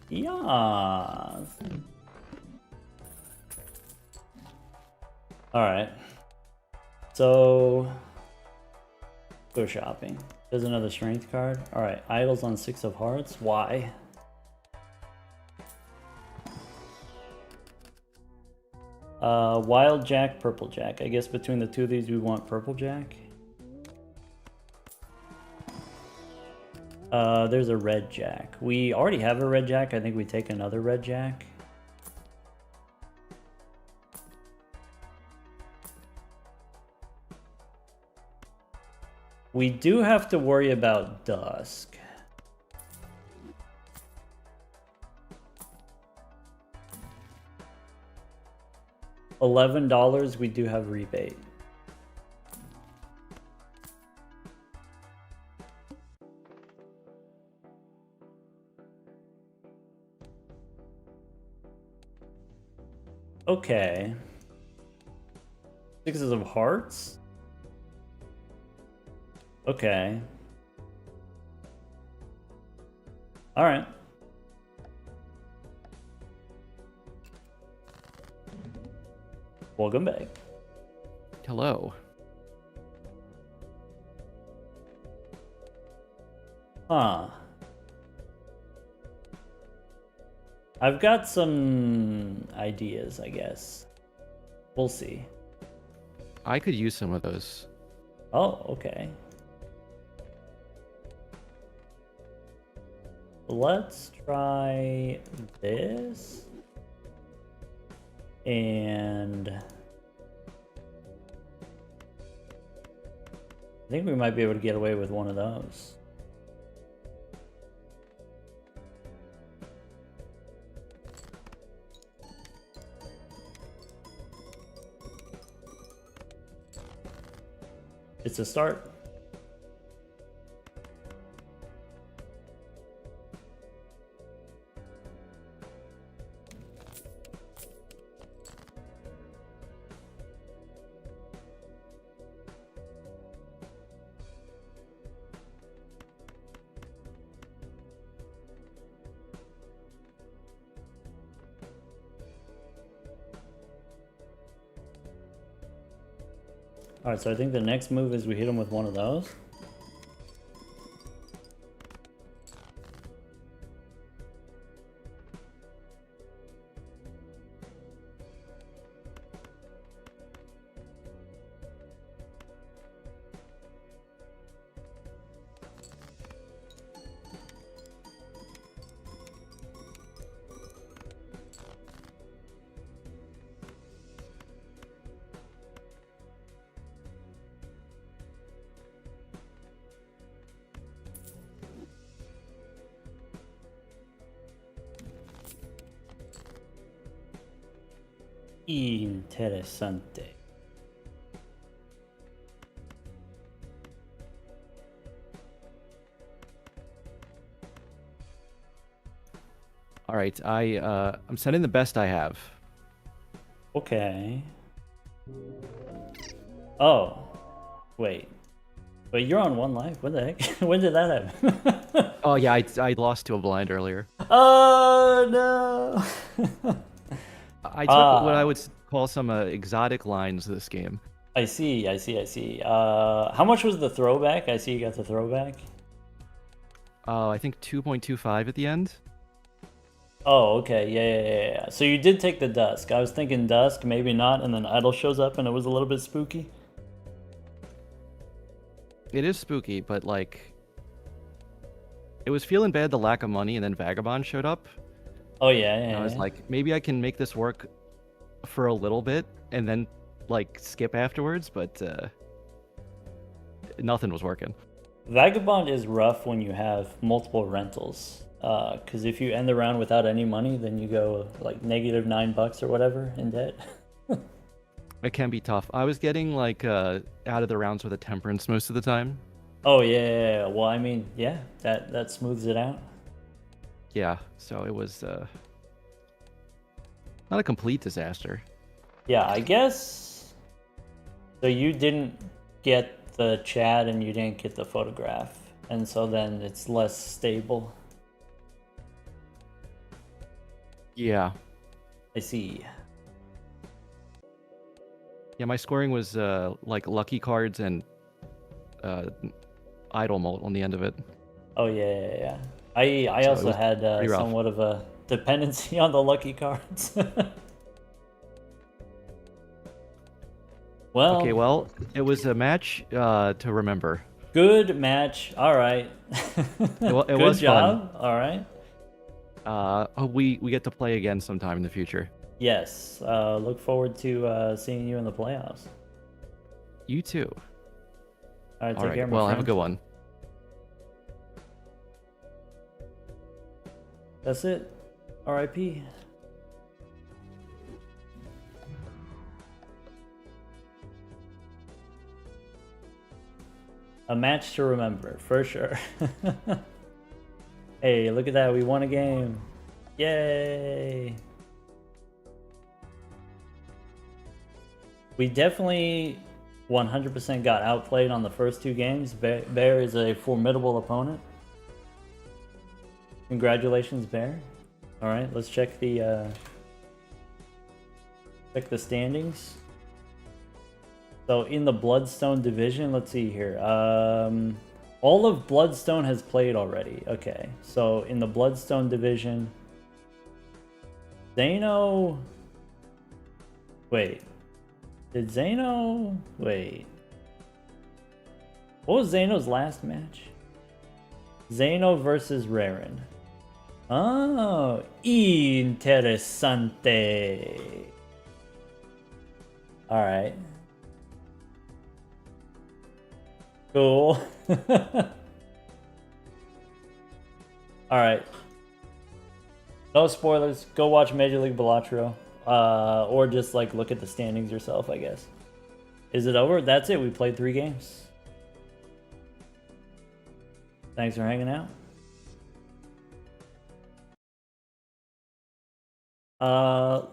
Yeah. Alright. So go shopping. There's another strength card. Alright, idols on 6 of hearts. Why? Wild Jack, Purple Jack. I guess between the two of these we want Purple Jack. There's a Red Jack. We already have a Red Jack. I think we take another Red Jack. We do have to worry about Dusk. $11, we do have rebate. Okay. 6 of hearts? Okay. Alright. Welcome back. Hello. Huh. I've got some ideas, I guess. We'll see. I could use some of those. Oh, okay. Let's try this. And I think we might be able to get away with one of those. It's a start. Alright, so I think the next move is we hit him with one of those. Interesante. All right, I'm sending the best I have. Okay. Oh. Wait. Wait, you're on 1 life? What the heck? When did that happen? Oh yeah, I lost to a blind earlier. Oh no. I took what I would call some exotic lines this game. I see. How much was the throwback? I see you got the throwback. I think 2.25 at the end. Oh, okay. Yeah. So you did take the Dusk. I was thinking Dusk, maybe not, and then Idol shows up and it was a little bit spooky. It is spooky, but like, it was feeling bad the lack of money, and then Vagabond showed up. Oh yeah. And I was like, maybe I can make this work for a little bit and then like skip afterwards, but nothing was working. Vagabond is rough when you have multiple rentals. Because if you end the round without any money, then you go like -$9 or whatever in debt. It can be tough. I was getting like out of the rounds with a temperance most of the time. Oh yeah. Well, I mean, yeah, that smooths it out. Yeah, so it was not a complete disaster. Yeah, I guess. So you didn't get the chat and you didn't get the photograph, and so then it's less stable. Yeah. I see. Yeah, my scoring was like lucky cards and idle mult on the end of it. Oh yeah. I So it also was had pretty rough. somewhat of a dependency on the lucky cards. Well, Okay, well, it was a match to remember. good match. All right. It Good was job. All right. we get to play again sometime in the future. Yes. Look forward to seeing you in the playoffs. You too. All right. All Take right. care, my Well, friend. have a good one. That's it. R.I.P. A match to remember, for sure. Hey, look at that. We won a game. Yay. We definitely 100% got outplayed on the first two games. Bear is a formidable opponent. Congratulations, Bear. All right, let's check the standings. So in the Bloodstone division, let's see here. All of Bloodstone has played already. Okay, so in the Bloodstone division, Zeno. Wait, did Zeno? Wait, what was Zeno's last match? Zeno versus Raren. Oh, interesante. All right. Cool. All right. No spoilers. Go watch Major League Balatro. Or just like look at the standings yourself, I guess. Is it over? That's it. We played 3 games. Thanks for hanging out.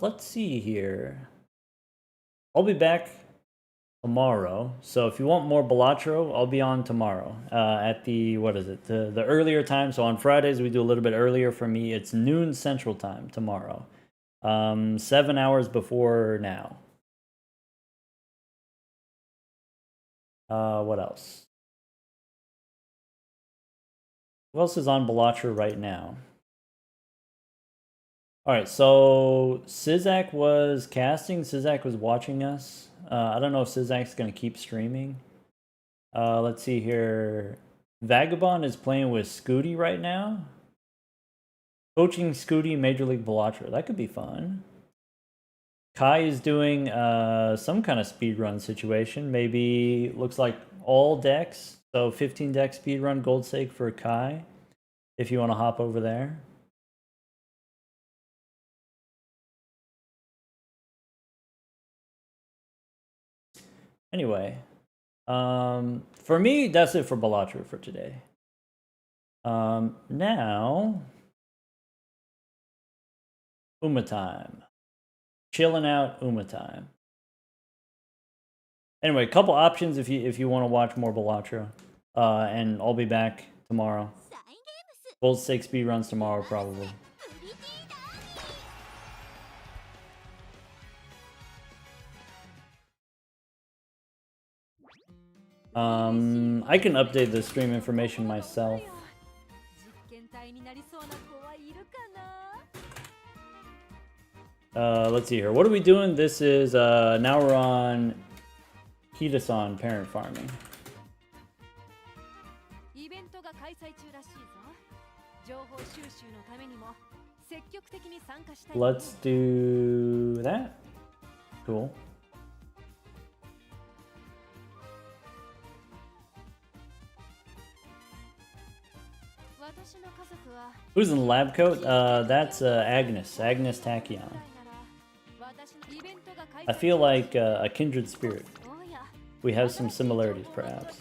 Let's see here. I'll be back tomorrow. So if you want more Balatro, I'll be on tomorrow at the, what is it? The earlier time. So on Fridays, we do a little bit earlier for me. It's noon Central Time tomorrow. 7 hours before now. What else? Who else is on Balatro right now? All right, so Sizak was casting. Sizak was watching us. I don't know if Sizak's going to keep streaming. Let's see here. Vagabond is playing with Scooty right now. Coaching Scooty Major League Balatro. That could be fun. Kai is doing some kind of speedrun situation. Maybe looks like all decks. So 15 deck speedrun gold stake for Kai. If you want to hop over there. Anyway, for me, that's it for Balatro for today. Now, Uma time. Chilling out, Uma time. Anyway, a couple options if you want to watch more Balatro. And I'll be back tomorrow. Gold stake speed runs tomorrow, probably. I can update the stream information myself. Let's see here. What are we doing? This is now we're on Kitasan parent farming. Let's do that. Cool. Who's in the lab coat? That's Agnes. Agnes Tachyon. I feel like a kindred spirit. We have some similarities, perhaps.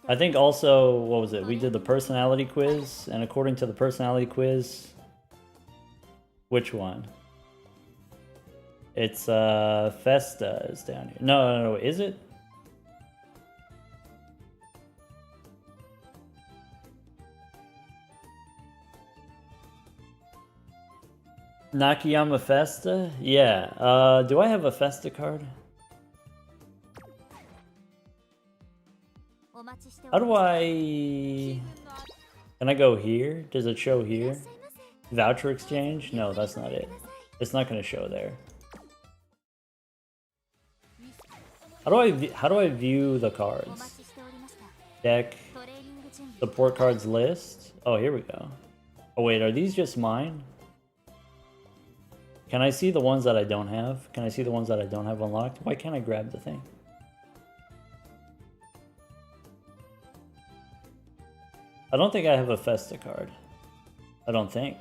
I think also, what was it? We did the personality quiz, and according to the personality quiz, which one? It's Festa is down here. No, is it? Nakayama Festa? Yeah. Do I have a Festa card? How do I... Can I go here? Does it show here? Voucher exchange? No, that's not it. It's not going to show there. How do I view the cards? Deck, support cards list. Oh, here we go. Oh wait, are these just mine? Can I see the ones that I don't have? Can I see the ones that I don't have unlocked? Why can't I grab the thing? I don't think I have a Festa card. I don't think.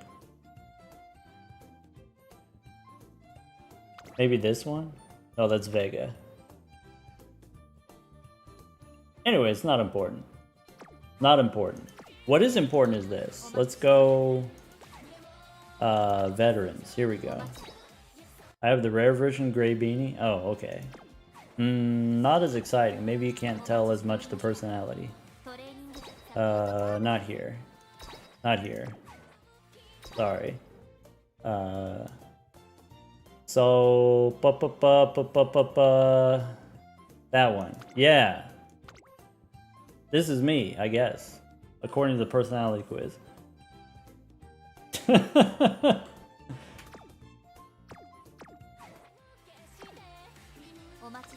Maybe this one? No, that's Vega. Anyway, it's not important. Not important. What is important is this. Let's go... veterans. Here we go. I have the rare version gray beanie. Oh, okay. Not as exciting. Maybe you can't tell as much the personality. Not here. Not here. Sorry. So... That one. Yeah. This is me, I guess. According to the personality quiz.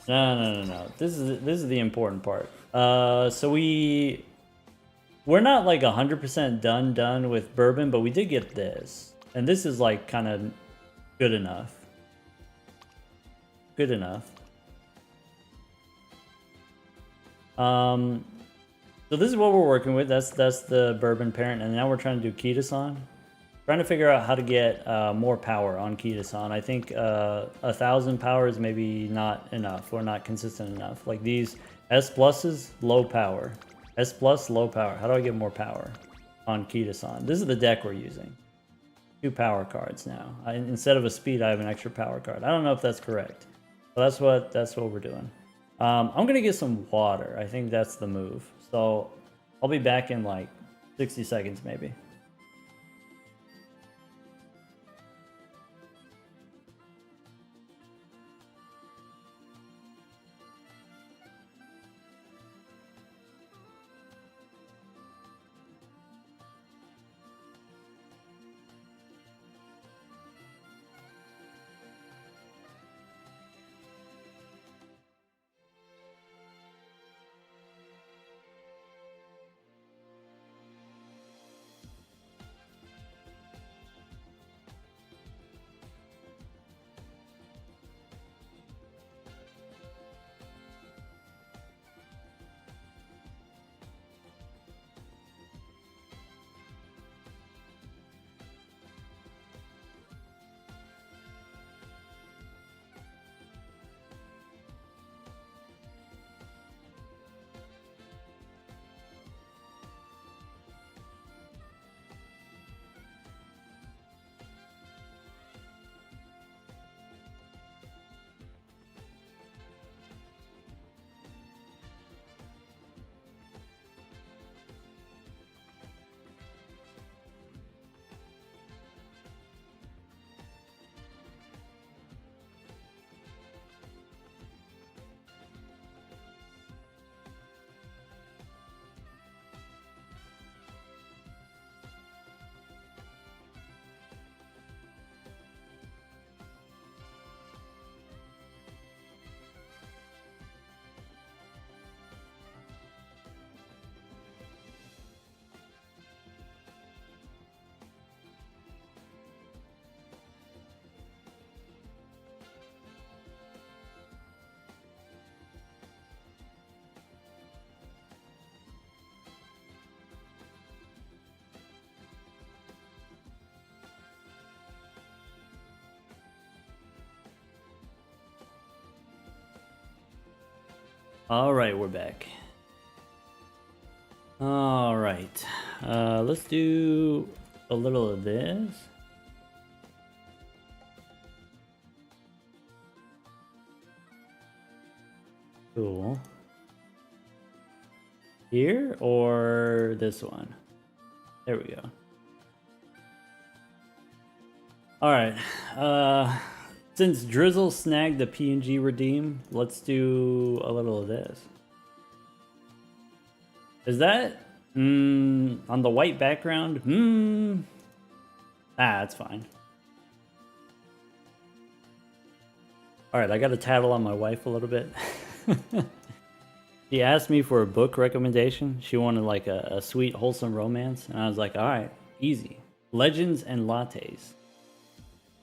No. This is the important part. So we're not like 100% done with bourbon, but we did get this, and this is like kind of good enough. Good enough. So this is what we're working with. That's the bourbon parent, and now we're trying to do Kita-san. Trying to figure out how to get more power on Kita-san. I think 1,000 power is maybe not enough, or not consistent enough. Like these S pluses, low power. S plus, low power. How do I get more power on Kita-san? This is the deck we're using. 2 power cards now. Instead of a speed, I have an extra power card. I don't know if that's correct. But that's what we're doing. I'm gonna get some water. I think that's the move. So I'll be back in like 60 seconds maybe. Alright, we're back. Alright. Let's do a little of this. Cool. Here or this one? There we go. Alright. Since Drizzle snagged the PNG redeem, let's do a little of this. Is that on the white background? That's fine. Alright, I gotta tattle on my wife a little bit. She asked me for a book recommendation. She wanted like a sweet, wholesome romance. And I was like, alright, easy. Legends and Lattes.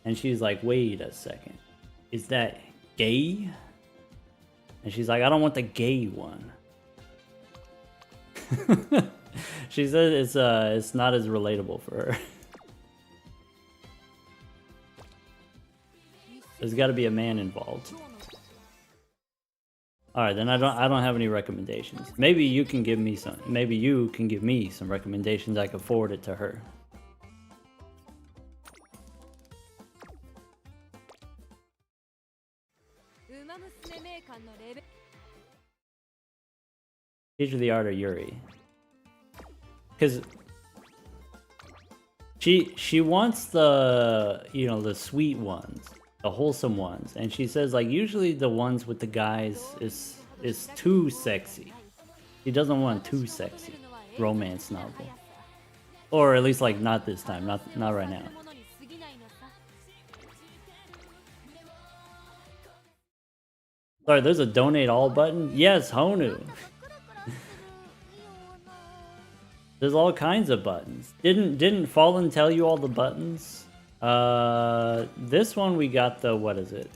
And she's like, wait a second. Is that gay? And she's like, I don't want the gay one. She said it's not as relatable for her. There's got to be a man involved. All right, then I don't have any recommendations. Maybe you can give me some. Maybe you can give me some recommendations. I can forward it to her. Teach her the art of Yuri. Because she wants the, you know, the sweet ones, the wholesome ones, and she says like usually the ones with the guys is too sexy. She doesn't want too sexy romance novel, or at least like not this time, not right now. Sorry, there's a donate all button. Yes, Honu. There's all kinds of buttons. Didn't Fallen tell you all the buttons? This one we got the, what is it?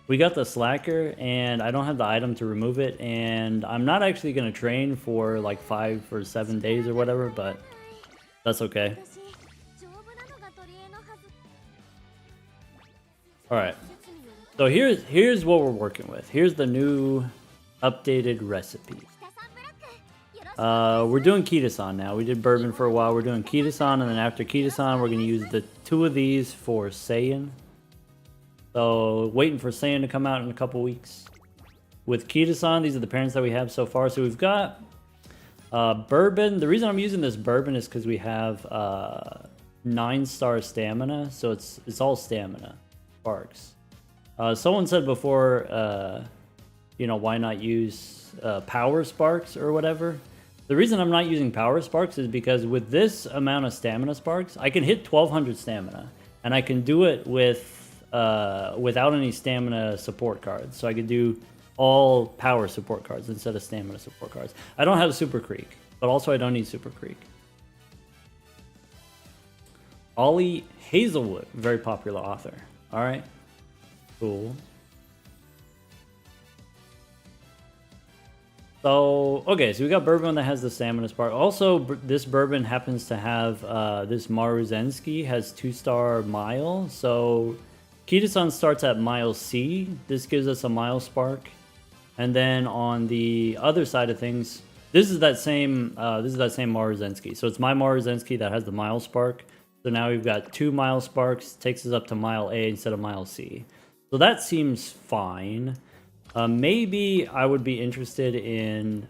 We got the slacker, and I don't have the item to remove it, and I'm not actually gonna train for like 5 or 7 days or whatever, but that's okay. Alright. So here's what we're working with. Here's the new updated recipe. We're doing Kitasan now. We did bourbon for a while. We're doing Kitasan, and then after Kitasan, we're going to use the 2 of these for Saiyan. So waiting for Saiyan to come out in a couple weeks. With Kitasan, these are the parents that we have so far. So we've got bourbon. The reason I'm using this bourbon is because we have 9-star stamina. So it's all stamina sparks. Someone said before, you know, why not use power sparks or whatever. The reason I'm not using power sparks is because with this amount of stamina sparks, I can hit 1200 stamina, and I can do it with without any stamina support cards. So I could do all power support cards instead of stamina support cards. I don't have Super Creek, but also I don't need Super Creek. Ollie Hazelwood, very popular author. All right, cool. So, okay, so we got bourbon that has the stamina spark. Also, this bourbon happens to have, this Maruzensky has 2-star mile. So, Kitasan starts at mile C. This gives us a mile spark. And then on the other side of things, this is that same Maruzensky. So it's my Maruzensky that has the mile spark. So now we've got 2 mile sparks, takes us up to mile A instead of mile C. So that seems fine. Maybe I would be interested in,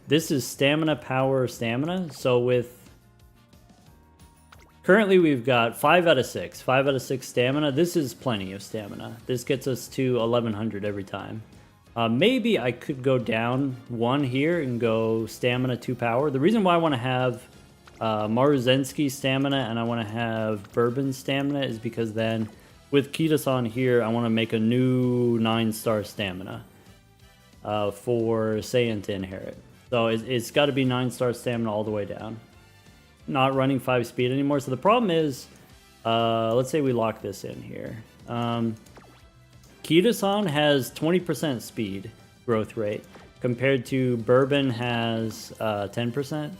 this is stamina, power, stamina. So with, currently we've got 5 out of 6. 5 out of 6 stamina. This is plenty of stamina. This gets us to 1100 every time. Maybe I could go down 1 here and go stamina, 2 power. The reason why I want to have Maruzensky stamina and I want to have bourbon stamina is because then with Kitasan here, I want to make a new 9-star stamina for Saiyan to inherit. So it's got to be 9-star stamina all the way down. Not running 5 speed anymore. So the problem is, let's say we lock this in here. Kitasan has 20% speed growth rate compared to bourbon has 10%.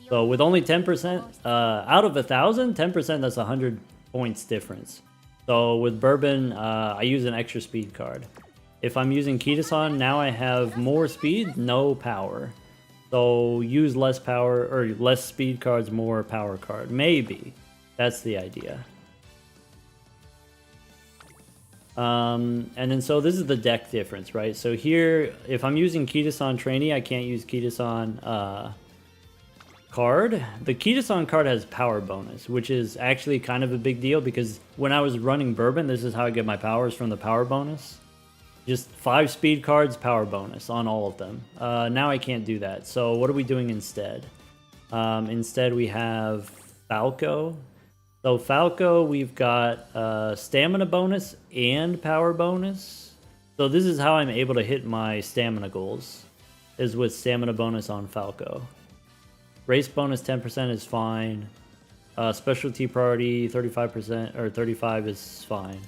So with only 10%, out of 1,000, 10%, that's 100 points difference. So with bourbon, I use an extra speed card. If I'm using Kitasan, now I have more speed, no power. So use less power, or less speed cards, more power card. Maybe. That's the idea. And then so this is the deck difference, right? So here, if I'm using Kitasan Trainee, I can't use Kitasan card. The Kitasan card has power bonus, which is actually kind of a big deal because when I was running Bourbon, this is how I get my powers, from the power bonus. Just 5 speed cards, power bonus on all of them. Now I can't do that. So what are we doing instead? Instead we have Falco. So Falco, we've got stamina bonus and power bonus. So this is how I'm able to hit my stamina goals, is with stamina bonus on Falco. Race bonus 10% is fine. Specialty priority 35% or 35 is fine.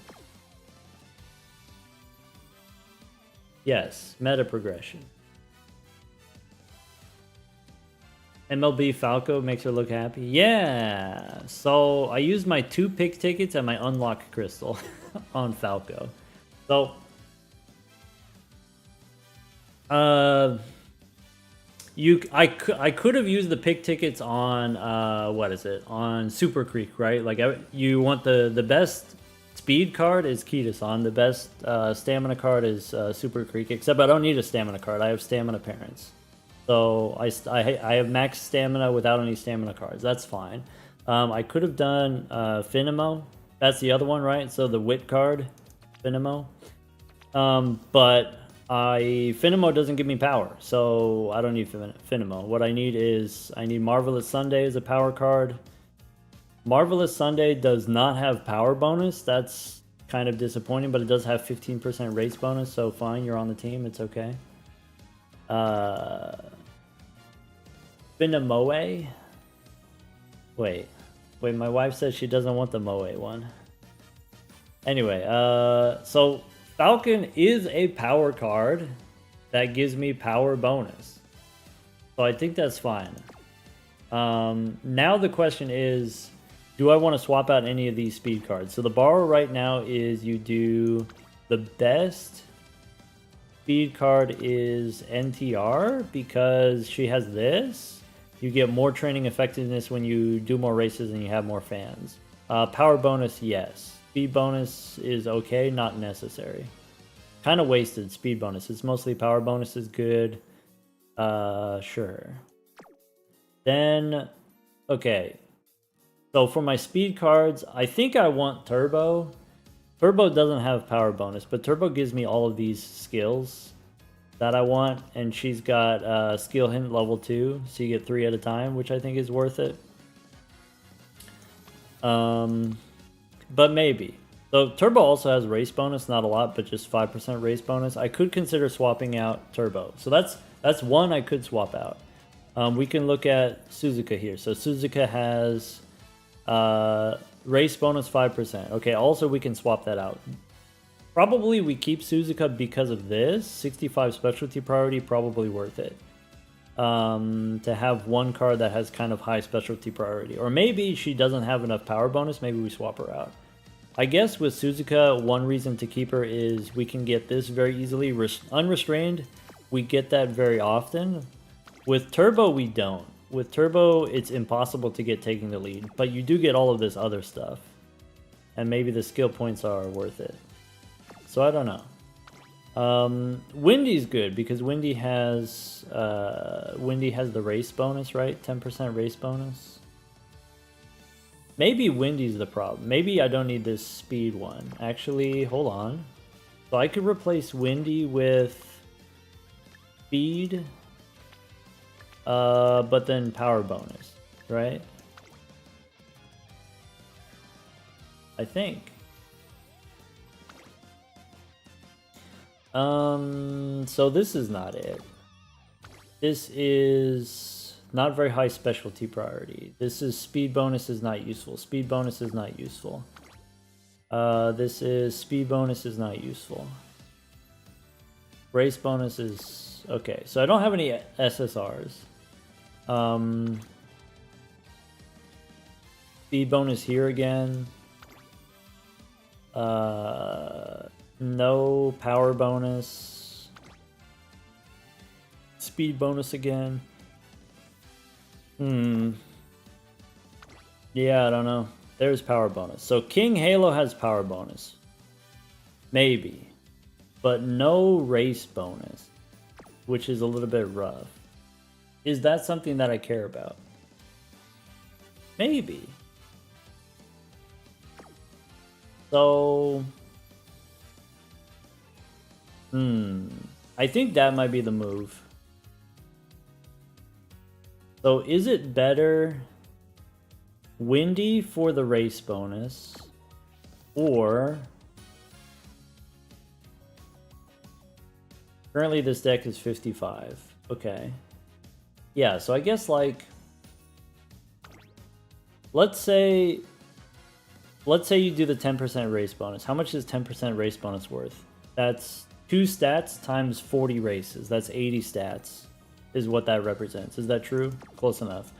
Yes, meta progression. MLB Falco makes her look happy. Yeah. So I used my 2 pick tickets and my unlock crystal on Falco. So I could have used the pick tickets on what is it? On Super Creek, right? Like you want the best speed card is Kitasan. The best stamina card is Super Creek, except I don't need a stamina card. I have stamina parents. So I have max stamina without any stamina cards. That's fine. I could have done Finimo. That's the other one, right? So the wit card, Finimo. But Finimo doesn't give me power, so I don't need Finimo. What I need Marvelous Sunday as a power card. Marvelous Sunday does not have power bonus. That's kind of disappointing, but it does have 15% race bonus, so fine, you're on the team. It's okay. Finimoe? Wait, my wife says she doesn't want the Moe one. Anyway, so Falcon is a power card that gives me power bonus. So I think that's fine. Now the question is, do I want to swap out any of these speed cards? So the borrow right now is you do the best speed card is NTR because she has this. You get more training effectiveness when you do more races and you have more fans. Power bonus, yes. Speed bonus is okay, not necessary. Kind of wasted speed bonus. It's mostly power bonus is good. Sure. Then, okay. So for my speed cards, I think I want Turbo. Turbo doesn't have power bonus, but Turbo gives me all of these skills that I want, and she's got skill hint level 2, so you get 3 at a time, which I think is worth it. But maybe. So Turbo also has race bonus, not a lot, but just 5% race bonus. I could consider swapping out Turbo. So that's one I could swap out. We can look at Suzuka here. So Suzuka has race bonus 5%. Okay, also we can swap that out. Probably we keep Suzuka because of this. 65 specialty priority, probably worth it. To have one card that has kind of high specialty priority. Or maybe she doesn't have enough power bonus, maybe we swap her out. I guess with Suzuka, one reason to keep her is we can get this very easily. Unrestrained, we get that very often. With Turbo, we don't. With Turbo, it's impossible to get taking the lead, but you do get all of this other stuff. And maybe the skill points are worth it. So I don't know. Windy's good because Windy has the race bonus, right? 10% race bonus. Maybe Windy's the problem. Maybe I don't need this speed one. Actually, hold on. So I could replace Windy with speed, but then power bonus, right? I think. So this is not it. This is not very high specialty priority. This is speed bonus is not useful. Speed bonus is not useful. This is speed bonus is not useful. Race bonus is okay. So I don't have any SSRs. Speed bonus here again. No power bonus. Speed bonus again. Yeah, I don't know. There's power bonus. So King Halo has power bonus. Maybe. But no race bonus, which is a little bit rough. Is that something that I care about? Maybe. So... I think that might be the move. So is it better Windy for the race bonus, or currently this deck is 55. Okay. Yeah, so I guess like let's say you do the 10% race bonus. How much is 10% race bonus worth? That's 2 stats times 40 races. That's 80 stats is what that represents. Is that true? Close enough.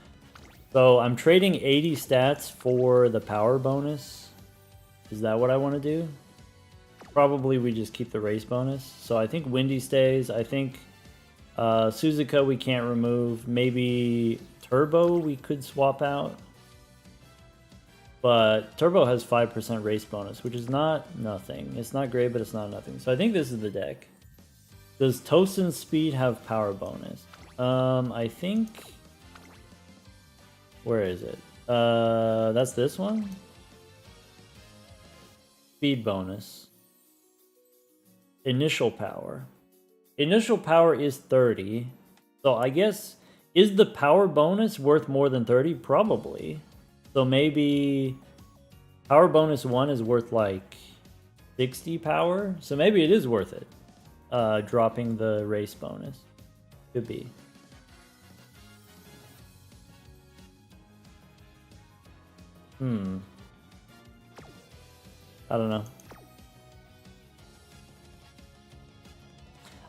So I'm trading 80 stats for the power bonus. Is that what I want to do? Probably we just keep the race bonus. So I think Windy stays. I think Suzuka we can't remove. Maybe Turbo we could swap out. But Turbo has 5% race bonus, which is not nothing. It's not great, but it's not nothing. So I think this is the deck. Does Tosin Speed have power bonus? I think... Where is it? That's this one? Speed bonus. Initial power. Initial power is 30. So I guess, is the power bonus worth more than 30? Probably. So maybe power bonus 1 is worth like 60 power. So maybe it is worth it. Dropping the race bonus. Could be. I don't know.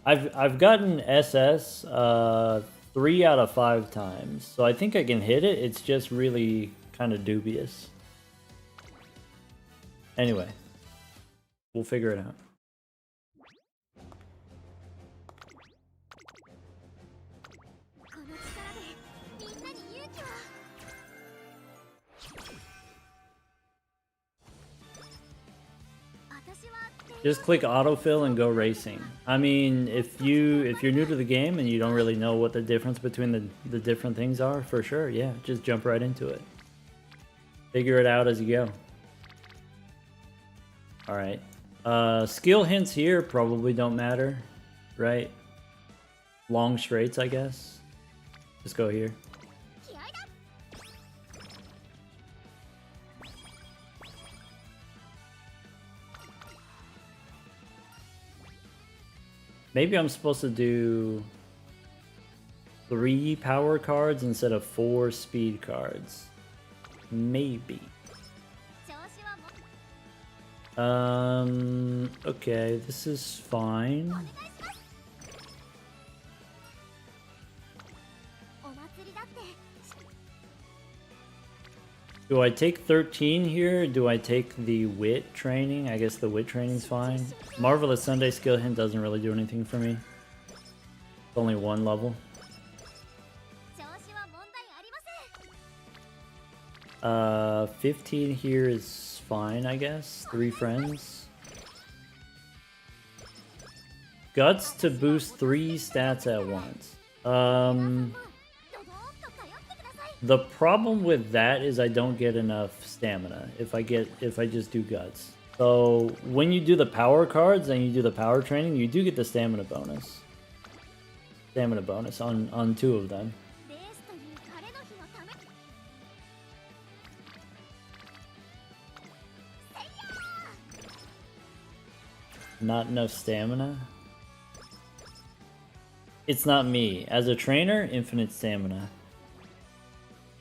I've gotten SS 3 out of 5 times, so I think I can hit it. It's just really kind of dubious. Anyway, we'll figure it out. Just click autofill and go racing. I mean, if you're new to the game and you don't really know what the difference between the different things are, for sure, yeah, just jump right into it. Figure it out as you go. Alright. Skill hints here probably don't matter, right? Long straights, I guess. Just go here. Maybe I'm supposed to do 3 power cards instead of 4 speed cards. Maybe. Okay, this is fine. Do I take 13 here? Do I take the wit training? I guess the wit training's fine. Marvelous Sunday skill hint doesn't really do anything for me. It's only 1 level. 15 here is fine, I guess. 3 friends. Guts to boost 3 stats at once. The problem with that is I don't get enough stamina if I just do guts. So when you do the power cards and you do the power training, you do get the stamina bonus. Stamina bonus on 2 of them. Not enough stamina? It's not me. As a trainer, infinite stamina.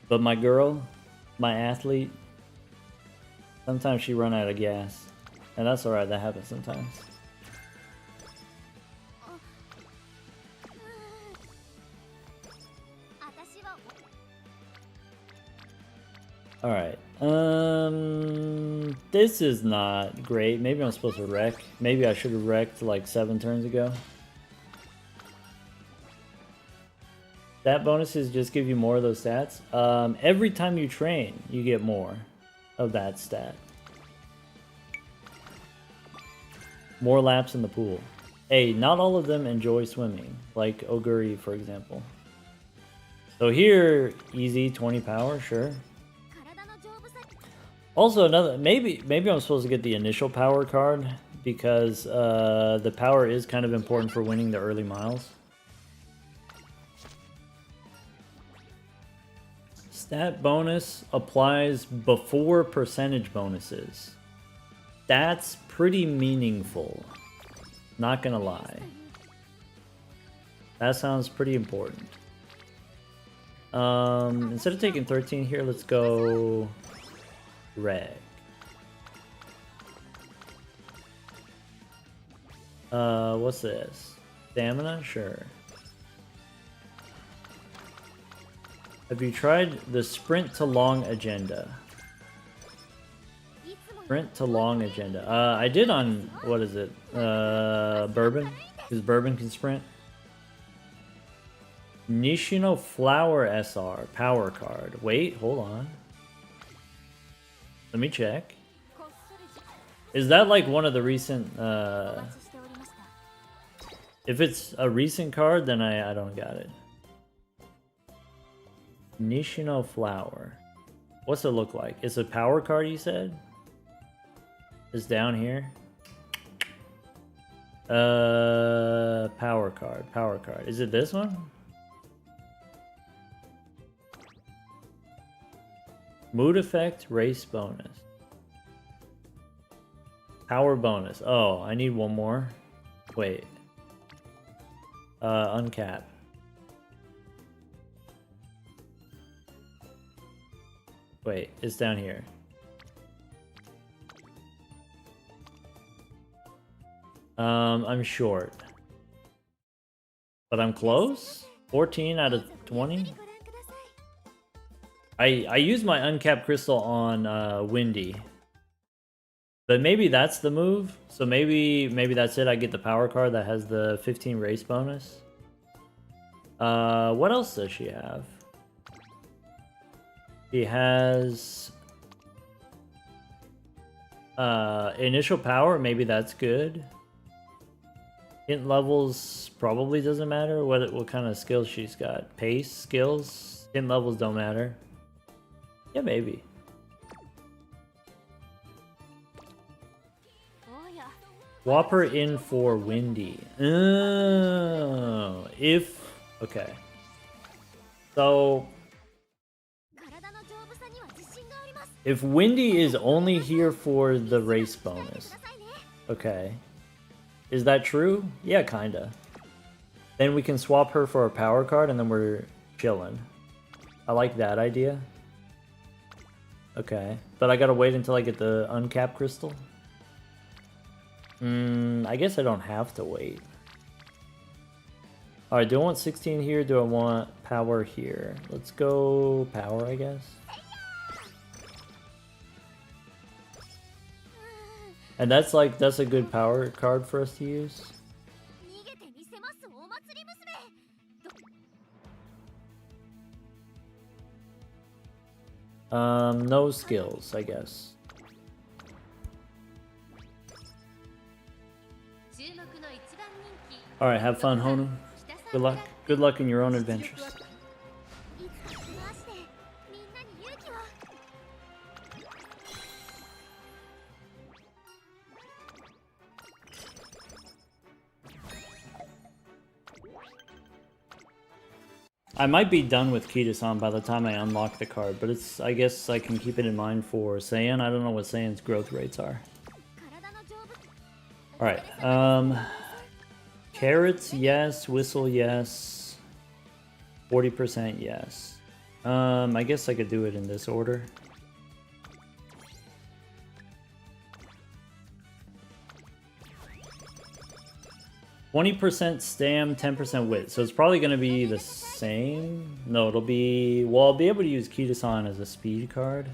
But my girl, my athlete, sometimes she run out of gas. And that's alright, that happens sometimes. Alright, This is not great. Maybe I'm supposed to wreck. Maybe I should have wrecked like 7 turns ago. Stat bonuses just give you more of those stats. Every time you train, you get more of that stat. More laps in the pool. Hey, not all of them enjoy swimming, like Oguri, for example. So here, easy 20 power, sure. Also, another maybe I'm supposed to get the initial power card because the power is kind of important for winning the early miles. Stat bonus applies before percentage bonuses. That's pretty meaningful. Not gonna lie. That sounds pretty important. Instead of taking 13 here, let's go Reg. What's this? Stamina? Sure. Have you tried the sprint to long agenda? Sprint to long agenda. I did on, what is it? Bourbon? Because Bourbon can sprint. Nishino Flower SR. Power card. Wait, hold on. Let me check. Is that like one of the recent, if it's a recent card, then I don't got it. Nishino Flower. What's it look like? It's a power card, you said? It's down here. Power card. Is it this one? Mood effect, race bonus. Power bonus. Oh, I need one more. Wait. Uncap. Wait, it's down here. I'm short. But I'm close? 14 out of 20? I used my uncapped crystal on Windy. But maybe that's the move. So maybe that's it. I get the power card that has the 15 race bonus. What else does she have? She has initial power, maybe that's good. Hint levels probably doesn't matter. What kind of skills she's got? Pace, skills, hint levels don't matter. Yeah, maybe. Swap her in for Windy. Oh, okay. So if Windy is only here for the race bonus, okay. Is that true? Yeah, kinda. Then we can swap her for a power card and then we're chilling. I like that idea. Okay. But I gotta wait until I get the uncapped crystal? I guess I don't have to wait. Alright, do I want 16 here? Do I want power here? Let's go power, I guess. And that's a good power card for us to use. No skills, I guess. Alright, have fun, Honu. Good luck. Good luck in your own adventures. I might be done with Kita-san by the time I unlock the card, but I guess I can keep it in mind for Saiyan. I don't know what Saiyan's growth rates are. Alright, carrots, yes. Whistle, yes. 40%, yes. I guess I could do it in this order. %, stam, 10% wit. So it's probably going to be the same. No, it'll be... Well, I'll be able to use Kita-san as a speed card.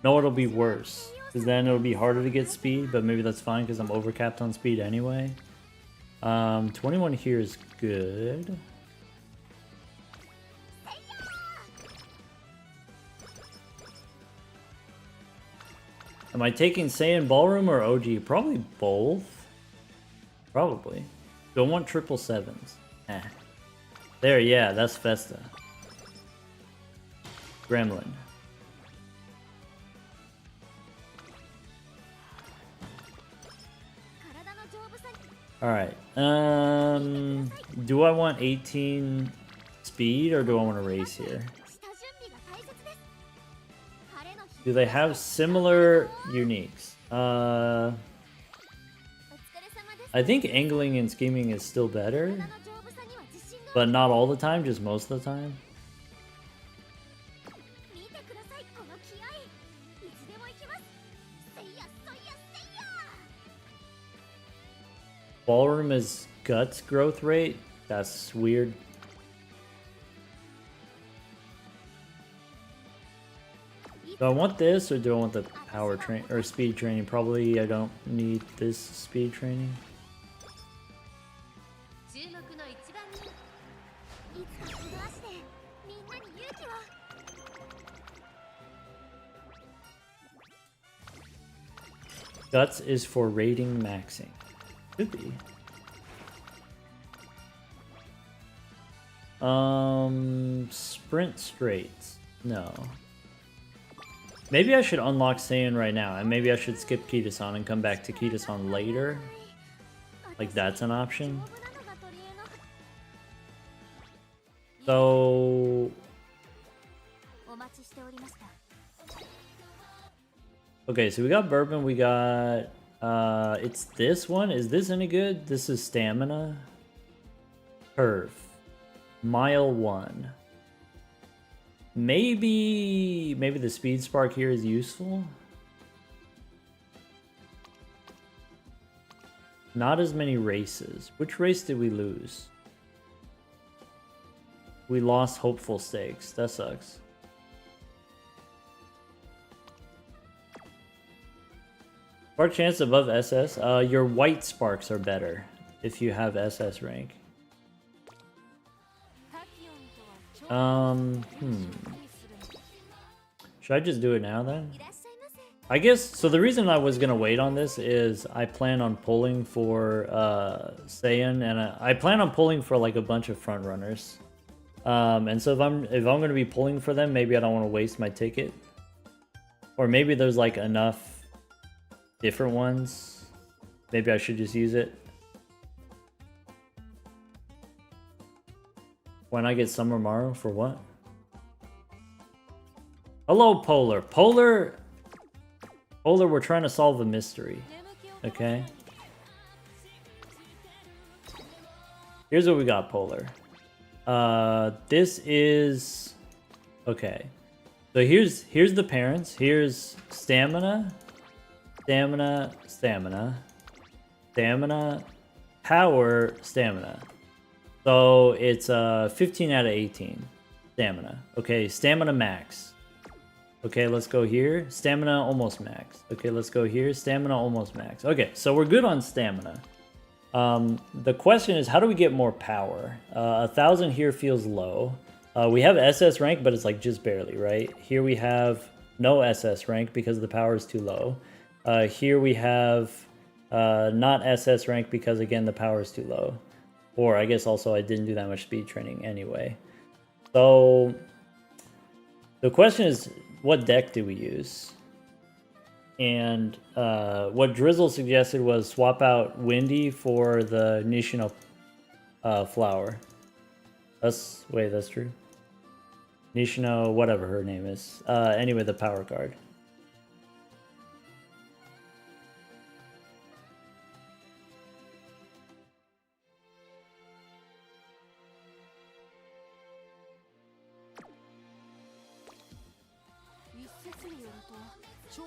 No, it'll be worse. Because then it'll be harder to get speed, but maybe that's fine because I'm overcapped on speed anyway. 21 here is good. Am I taking Saiyan Ballroom or OG? Probably both. Probably. Don't want 777s. Eh. There, yeah, that's Festa. Gremlin. Alright. Do I want 18 speed or do I want to race here? Do they have similar uniques? I think angling and scheming is still better, but not all the time, just most of the time. Ballroom is guts growth rate? That's weird. Do I want this or do I want the power train or speed training? Probably I don't need this speed training. Guts is for rating maxing. Could be. Sprint straights. No. Maybe I should unlock Saiyan right now, and maybe I should skip Kitasan and come back to Kitasan later. Like, that's an option. So... Okay, so we got Bourbon, we got... it's this one? Is this any good? This is Stamina. Curve. Mile 1. Maybe the Speed Spark here is useful. Not as many races. Which race did we lose? We lost Hopeful Stakes. That sucks. Spark chance above SS. Your white sparks are better if you have SS rank. Should I just do it now then? I guess, so the reason I was gonna wait on this is I plan on pulling for Saiyan, and I plan on pulling for like a bunch of front runners. And so if I'm gonna be pulling for them, maybe I don't want to waste my ticket. Or maybe there's like enough different ones. Maybe I should just use it. When I get Summer Maru for what? Hello, Polar. Polar, we're trying to solve a mystery. Okay? Here's what we got, Polar. This is... Okay. So here's the parents. Here's Stamina, Stamina, Stamina, Stamina, Power, Stamina. So it's 15 out of 18. Stamina. Okay, Stamina max. Okay, let's go here. Stamina almost max. Okay, let's go here. Stamina almost max. Okay, so we're good on Stamina. The question is, how do we get more power? 1,000 here feels low. We have SS rank, but it's like just barely, right? Here we have no SS rank because the power is too low. Here we have not SS rank because, again, the power is too low. Or I guess also I didn't do that much speed training anyway. So the question is, what deck do we use? And what Drizzle suggested was swap out Windy for the Nishino flower. Wait, that's true? Nishino, whatever her name is. Anyway, the power card.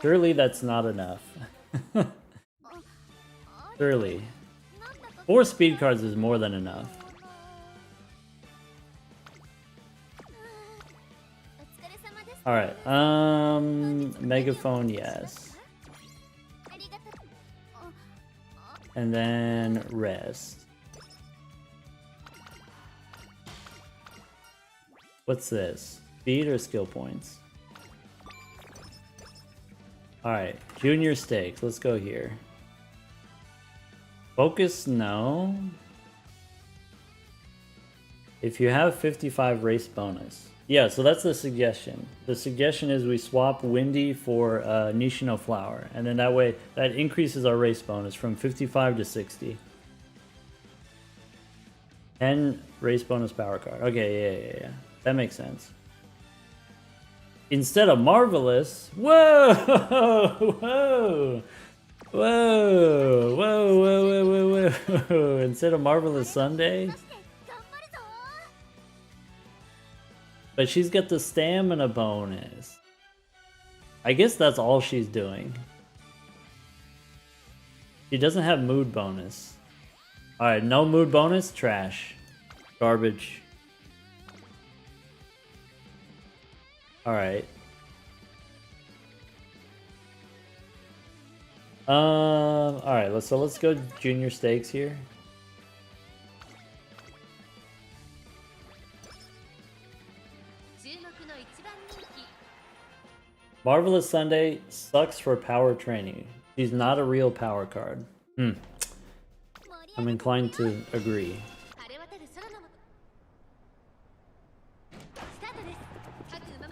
Surely that's not enough. Surely. 4 speed cards is more than enough. Alright, megaphone, yes. And then rest. What's this? Speed or skill points? Alright, junior stakes. Let's go here. Focus, no. If you have 55 race bonus. Yeah, so that's the suggestion. The suggestion is we swap Windy for Nishino Flower. And then that way, that increases our race bonus from 55 to 60. 10 race bonus power card. Okay, yeah. That makes sense. Instead of Marvelous, whoa, whoa, whoa, whoa, whoa, whoa. Instead of Marvelous Sunday. But she's got the stamina bonus. I guess that's all she's doing. She doesn't have mood bonus. Alright, no mood bonus? Trash. Garbage. Alright. Alright, let's go junior stakes here. Marvelous Sunday sucks for power training. She's not a real power card. I'm inclined to agree.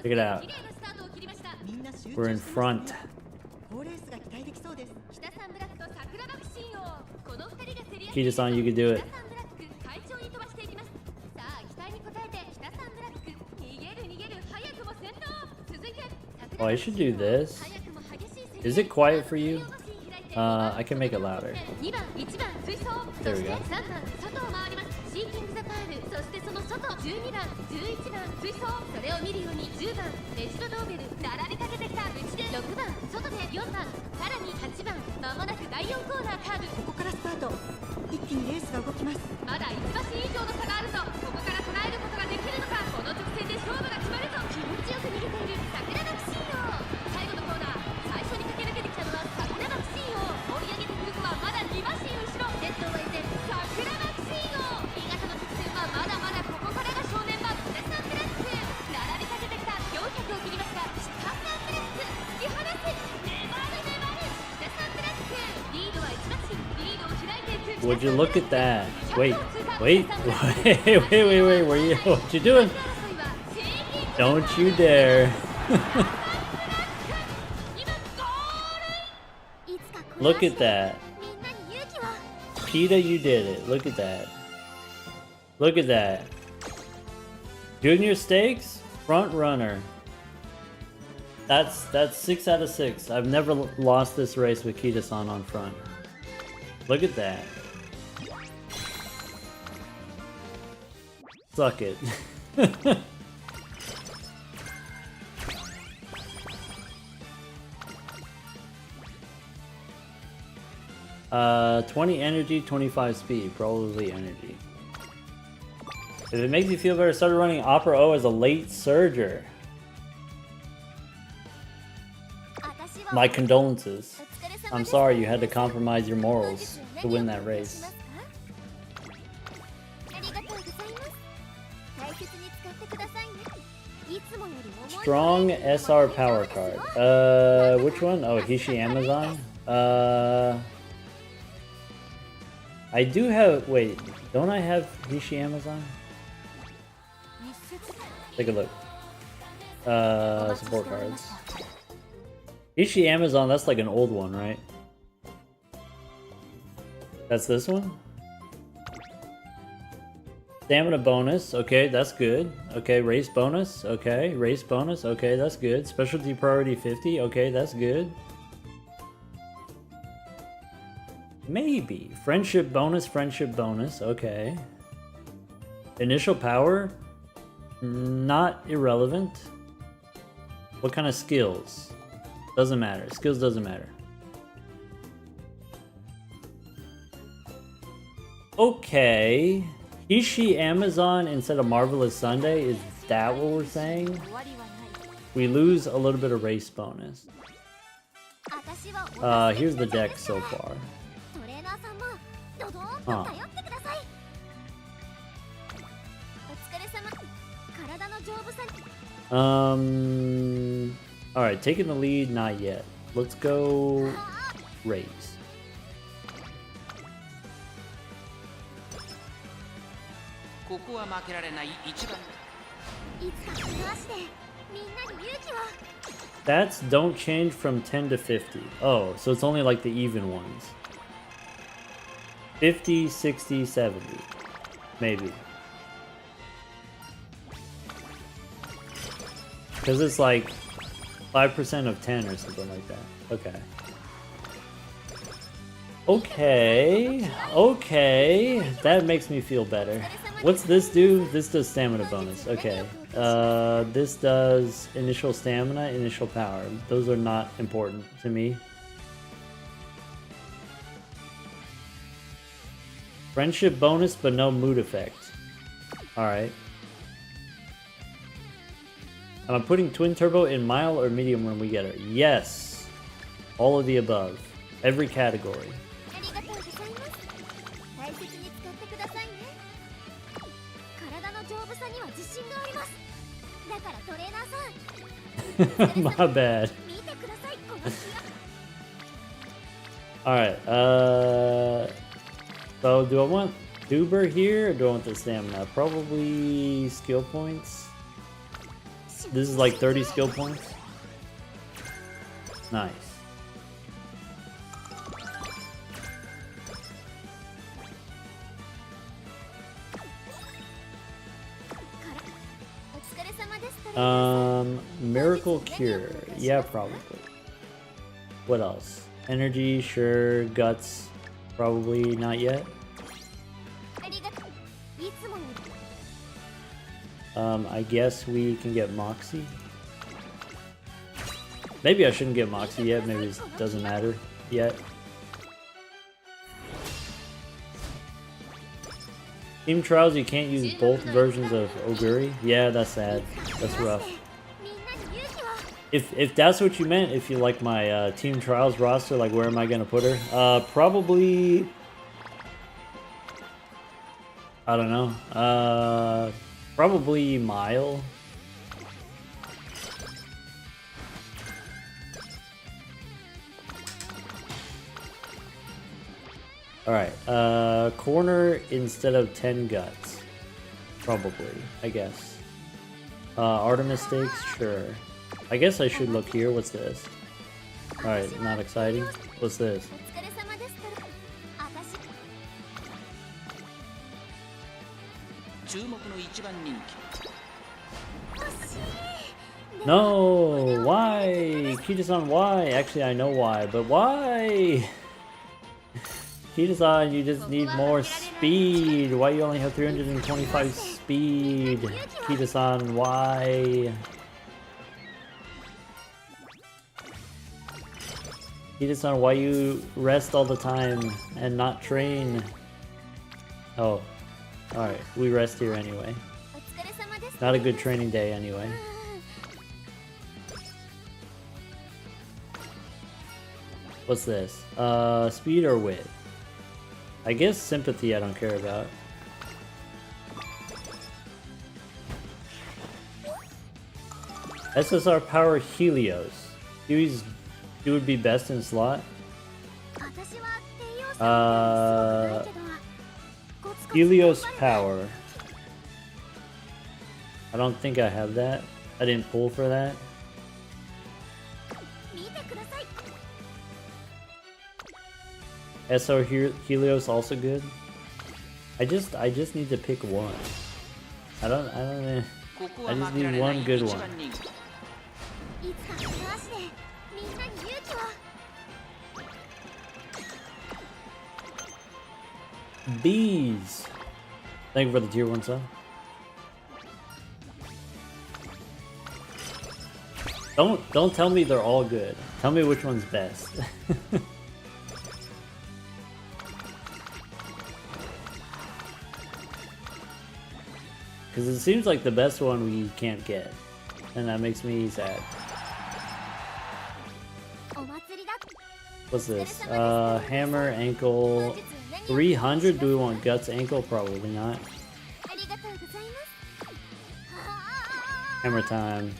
Check it out. We're in front. Kida-san, you can do it. Oh, I should do this. Is it quiet for you? I can make it louder. There we go. Would you look at that? Wait, wait, what you doing? Don't you dare. Look at that. Peta, you did it. Look at that. Look at that. Junior stakes, front runner. That's 6 out of 6. I've never lost this race with Kida-san on front. Look at that. Suck it. 20 energy, 25 speed, probably energy. If it makes you feel better, start running Opera O as a late surger. My condolences. I'm sorry you had to compromise your morals to win that race. Strong SR power card. Which one? Oh, Hishi Amazon? I do have, wait, don't I have Hishi Amazon? Take a look. Support cards. Hishi Amazon, that's like an old one, right? That's this one? Stamina bonus, okay, that's good. Okay, race bonus, okay, race bonus, okay, that's good. Specialty priority 50, okay, that's good. Maybe. Friendship bonus, okay. Initial power, not irrelevant. What kind of skills? Doesn't matter. Skills doesn't matter. Okay. Hishi Amazon instead of Marvelous Sunday? Is that what we're saying? We lose a little bit of race bonus. Here's the deck so far. Huh. Alright, taking the lead, not yet. Let's go race. Stats don't change from 10 to 50. Oh, so it's only like the even ones. 50, 60, 70. Maybe. Because it's like 5% of 10 or something like that. Okay. Okay, that makes me feel better. What's this do? This does stamina bonus. Okay. This does initial stamina, initial power. Those are not important to me. Friendship bonus, but no mood effect. Alright. Am I putting twin turbo in mild or medium when we get her? Yes. All of the above. Every category. My bad. Alright, so do I want Duber here or do I want the stamina? Probably skill points. This is like 30 skill points. Nice. Miracle Cure. Yeah, probably. What else? Energy, sure. Guts, probably not yet. I guess we can get Moxie. Maybe I shouldn't get Moxie yet. Maybe it doesn't matter yet. Team Trials, you can't use both versions of Oguri. Yeah, that's sad. That's rough. If that's what you meant, if you like my Team Trials roster, like where am I gonna put her? Probably, I don't know. Probably Mile. Alright, corner instead of 10 guts. Probably, I guess. Artemis Stakes, sure. I guess I should look here. What's this? Alright, not exciting. What's this? No! Why? Kita-san, why? Actually, I know why, but why? Kita-san, you just need more speed. Why you only have 325 speed? Kita-san, why? Kita-san, why you rest all the time and not train? Oh, alright, we rest here anyway. Not a good training day anyway. What's this? Speed or wit? I guess sympathy I don't care about. SSR power Helios. He would be best in slot. Helios power. I don't think I have that. I didn't pull for that. SR Helios also good. I just need to pick one. I just need one good one. Bees. Thank you for the tier 1 sub. Don't tell me they're all good. Tell me which one's best. Because it seems like the best one we can't get. and that makes me sad. What's this? Hammer, ankle, 300? Do we want guts, ankle? Probably not. Hammer time.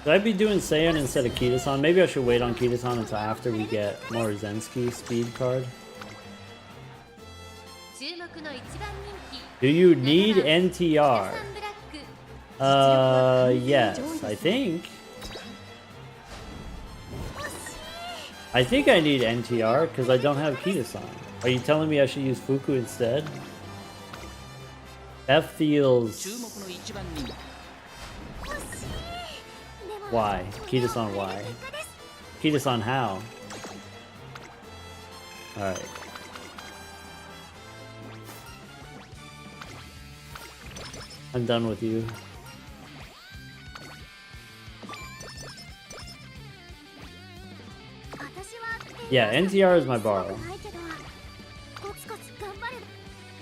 Should I be doing Saiyan instead of Kitasan? Maybe I should wait on Kitasan until after we get more Zensky speed card. Do you need NTR? Yes, I think. I think I need NTR because I don't have Kitasan. Are you telling me I should use Fuku instead? That feels... Why? Kitasan why? Kitasan how? Alright. I'm done with you. Yeah, NTR is my borrow.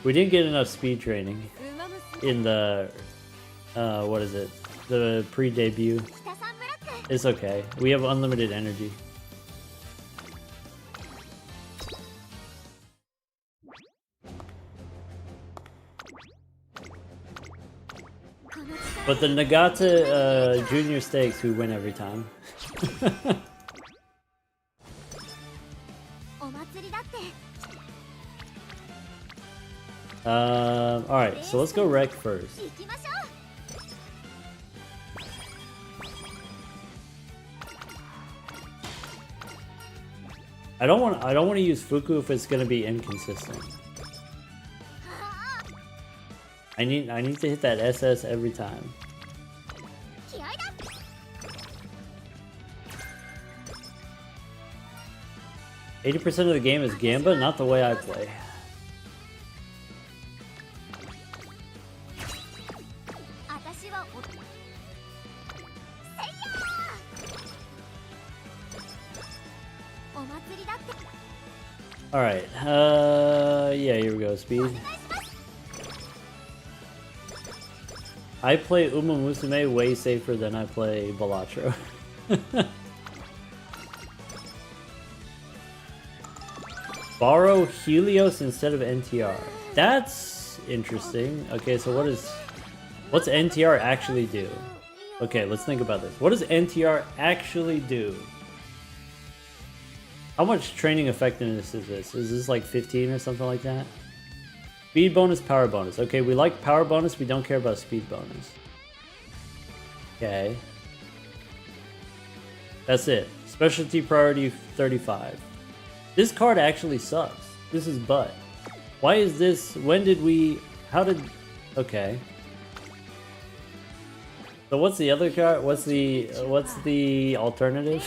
We didn't get enough speed training in the, what is it? The pre-debut. It's okay. We have unlimited energy. But the Nagata Junior Stakes, we win every time. Alright, so let's go wreck first. I don't want to use Fuku if it's gonna be inconsistent. I need to hit that SS every time. %80 of the game is Gamba, not the way I play. Alright, yeah, here we go, speed. I play Uma Musume way safer than I play Balatro. Borrow Helios instead of NTR. That's interesting. Okay, so what's NTR actually do? Okay, let's think about this. What does NTR actually do? How much training effectiveness is this? Is this like 15 or something like that? Speed bonus, power bonus. Okay, we like power bonus, we don't care about speed bonus. Okay. That's it. Specialty priority 35. This card actually sucks. This is butt. Why is this? When did we... How did... Okay. So what's the other card? What's the alternative?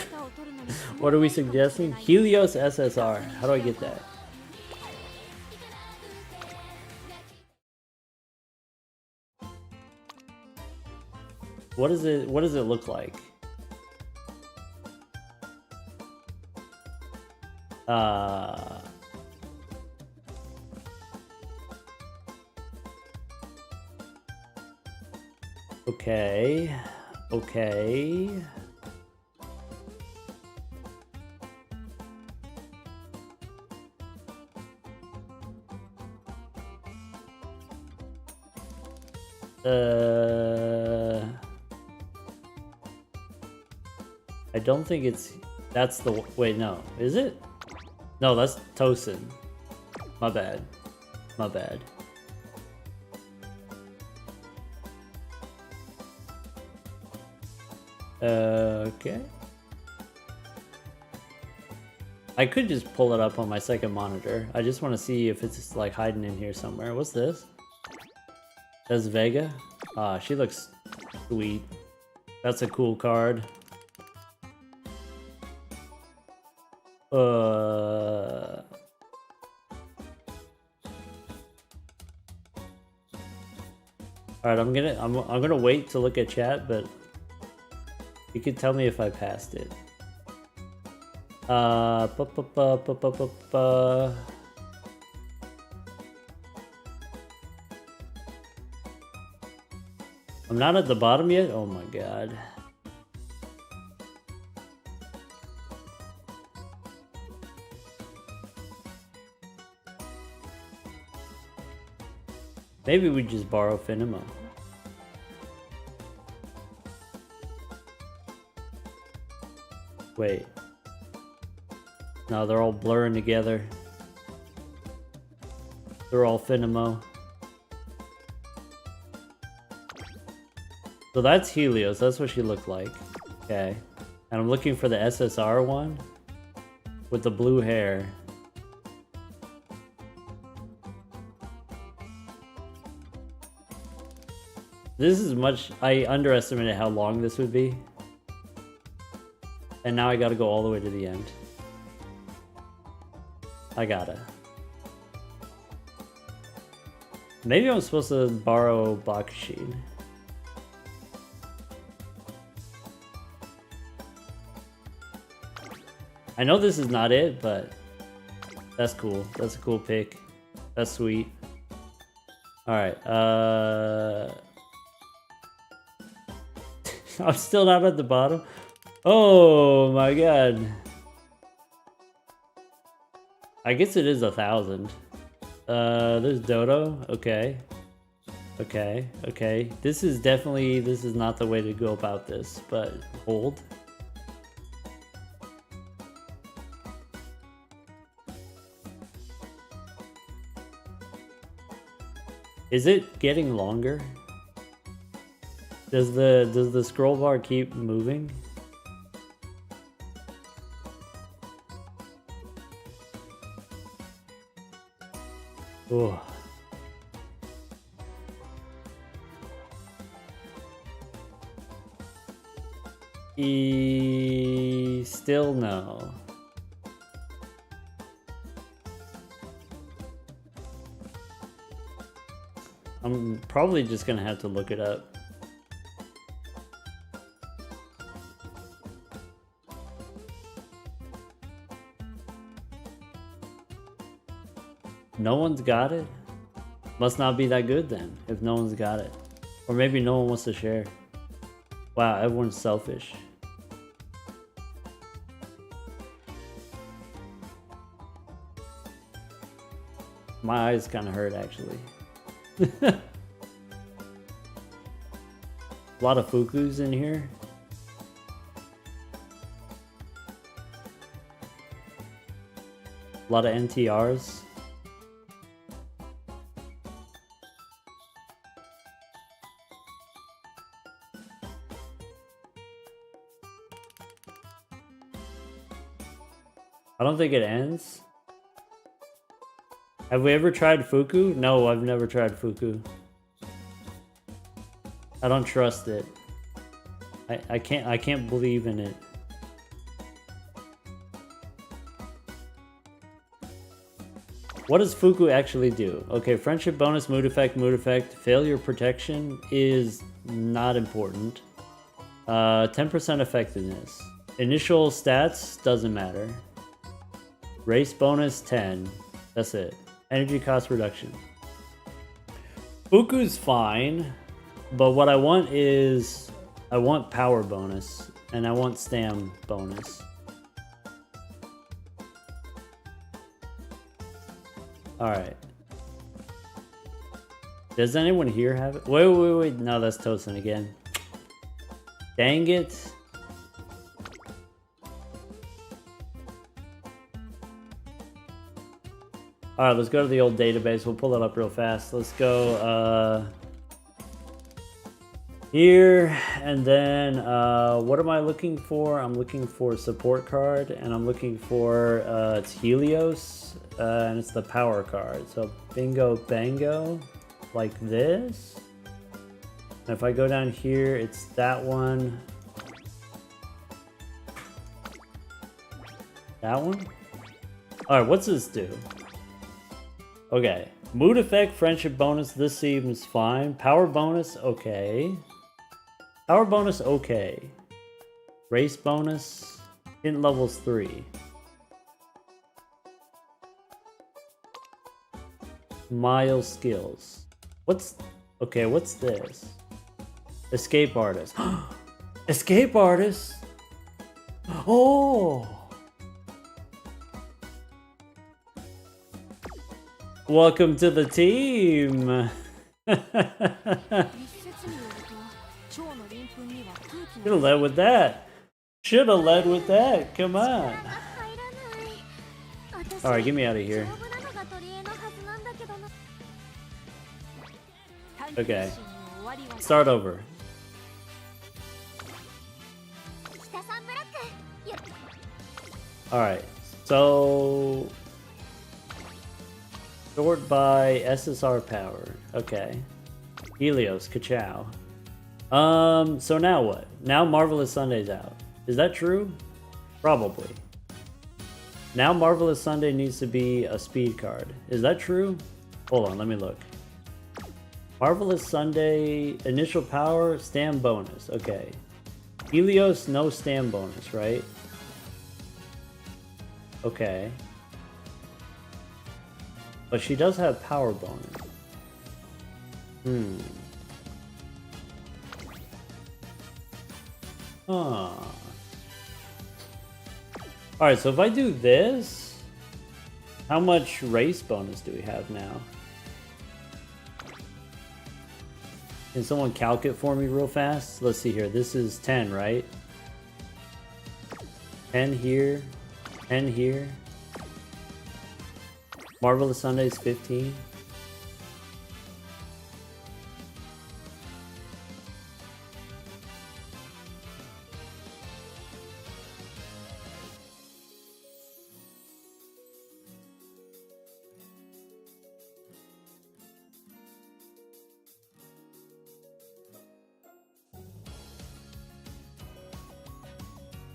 What are we suggesting? Helios SSR. How do I get that? What does it look like? Okay. Okay. I don't think it's... That's the... Wait, no. Is it? No, that's Tosin. My bad. My bad. Okay. I could just pull it up on my second monitor. I just want to see if it's like hiding in here somewhere. What's this? That's Vega. Ah, she looks sweet. That's a cool card. Alright, I'm gonna wait to look at chat, but you can tell me if I passed it. Ba, ba, ba, ba, ba, ba, ba. I'm not at the bottom yet? Oh my god. Maybe we just borrow Finimo. Wait. No, they're all blurring together. They're all Finimo. So that's Helios. That's what she looked like. Okay. And I'm looking for the SSR one with the blue hair. This is much... I underestimated how long this would be. And now I gotta go all the way to the end. I gotta. Maybe I'm supposed to borrow Bakushin. I know this is not it, but that's cool. That's a cool pick. That's sweet. Alright, I'm still not at the bottom. Oh my god. I guess it is 1,000. There's Dodo. Okay. Okay. This is not the way to go about this, but hold. Is it getting longer? Does the scroll bar keep moving? Oh. Still no. I'm probably just gonna have to look it up. No one's got it? Must not be that good then, if no one's got it. Or maybe no one wants to share. Wow, everyone's selfish. My eyes kind of hurt, actually. A lot of Fukus in here. A lot of NTRs. I don't think it ends. Have we ever tried Fuku? No, I've never tried Fuku. I don't trust it. I can't believe in it. What does Fuku actually do? Okay, friendship bonus, mood effect, failure protection is not important. 10% effectiveness. Initial stats doesn't matter. Race bonus 10. That's it. Energy cost reduction. Fuku's fine, but what I want is I want power bonus and I want stam bonus. Alright. Does anyone here have it? Wait. No, that's Tosin again. Dang it. Alright, let's go to the old database. We'll pull it up real fast. Let's go here, and then what am I looking for? I'm looking for support card, and I'm looking for it's Helios, and it's the power card. So bingo bango, like this. And if I go down here, it's that one. That one? Alright, what's this do? Okay, mood effect, friendship bonus, this seems fine. Power bonus, okay. Power bonus, okay. Race bonus, hint levels 3. Mile skills. What's this? Escape artist. Escape artist. Oh. Welcome to the team. Should've led with that. Should've led with that. Come on. Alright, get me out of here. Okay. Start over. Alright, so sort by SSR power. Okay. Helios, ka-chow. So now what? Now Marvelous Sunday's out. Is that true? Probably. Now Marvelous Sunday needs to be a speed card. Is that true? Hold on, let me look. Marvelous Sunday, initial power, stam bonus. Okay. Helios, no stam bonus, right? Okay. But she does have power bonus. Huh. Alright, so if I do this, how much race bonus do we have now? Can someone calc it for me real fast? Let's see here. This is 10, right? 10 here. 10 here. Marvelous Sunday's 15.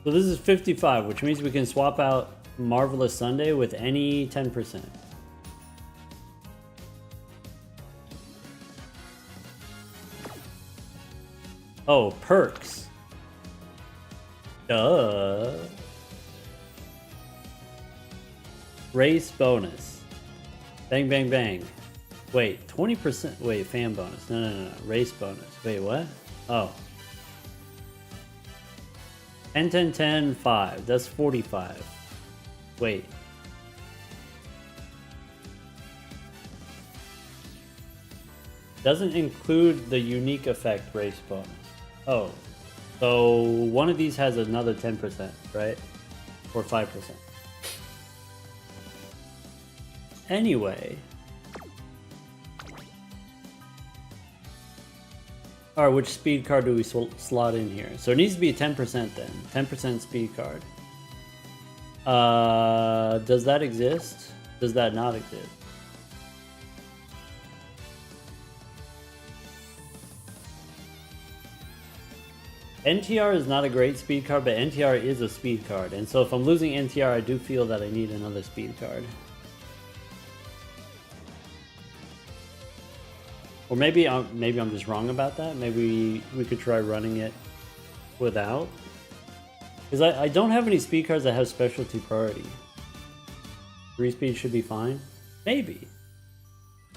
So this is 55, which means we can swap out Marvelous Sunday with any 10%. Oh, perks. Duh. Race bonus. Bang, bang, bang. Wait, 20%. Wait, fan bonus. No. Race bonus. Wait, what? Oh. 10, 10, 10, 5. That's 45. Wait. Doesn't include the unique effect race bonus. Oh. So one of these has another 10%, right? Or 5%. Anyway. Alright, which speed card do we slot in here? So it needs to be a 10% then. 10% speed card. Does that exist? Does that not exist? NTR is not a great speed card, but NTR is a speed card. And so if I'm losing NTR, I do feel that I need another speed card. Or maybe I'm just wrong about that. Maybe we could try running it without. Because I don't have any speed cards that have specialty priority. 3 speed should be fine. Maybe.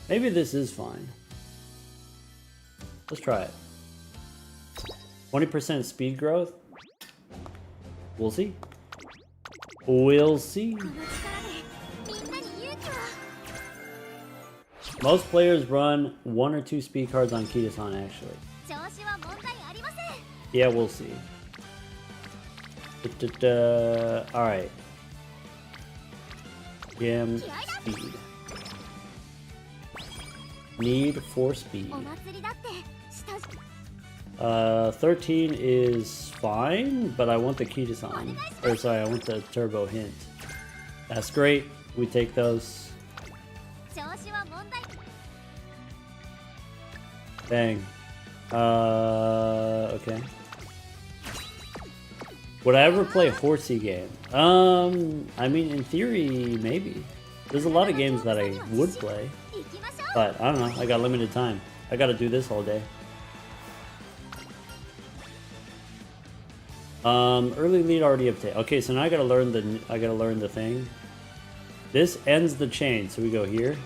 Maybe this is fine. Let's try it. 20% speed growth? We'll see. We'll see. Most players run 1 or 2 speed cards on Kitasan, actually. Yeah, we'll see. Alright. Gem speed. Need 4 speed. 13 is fine, but I want the Kitasan. Or sorry, I want the turbo hint. That's great. We take those. Dang. Okay. Would I ever play a horsey game? I mean, in theory, maybe. There's a lot of games that I would play. But, I don't know, I got limited time. I gotta do this all day. Early lead already obtained. Okay, so now I gotta learn the thing. This ends the chain, so we go here.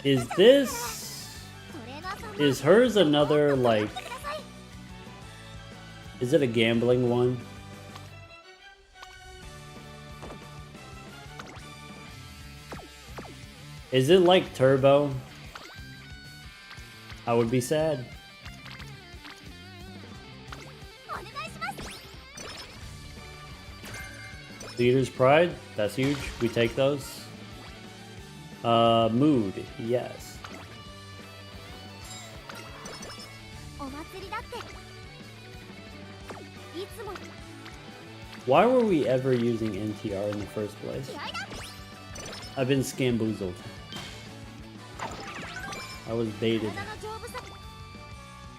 Is this... Is hers another, like... Is it a gambling one? Is it like Turbo? I would be sad. Leader's Pride? That's huge. We take those. Mood. Yes. Why were we ever using NTR in the first place? I've been scamboozled. I was baited.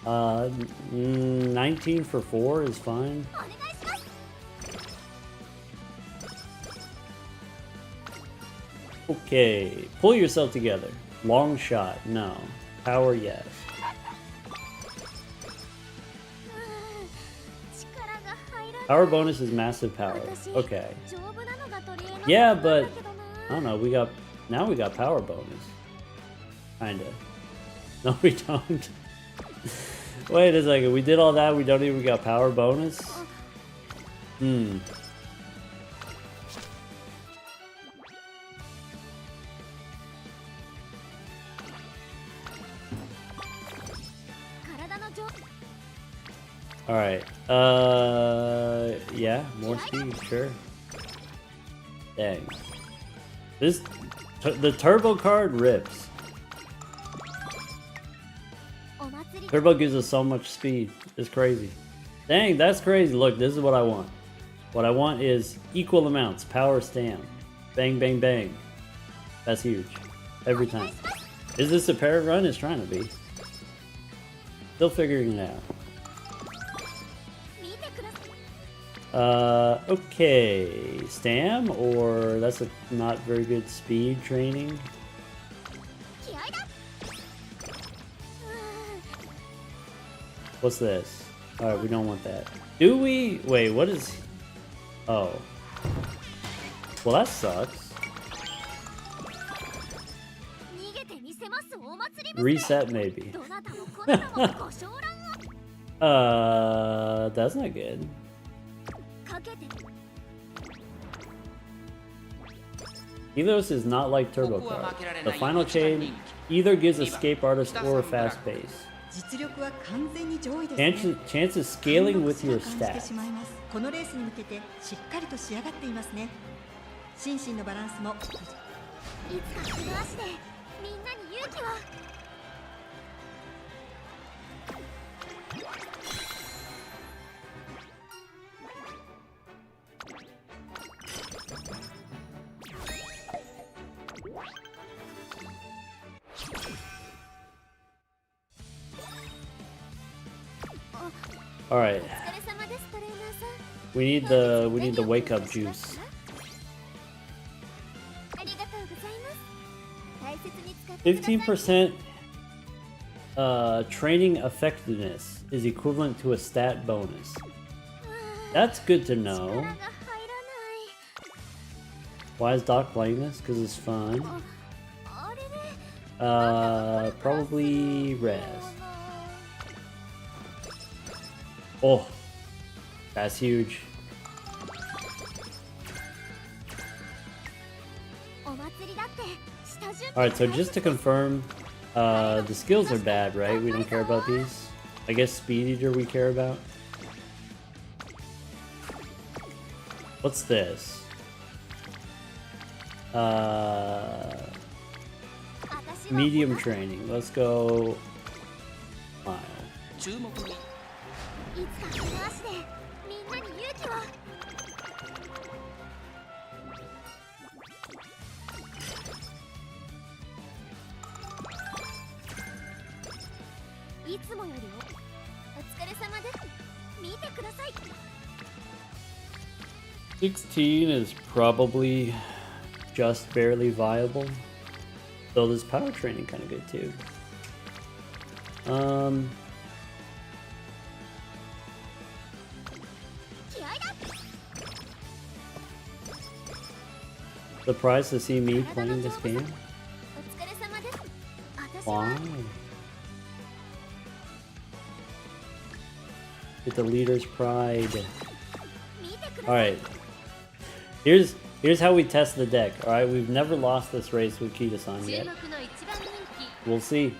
19 for 4 is fine. Okay, pull yourself together. Long shot, no. Power, yes. Power bonus is massive power. Okay. Yeah, but I don't know. Now we got power bonus. Kinda. No, we don't. Wait a second. We did all that. We don't even got power bonus. Alright, yeah, more speed, sure. Dang. The turbo card rips. Turbo gives us so much speed, it's crazy. Dang, that's crazy. Look, this is what I want. What I want is equal amounts, power stamp. Bang, bang, bang. That's huge. Every time. Is this a parrot run? It's trying to be. Still figuring it out. Okay, Stam, or that's a not very good speed training. What's this? Alright, we don't want that. Do we? Wait, what is... Oh. Well, that sucks. Reset, maybe. That's not good. Ethos is not like Turbo Card. The final chain either gives escape artist or a fast pace. Chances scaling with your stats. All right. We need the wake up juice. 15% training effectiveness is equivalent to a stat bonus. That's good to know. Why is Doc playing this? Because it's fun. Probably Res. Oh, that's huge. Alright, so just to confirm, the skills are bad, right? We don't care about these. I guess Speed Eater we care about. What's this? Medium training. Let's go Mile. $16 is probably just barely viable. So this power training kind of good too. Surprised to see me playing this game. Why? Get the leader's pride. Alright. Here's how we test the deck. Alright, we've never lost this race with Kita-san yet. We'll see.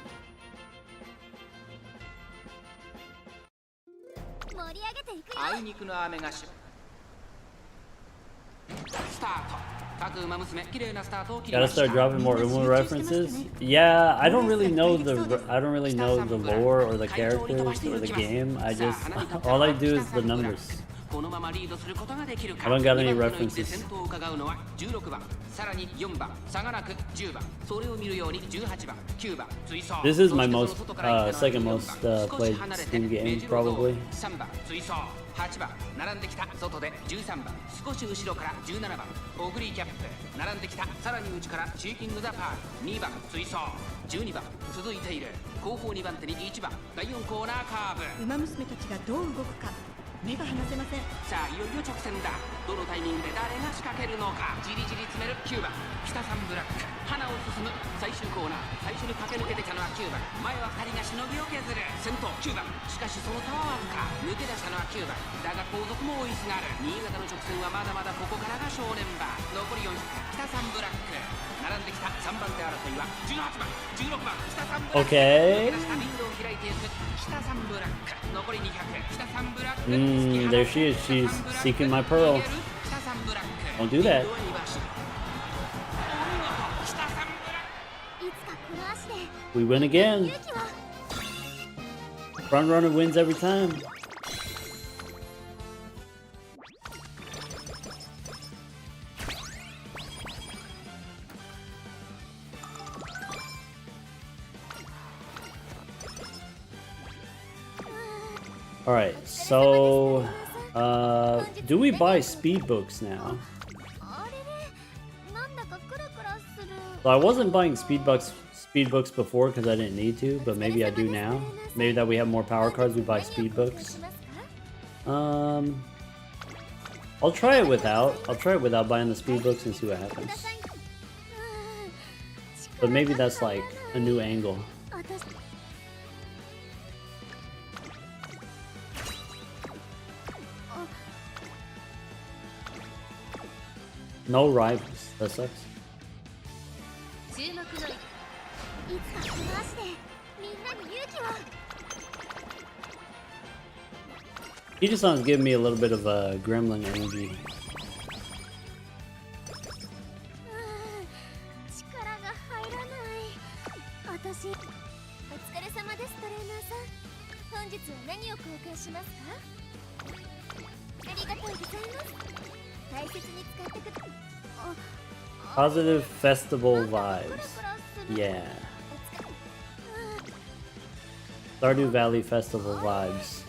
Gotta start dropping more Umu references. Yeah, I don't really know the lore or the characters or the game. I just all I do is the numbers. I don't got any references. This is my most second most played Steam game probably. 8番並んできた外で13番少し後ろから17番オグリーキャップ並んできたさらに内からチーキングザパール2番追走12番続いている後方2番手に1番第4コーナーカーブ馬娘たちがどう動くか目が離せません。さあいよいよ直線だどのタイミングで誰が仕掛けるのかじりじり詰める9番北3ブラック花を進む最終コーナー最初に駆け抜けてきたのは9番前は2人がしのぎを削る先頭9番しかしその差はわずか抜け出したのは9番だが後続も追いすがる新潟の直線はまだまだここからが正念場残り400北3ブラック並んできた3番手争いは18番16番北3ブラック Okay. リードを開いていく北3ブラック残り200北3ブラック There she is. She's seeking my pearl. Don't do that. We win again. Front runner wins every time. Alright, so do we buy speed books now? So I wasn't buying speed books before because I didn't need to, but maybe I do now. Maybe that we have more power cards, we buy speed books. I'll try it without. I'll try it without buying the speed books and see what happens. But maybe that's like a new angle. No rivals. That sucks. Ichisan's giving me a little bit of gremlin energy. Positive festival vibes. Yeah. Stardew Valley festival vibes.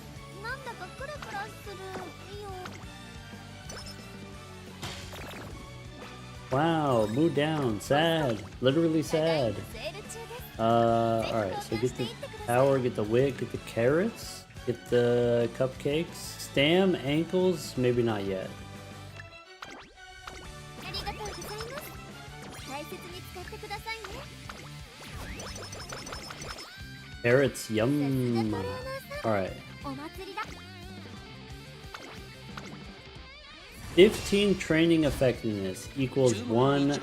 Wow, mood down, sad, literally sad. Alright, so get the power, get the wick, get the carrots, get the cupcakes, stam, ankles, maybe not yet. Carrots, yum. Alright. 15 training effectiveness equals 1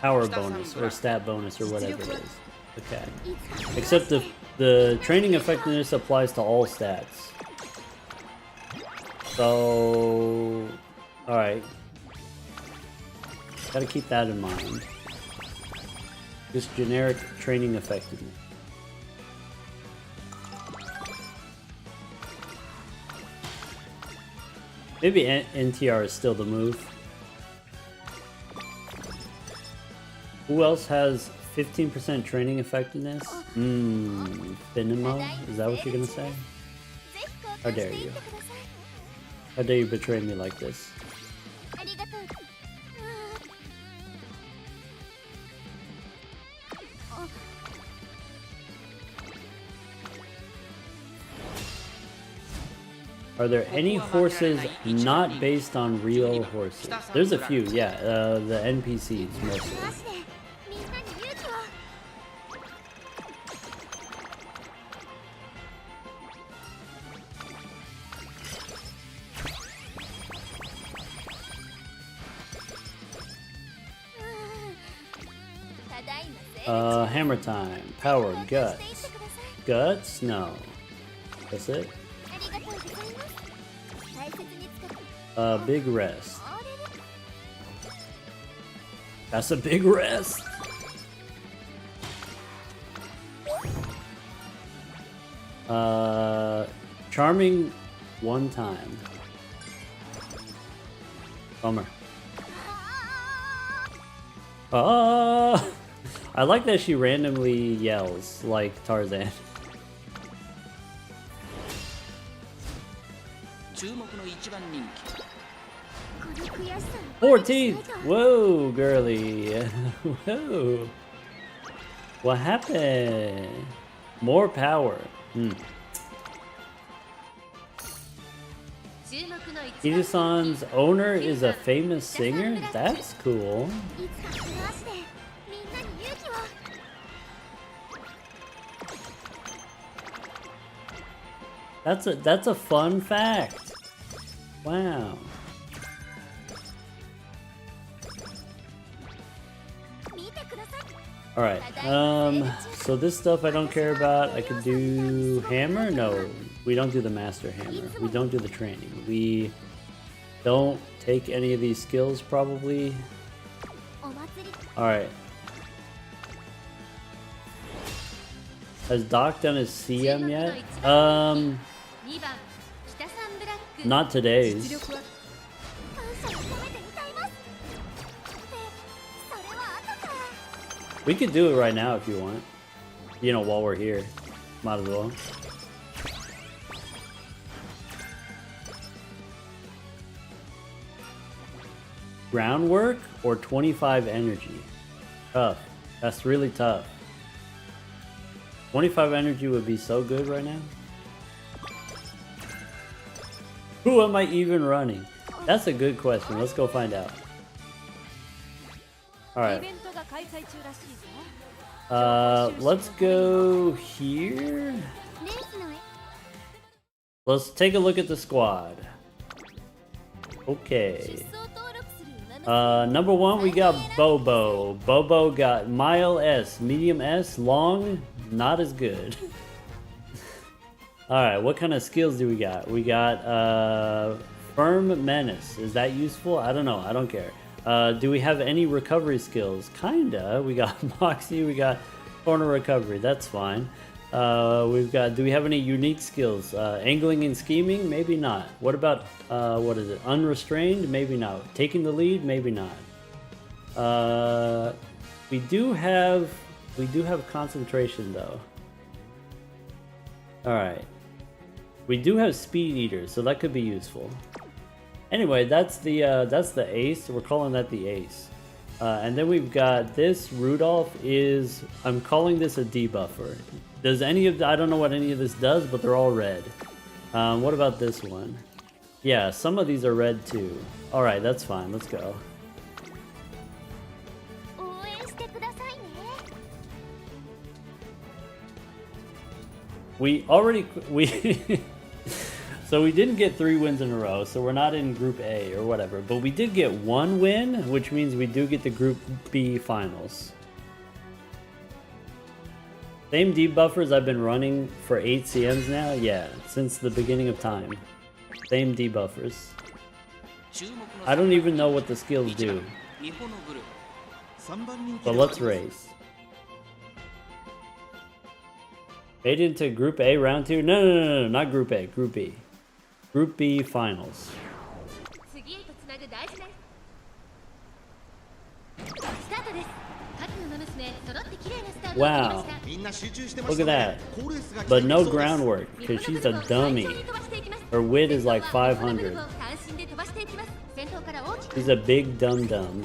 power bonus or stat bonus or whatever it is. Okay. Except the training effectiveness applies to all stats. So, alright. Gotta keep that in mind. Just generic training effectiveness. Maybe NTR is still the move. Who else has 15% training effectiveness? Finimo? Is that what you're gonna say? How dare you? How dare you betray me like this? Are there any horses not based on real horses? There's a few, yeah. The NPCs mostly. Hammer time. Power. Guts. Guts? No. That's it? Big rest. That's a big rest. Charming one time. Bummer. I like that she randomly yells like Tarzan. 注目の一番人気 14th! Whoa, girly. Whoa. What happened? More power. Ida-san's owner is a famous singer? That's cool. That's a fun fact. Wow. Alright, so this stuff I don't care about. I could do hammer? No, we don't do the master hammer. We don't do the training. We don't take any of these skills probably. Alright. Has Doc done his CM yet? Not today's. We could do it right now if you want. You know, while we're here. Might as well. Groundwork or 25 energy? Tough. That's really tough. 25 energy would be so good right now. Who am I even running? That's a good question. Let's go find out. Alright. Let's go here. Let's take a look at the squad. Okay. Number 1, we got Bobo. Bobo got Mile S, Medium S, Long, not as good. Alright, what kind of skills do we got? We got Firm Menace. Is that useful? I don't know. I don't care. Do we have any recovery skills? Kinda. We got Moxie, we got Corner Recovery. That's fine. We've got, do we have any unique skills? Angling and Scheming? Maybe not. What about, what is it? Unrestrained? Maybe not. Taking the Lead? Maybe not. We do have Concentration though. Alright. We do have Speed Eater, so that could be useful. Anyway, that's the ace. We're calling that the ace. And then we've got this Rudolph is, I'm calling this a debuffer. Does any of, I don't know what any of this does, but they're all red. What about this one? Yeah, some of these are red too. Alright, that's fine. Let's go. We so we didn't get 3 wins in a row, so we're not in Group A or whatever, but we did get 1 win, which means we do get the Group B finals. Same debuffers I've been running for 8 CMs now? Yeah, since the beginning of time. Same debuffers. I don't even know what the skills do. But let's race. Made it into Group A round 2? No, not Group A, Group B. Group B finals. Wow. Look at that. But no groundwork, because she's a dummy. Her wit is like 500. She's a big dum-dum.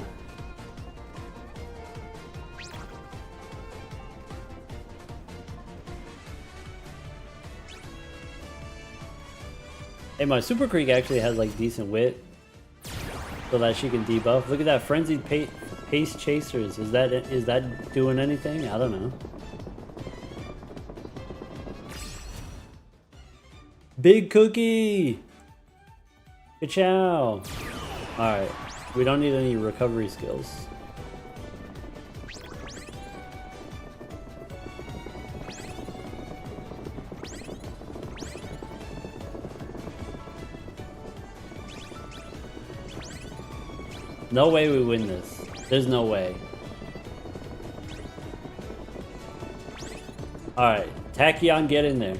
Hey, my Super Creek actually has like decent wit, so that she can debuff. Look at that, Frenzied Pace Chasers. Is that doing anything? I don't know. Big Cookie! Ka-chow! Alright, we don't need any recovery skills. No way we win this. There's no way. Alright, Tachyon, get in there.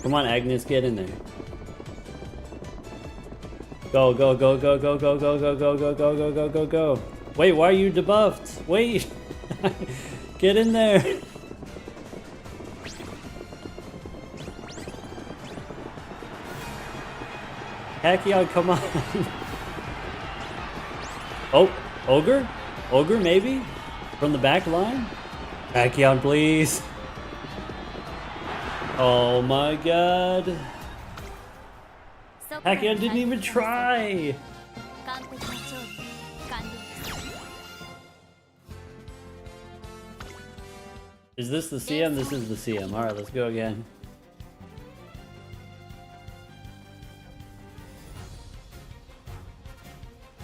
Come on, Agnes, get in there. Go, go, go, go, go, go, go, go, go, go, go, go, go, go, go. Wait, why are you debuffed? Wait. Get in there. Tachyon, come on. Oh, Ogre? Ogre, maybe? From the back line? Tachyon, please. Oh my god. Tachyon didn't even try. Is this the CM? This is the CM. Alright, let's go again.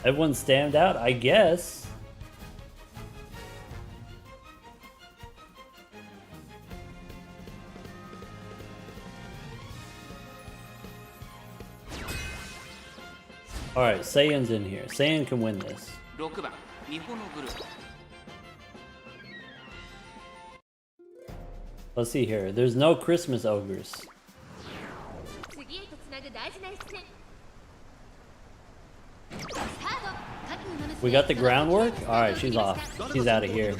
Everyone stand out, I guess. Alright, Saiyan's in here. Saiyan can win this. 6番日本のグループ Let's see here. There's no Christmas ogres. We got the groundwork? Alright, she's off. She's out of here.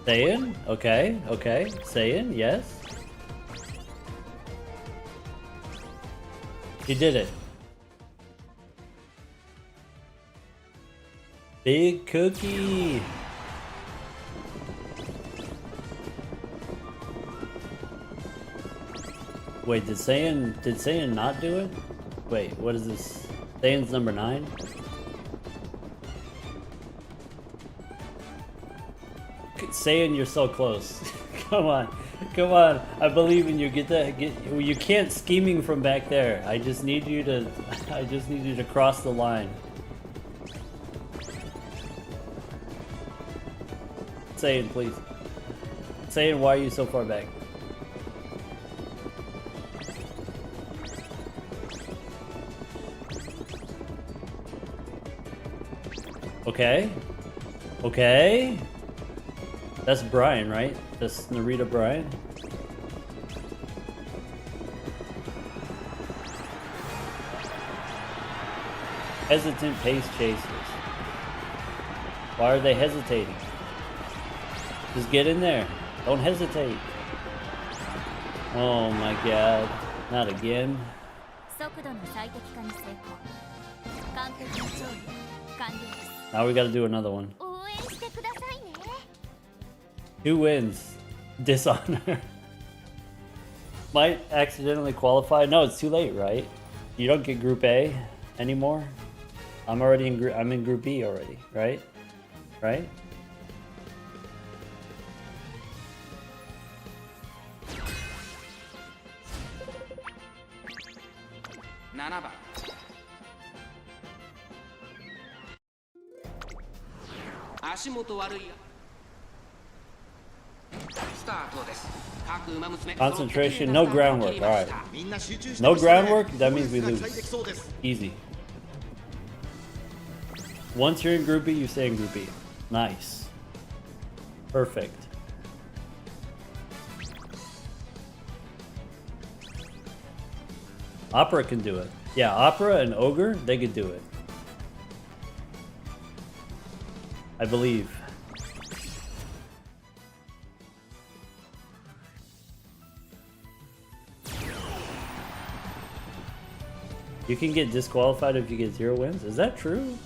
Saiyan? Okay, okay. Saiyan, yes. She did it. Big cookie. Wait, did Saiyan not do it? Wait, what is this? Saiyan's number 9? Saiyan, you're so close. Come on. Come on. I believe in you. Get that. You can't scheming from back there. I just need you to cross the line. Saiyan, please. Saiyan, why are you so far back? Okay. Okay. That's Brian, right? That's Narita Brian. Hesitant pace chasers. Why are they hesitating? Just get in there. Don't hesitate. Oh my god. Not again. Now we gotta do another one. 2 wins. Dishonor. Might accidentally qualify. No, it's too late, right? You don't get Group A anymore. I'm in Group B already, right? Right? Concentration, no groundwork. Alright. No groundwork, that means we lose. Easy. Once you're in Group B, you stay in Group B. Nice. Perfect. Opera can do it. Yeah, Opera and Ogre, they could do it. I believe. You can get disqualified if you get 0 wins? Is that true?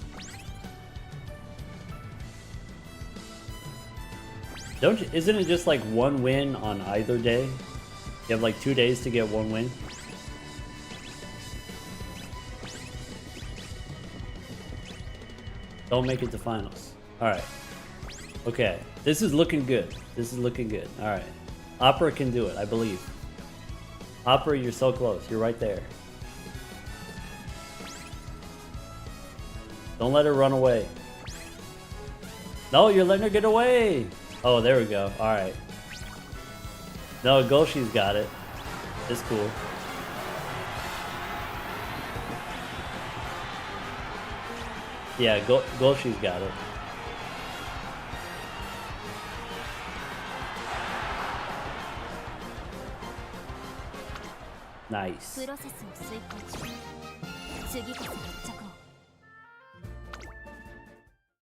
Isn't it just like 1 win on either day? You have like 2 days to get 1 win? Don't make it to finals. Alright. Okay. This is looking good. This is looking good. Alright. Opera can do it, I believe. Opera, you're so close. You're right there. Don't let her run away. No, you're letting her get away! Oh, there we go. Alright. No, Goshi's got it. It's cool. Yeah, Golshi's got it. Nice. プロセスを遂行中。次こそ決着を。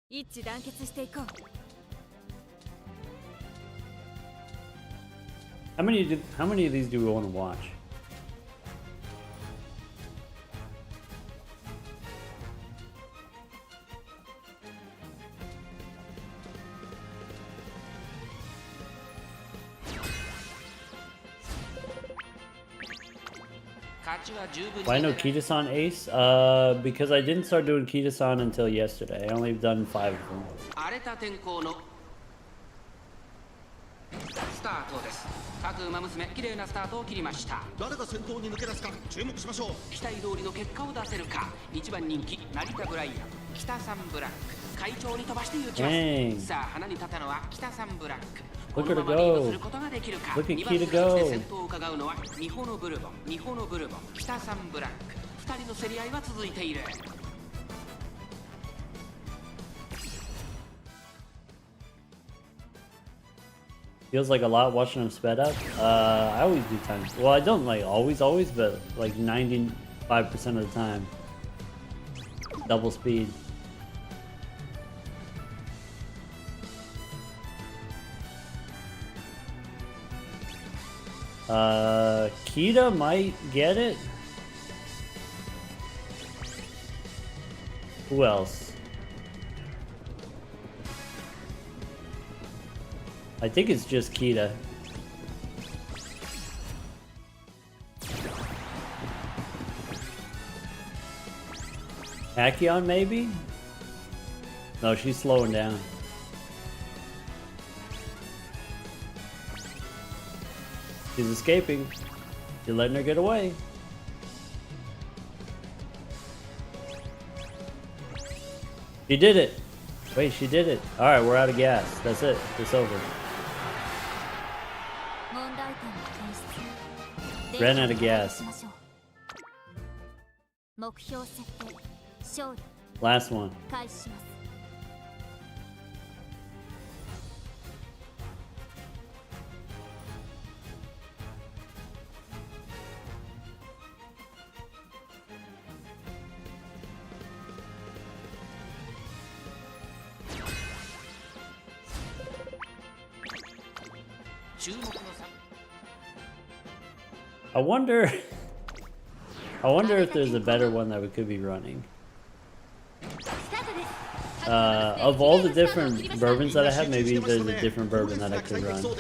一致団結していこう。How many of these do we want to watch? Why no Kita-san ace? Because I didn't start doing Kita-san until yesterday. I only done 5 of them. 荒れた天候のスタートです。各馬娘綺麗なスタートを切りました。誰が先頭に抜け出すか注目しましょう。期待通りの結果を出せるか。1番人気成田ブライアン、北サンブラック、会長に飛ばして行きま Dang. す。さあ花に立ったのは北サンブラック。 Look こ at の her ままリード go. することができるか。 Look at 2番 Kita 手として go. 先頭を伺うのはニホノブルボン、ニホノブルボン、北サンブラック。2人の競り合いは続いている。 Feels like a lot watching them sped up. I always do time. Well, I don't like always, but like 95% of the time. Double speed. Kita might get it. Who else? I think it's just Kita. Akion maybe? No, she's slowing down. She's escaping. You're letting her get away. She did it. Wait, she did it. Alright, we're out of gas. That's it. It's over. 問題点の検出。 Ran out of gas. 目標設定。勝利。 Last one. 開始します。 注目の差。 I wonder... I wonder if there's a better one that we could be running. Of all the different bourbons that I have, maybe there's a different bourbon that I could run. 苦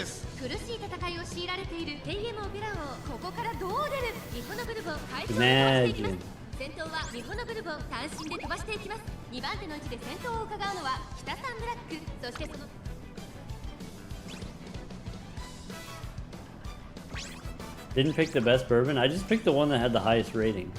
しい戦いを強いられているベレノベラをここからどう出る日本のブルボン回収を飛ばしていきます Imagine. 先頭は日本のブルボン単身で飛ばしていきます2番手の位置で先頭を伺うのは北サンブラックそしてその Didn't pick the best bourbon. I just picked the one that had the highest rating.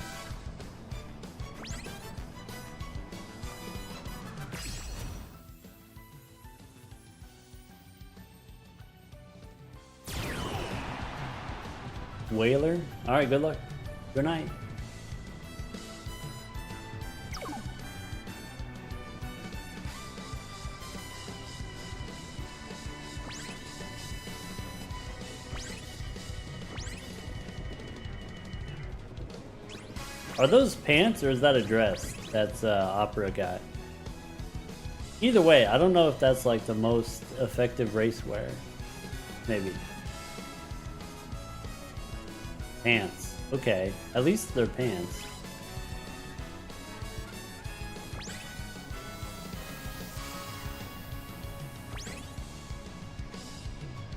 Whaler? Alright, good luck. Good night. Are those pants or is that a dress that's Opera got? Either way, I don't know if that's like the most effective race wear. Maybe. Pants. Okay. At least they're pants.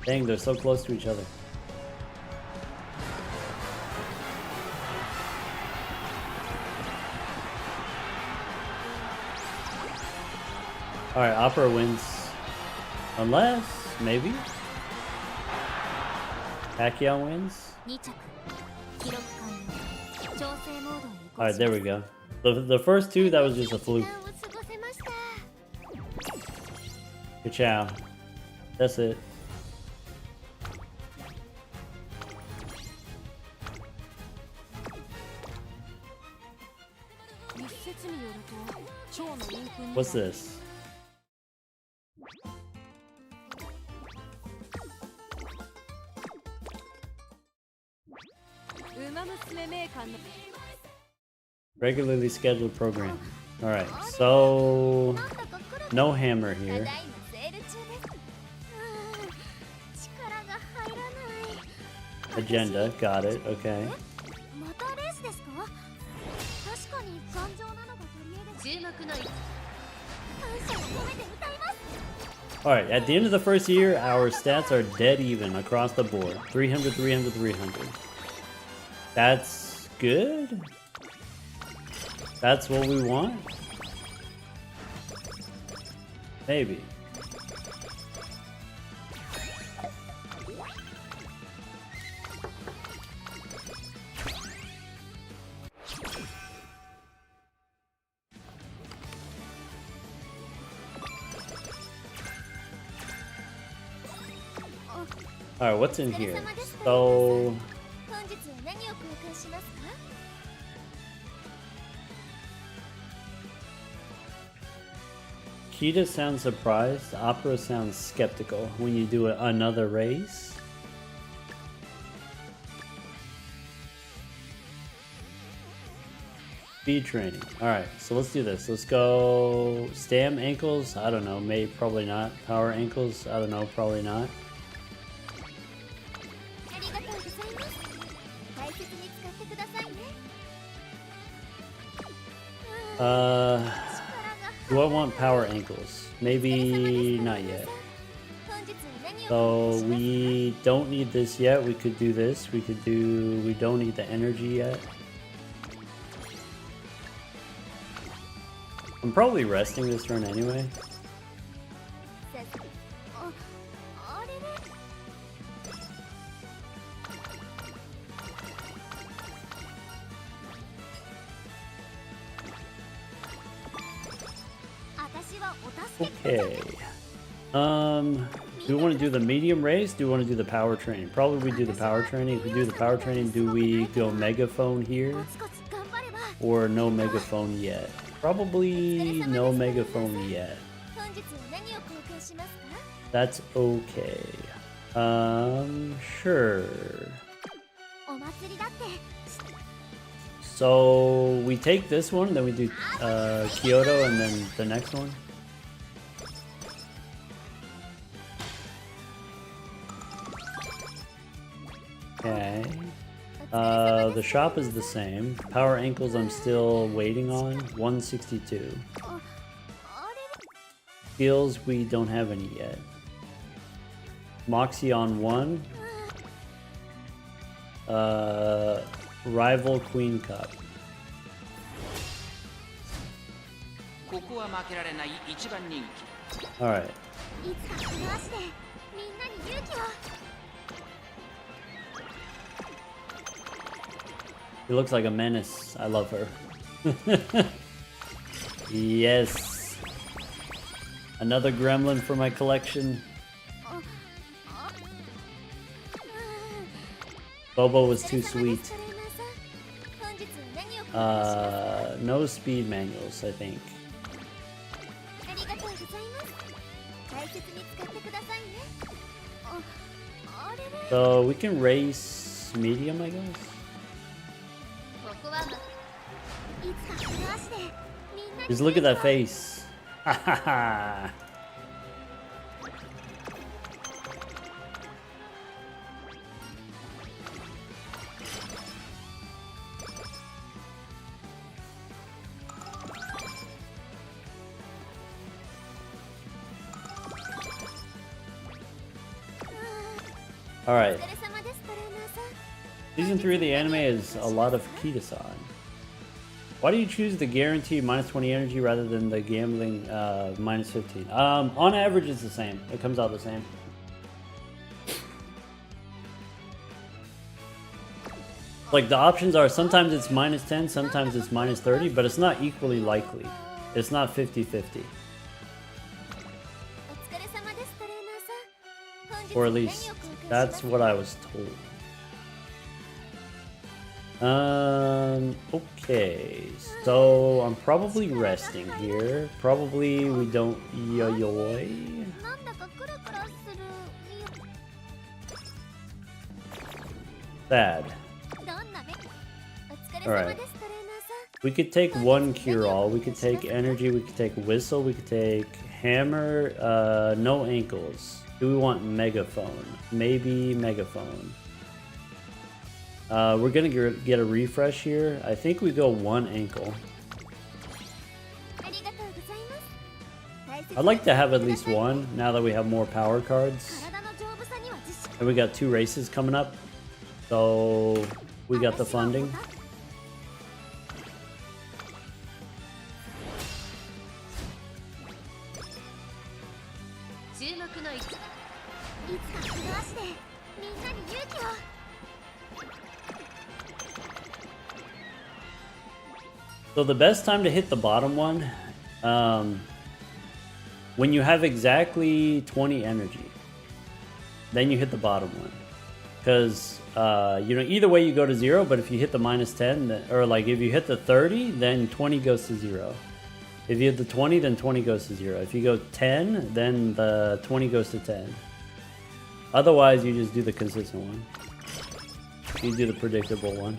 Dang, they're so close to each other. Alright, Opera wins. Unless, maybe? Pacquiao wins? 2着。記録完了。調整モードへ移行します。 Alright, there we go. The first two, that was just a fluke. 時間を過ごせました。 Ka-chow. That's it. 一説による What's this? Regularly scheduled program. Alright, so no hammer here. Agenda, got it, okay. Alright, at the end of the first year, our stats are dead even across the board. 300, 300, 300. That's good? That's what we want? Maybe. Alright, what's in here? So... Kita sounds surprised, Opera sounds skeptical when you do another race. Speed training. Alright, so let's do this. Let's go stam ankles. I don't know, maybe probably not. Power ankles. I don't know, probably not. Do I want power ankles? Maybe not yet. So we don't need this yet. We could do this. We don't need the energy yet. I'm probably resting this turn anyway. Okay. Do we want to do the medium race? Do we want to do the power training? Probably we do the power training. If we do the power training, do we go megaphone here? Or no megaphone yet? Probably no megaphone yet. That's okay. Sure. So we take this one, then we do Kyoto, and then the next one. Okay. The shop is the same. Power ankles I'm still waiting on. 162. Skills we don't have any yet. Moxie on 1. Rival Queen Cup. Alright. She looks like a menace. I love her. Yes. Another gremlin for my collection. Bobo was too sweet. No speed manuals, I think. So we can race medium, I guess. Just look at that face. Ha ha ha. Alright. Season 3 of the anime is a lot of Kita-san. Why do you choose the guaranteed minus 20 energy rather than the gambling minus 15? On average it's the same. It comes out the same. Like the options are sometimes it's minus 10, sometimes it's minus 30, but it's not equally likely. It's not 50-50. Or at least that's what I was told. Okay, so I'm probably resting here. Probably we don't yo-yoy. なんだかクラクラする。 Sad. どんな目。お疲れ Alright. 様です、トレーナーさん。 We could take one cure all. We could take energy. We could take whistle. We could take hammer. No ankles. Do we want megaphone? Maybe megaphone. We're gonna get a refresh here. I think we go one ankle. ありがとうございます。 I'd like to have at least one now that we have more power cards. 体の丈夫さには自信。 And we got 2 races coming up. So we got the funding. 注目の位置。いつかこの足でみんなに勇気を。 So the best time to hit the bottom one, when you have exactly 20 energy, then you hit the bottom one. Because, you know, either way you go to 0, but if you hit the -10, then, or like if you hit the 30, then 20 goes to 0. If you hit the 20, then 20 goes to 0. If you go 10, then the 20 goes to 10. Otherwise, you just do the consistent one. You do the predictable one.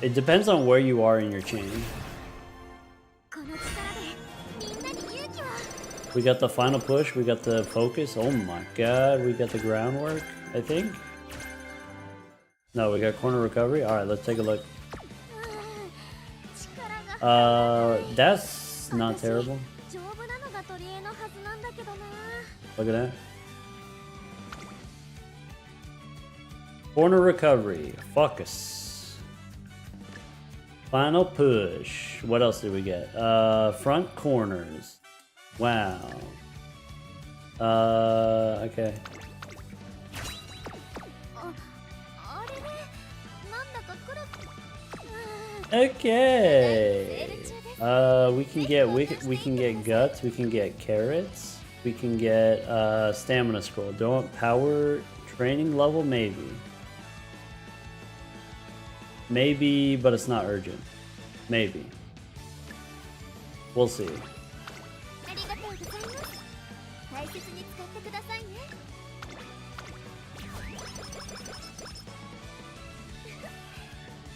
It depends on where you are in your chain. この力でみんなに勇気を。 We got the final push, we got the focus. Oh my god, we got the groundwork, I think. No, we got corner recovery. Alright, let's take a look. 力が。 That's not terrible. 丈夫なのが取り柄のはずなんだけどな。 Look at that. Corner recovery, focus. Final push. What else did we get? Front corners. Wow. Okay. あれね。なんだかクラク。 Okay. We can get guts. We can get carrots. We can get stamina scroll. Don't power training level maybe. Maybe, but it's not urgent. Maybe. We'll see. ありがとうございます。大切に使ってくださいね。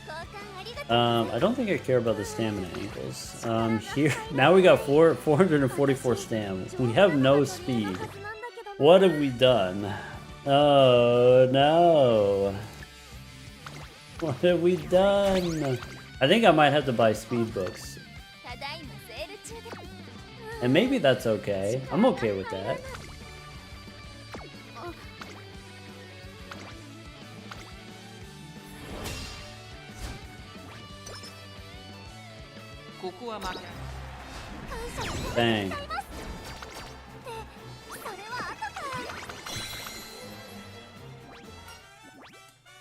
交換ありがとう。 I don't think I care about the stamina ankles. Here now we got 444 stam. We have no speed. What have we done? Oh no. What have we done? I think I might have to buy speed books. ただいまセール中で。 And maybe that's okay. I'm okay with that. ここは負け。 Dang. で、それは後から。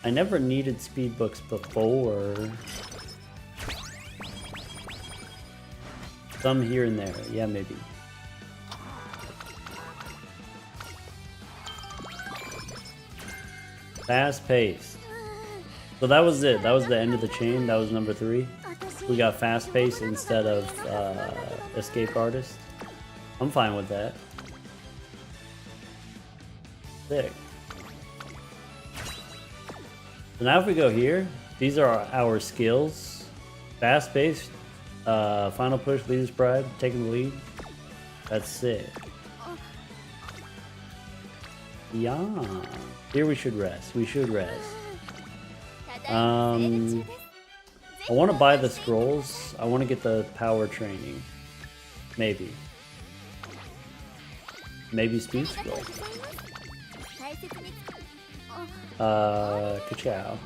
I never needed speed books before. Some here and there. Yeah, maybe. Fast paced. So that was it. That was the end of the chain. That was number 3. We got fast paced instead of escape artist. I'm fine with that. Sick. So now if we go here, these are our skills. Fast paced, final push, leader's pride, taking the lead. That's sick. Yeah. Here we should rest. We should rest. I want to buy the scrolls. I want to get the power training. Maybe. Maybe speed scroll. Ka-chow.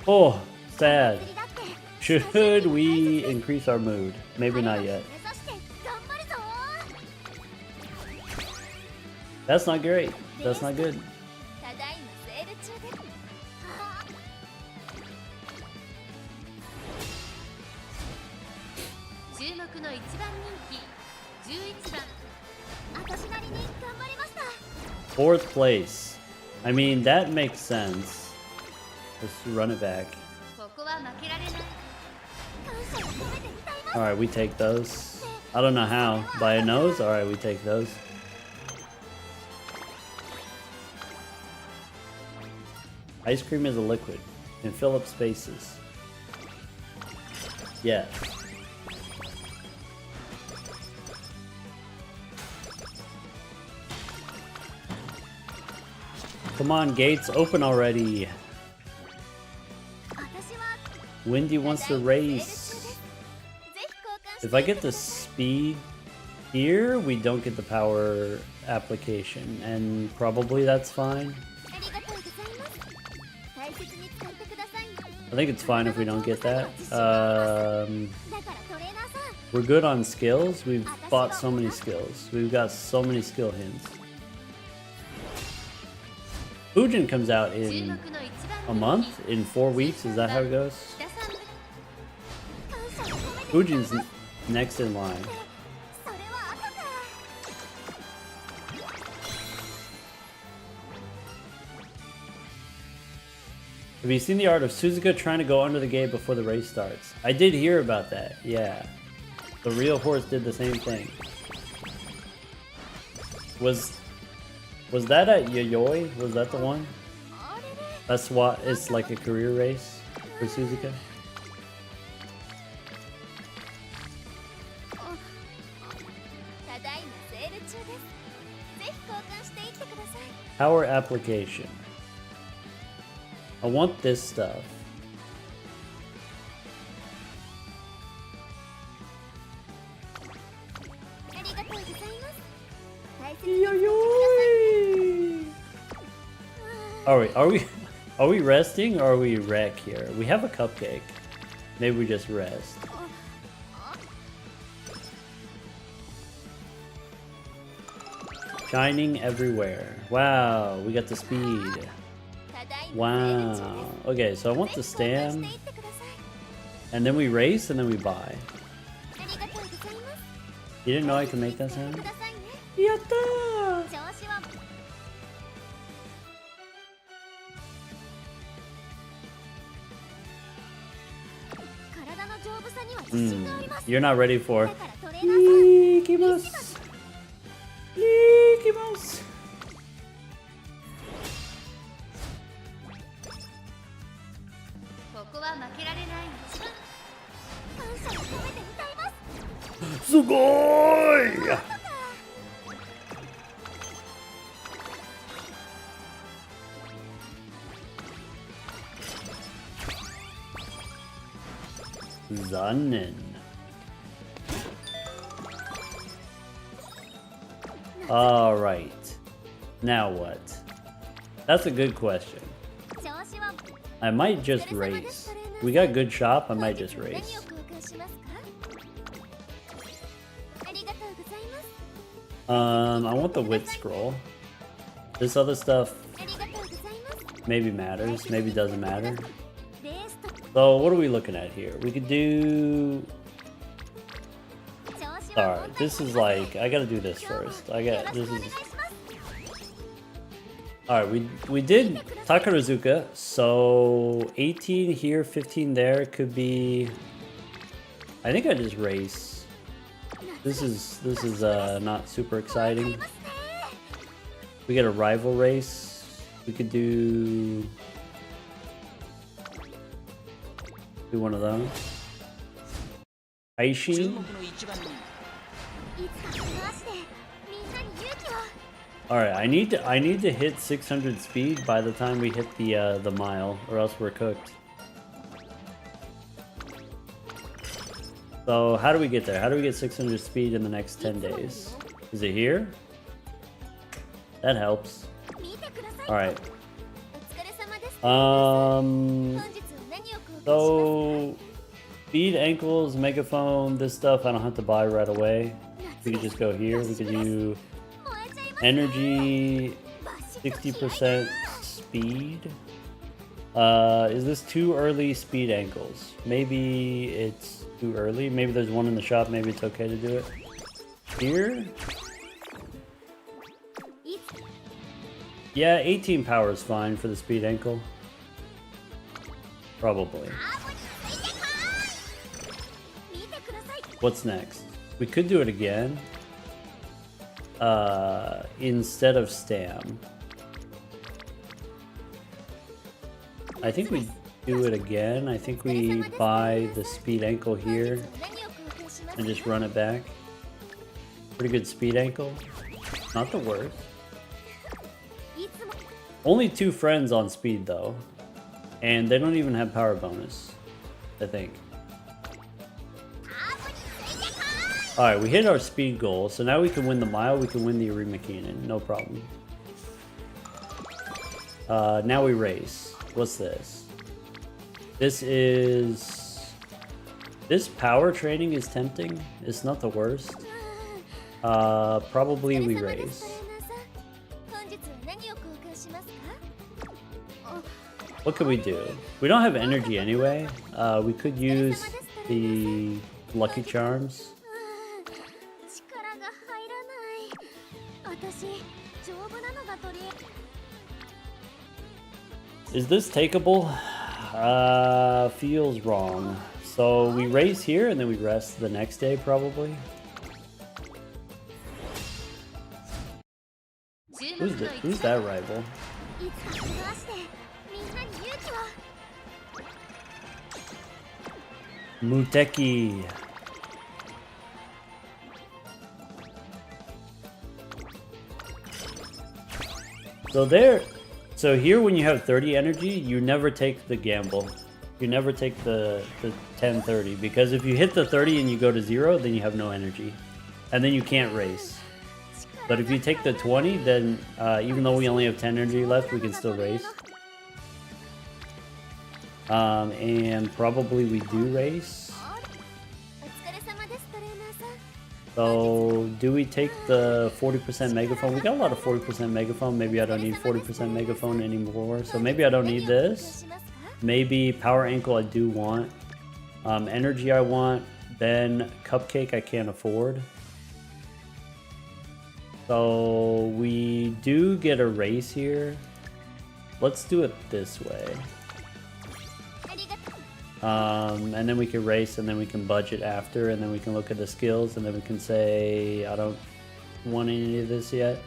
Oh, sad. Should we increase our mood? Maybe not yet. That's not great. That's not good. ただいまセール中で。 Alright, の一番人気11番。私なりに頑張りました。 Fourth place. I mean, that makes sense. Let's run it back. ここは負けられない。感謝を込めて歌います。 Alright, we take those. I don't know how. By a nose? Alright, we take those. Ice cream is a liquid. Can fill up spaces. Yes. Come on, gates, open already. 私は Windy wants to race. ぜひ交換して If I get the speed here, we don't get the power application, and probably that's fine. ありがとうございます。大切に使ってください。 I think it's fine if we don't get that. だからトレーナーさん、 We're good on skills. We've bought so many skills. We've got so many skill hints. Fujin comes out 注 in 目の一番 a month? In 4 weeks? Is that how it goes? 北さん。感謝を込めて歌います。 Fujin's next in line. それは赤か。 Have you seen the art of Suzuka trying to go under the gate before the race starts? I did hear about that, yeah. The real horse did the same thing. Was that at Yayoi? Was that the one? あれれ、 That's what it's like a career race for Suzuka. ただいまセール中です。ぜひ交換していってください。 Power application. I want this stuff. ありがとうございます。大切に使ってください。 Are we resting or are we wreck here? We have a cupcake. Maybe we just rest. Shining everywhere. Wow, we got the speed. ただいまセール中です。 Wow. Okay, so I want ぜ the ひ交換し stand, ていってください。 and then we race, and then we buy. ありがとうございます。 You didn't know I could make that sound? くださいね。 Yatta! 調子は体の丈夫さには自信があります。 You're not ready for. だからトレーナーさん、 Ikimasu. Ikimasu. ここは負けられない一番。感謝を込めて歌います。 Sugoi! Zannen. Alright. Now what? That's a good question. 調子は I might just race. We got good shop, I might just 何を race. 交換しますか？ありがとうございます。 I want the wit scroll. This other stuff ありがとうございます。 maybe matters, maybe doesn't matter. レースと So what are we looking at here? We could do... 調子は Alright, this is like... I gotta do this first. This is... Alright, we did Takarazuka, so 18 here, 15 there could be... I think I just race. This is not super exciting. We get a rival race. We could do one of those. 注 Aishi. 目の一番人いつかこの足でみんなに勇気を。 Alright, I need to hit 600 speed by the time we hit the mile, or else we're cooked. So how do we get there? How do we get 600 speed in the next 10 days? Is it here? That helps. 見てください。 Alright. お疲れ様です。 Um 本日は何を交換しますか？ so speed, ankles, megaphone, this stuff I don't have to buy right away. We could just go here. We could do 燃えちゃいます。 energy バシッと 60% speed. Is this too early speed ankles? Maybe it's too early. Maybe there's one in the shop. Maybe it's okay to do it here. Yeah, 18 power is fine for the speed ankle. Probably. What's next? We could do it again. Instead of Stam. I think we do it again. I think we buy the speed ankle here and just run it back. Pretty good speed ankle. Not the worst. Only 2 friends on speed though. And they don't even have power bonus, I think. Alright, we hit our speed goal, so now we can win the mile, we can win the Arima Keenan, no problem. Now we race. What's this? This power training is tempting. It's not the worst. Probably we race. What could we do? We don't have energy anyway. We could use the Lucky Charms. Is this takeable? Feels wrong. So we race here and then we rest the next day probably. Who's that rival? Muteki. So here when you have 30 energy, you never take the gamble. You never take the 10-30 because if you hit the 30 and you go to 0, then you have no energy. And then you can't race. But if you take the 20, then even though we only have 10 energy left, we can still race. And probably we do race. So, do we take the 40% megaphone? We got a lot of 40% megaphone. Maybe I don't need 40% megaphone anymore. So maybe I don't need this. Maybe power ankle I do want. Energy I want. Then cupcake I can't afford. So we do get a race here. Let's do it this way. And then we can race and then we can budget after and then we can look at the skills and then we can say, I don't want any of this yet.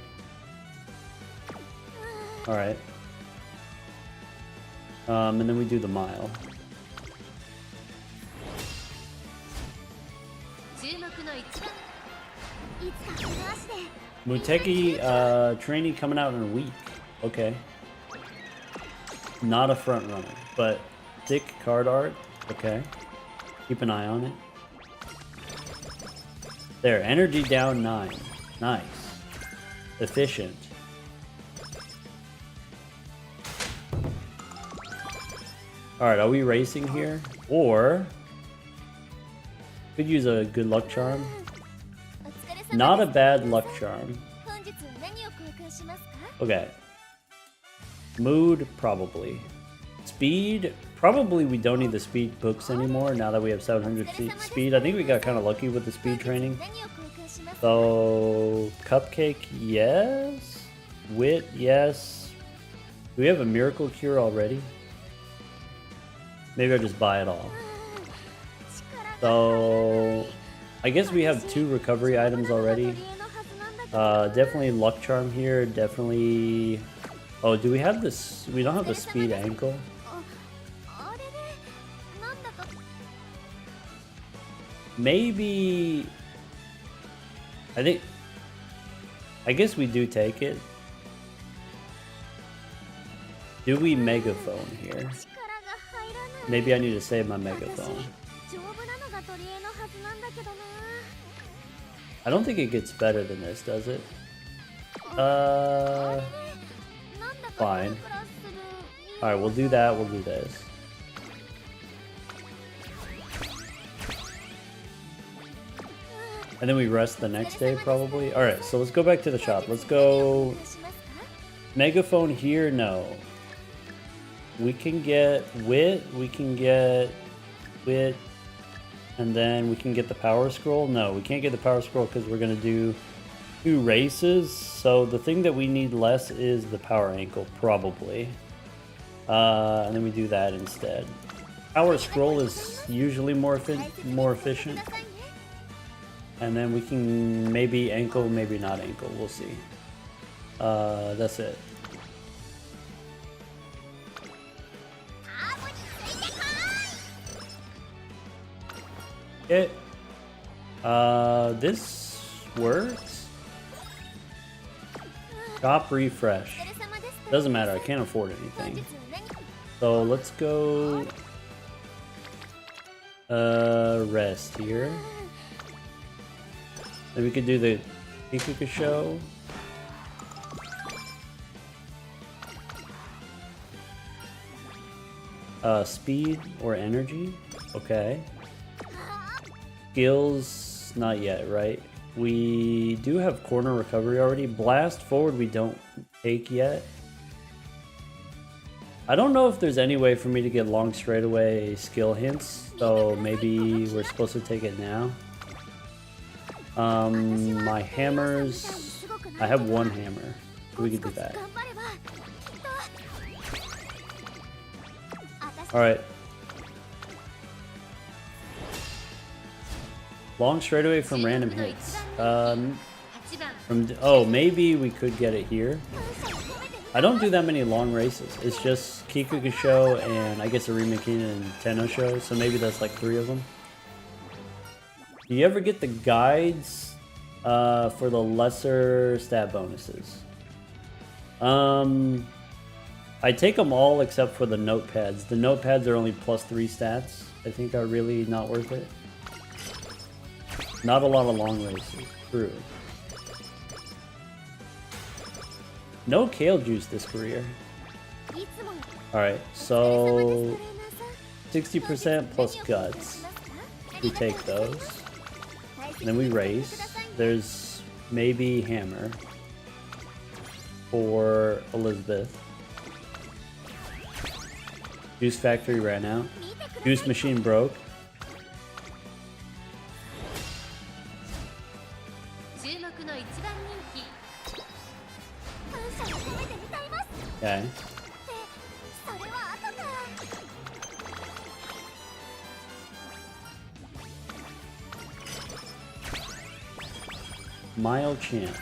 Alright. And then we do the mile. Muteki trainee coming out in a week. Okay. Not a front runner, but thick card art. Okay. Keep an eye on it. There, energy down 9. Nice. Efficient. Alright, are we racing here? Or could use a good luck charm. Not a bad luck charm. Okay. Mood, probably. Speed, probably we don't need the speed books anymore now that we have 700 speed. I think we got kind of lucky with the speed training. So, cupcake, yes. Wit, yes. Do we have a miracle cure already? Maybe I'll just buy it all. So, I guess we have 2 recovery items already. Definitely luck charm here. Definitely. Oh, do we have this? We don't have the speed ankle. Maybe. I guess we do take it. Do we megaphone here? Maybe I need to save my megaphone. I don't think it gets better than this, does it? Fine. Alright, we'll do that, we'll do this. And then we rest the next day, probably. Alright, so let's go back to the shop. Let's go... Megaphone here? No. We can get Wit. We can get Wit. And then we can get the power scroll. No, we can't get the power scroll because we're gonna do 2 races. So the thing that we need less is the power ankle, probably. And then we do that instead. Power scroll is usually more efficient. And then we can maybe ankle, maybe not ankle. We'll see. That's it. Okay. This works. Shop refresh. Doesn't matter. I can't afford anything. So let's go rest here. Then we could do the Kikuka show. Speed or energy. Okay. Skills, not yet, right? We do have corner recovery already. Blast forward we don't take yet. I don't know if there's any way for me to get long straightaway skill hints, so maybe we're supposed to take it now. My hammers, I have 1 hammer, so we could do that. Alright. Long straightaway from random hits. Oh, maybe we could get it here. I don't do that many long races. It's just Kikuka show and I guess a Remakin and Tenno show, so maybe that's like 3 of them. Do you ever get the guides for the lesser stat bonuses? I take them all except for the notepads. The notepads are only +3 stats. I think are really not worth it. Not a lot of long races. True. No kale juice this career. Alright, so 60% plus guts. We take those. Then we race. There's maybe hammer for Elizabeth. Juice factory ran out. Juice machine broke. Okay. Mile champs.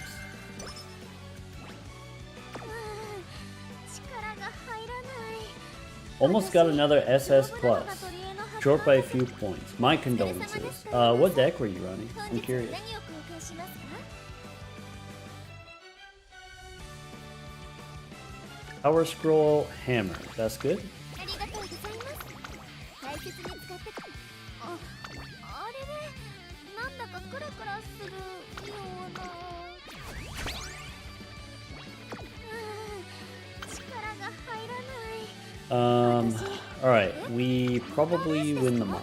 Almost got another SS plus. Short by a few points. My condolences. What deck were you running? I'm curious. Power scroll hammer. That's good. Alright, we probably win the mile.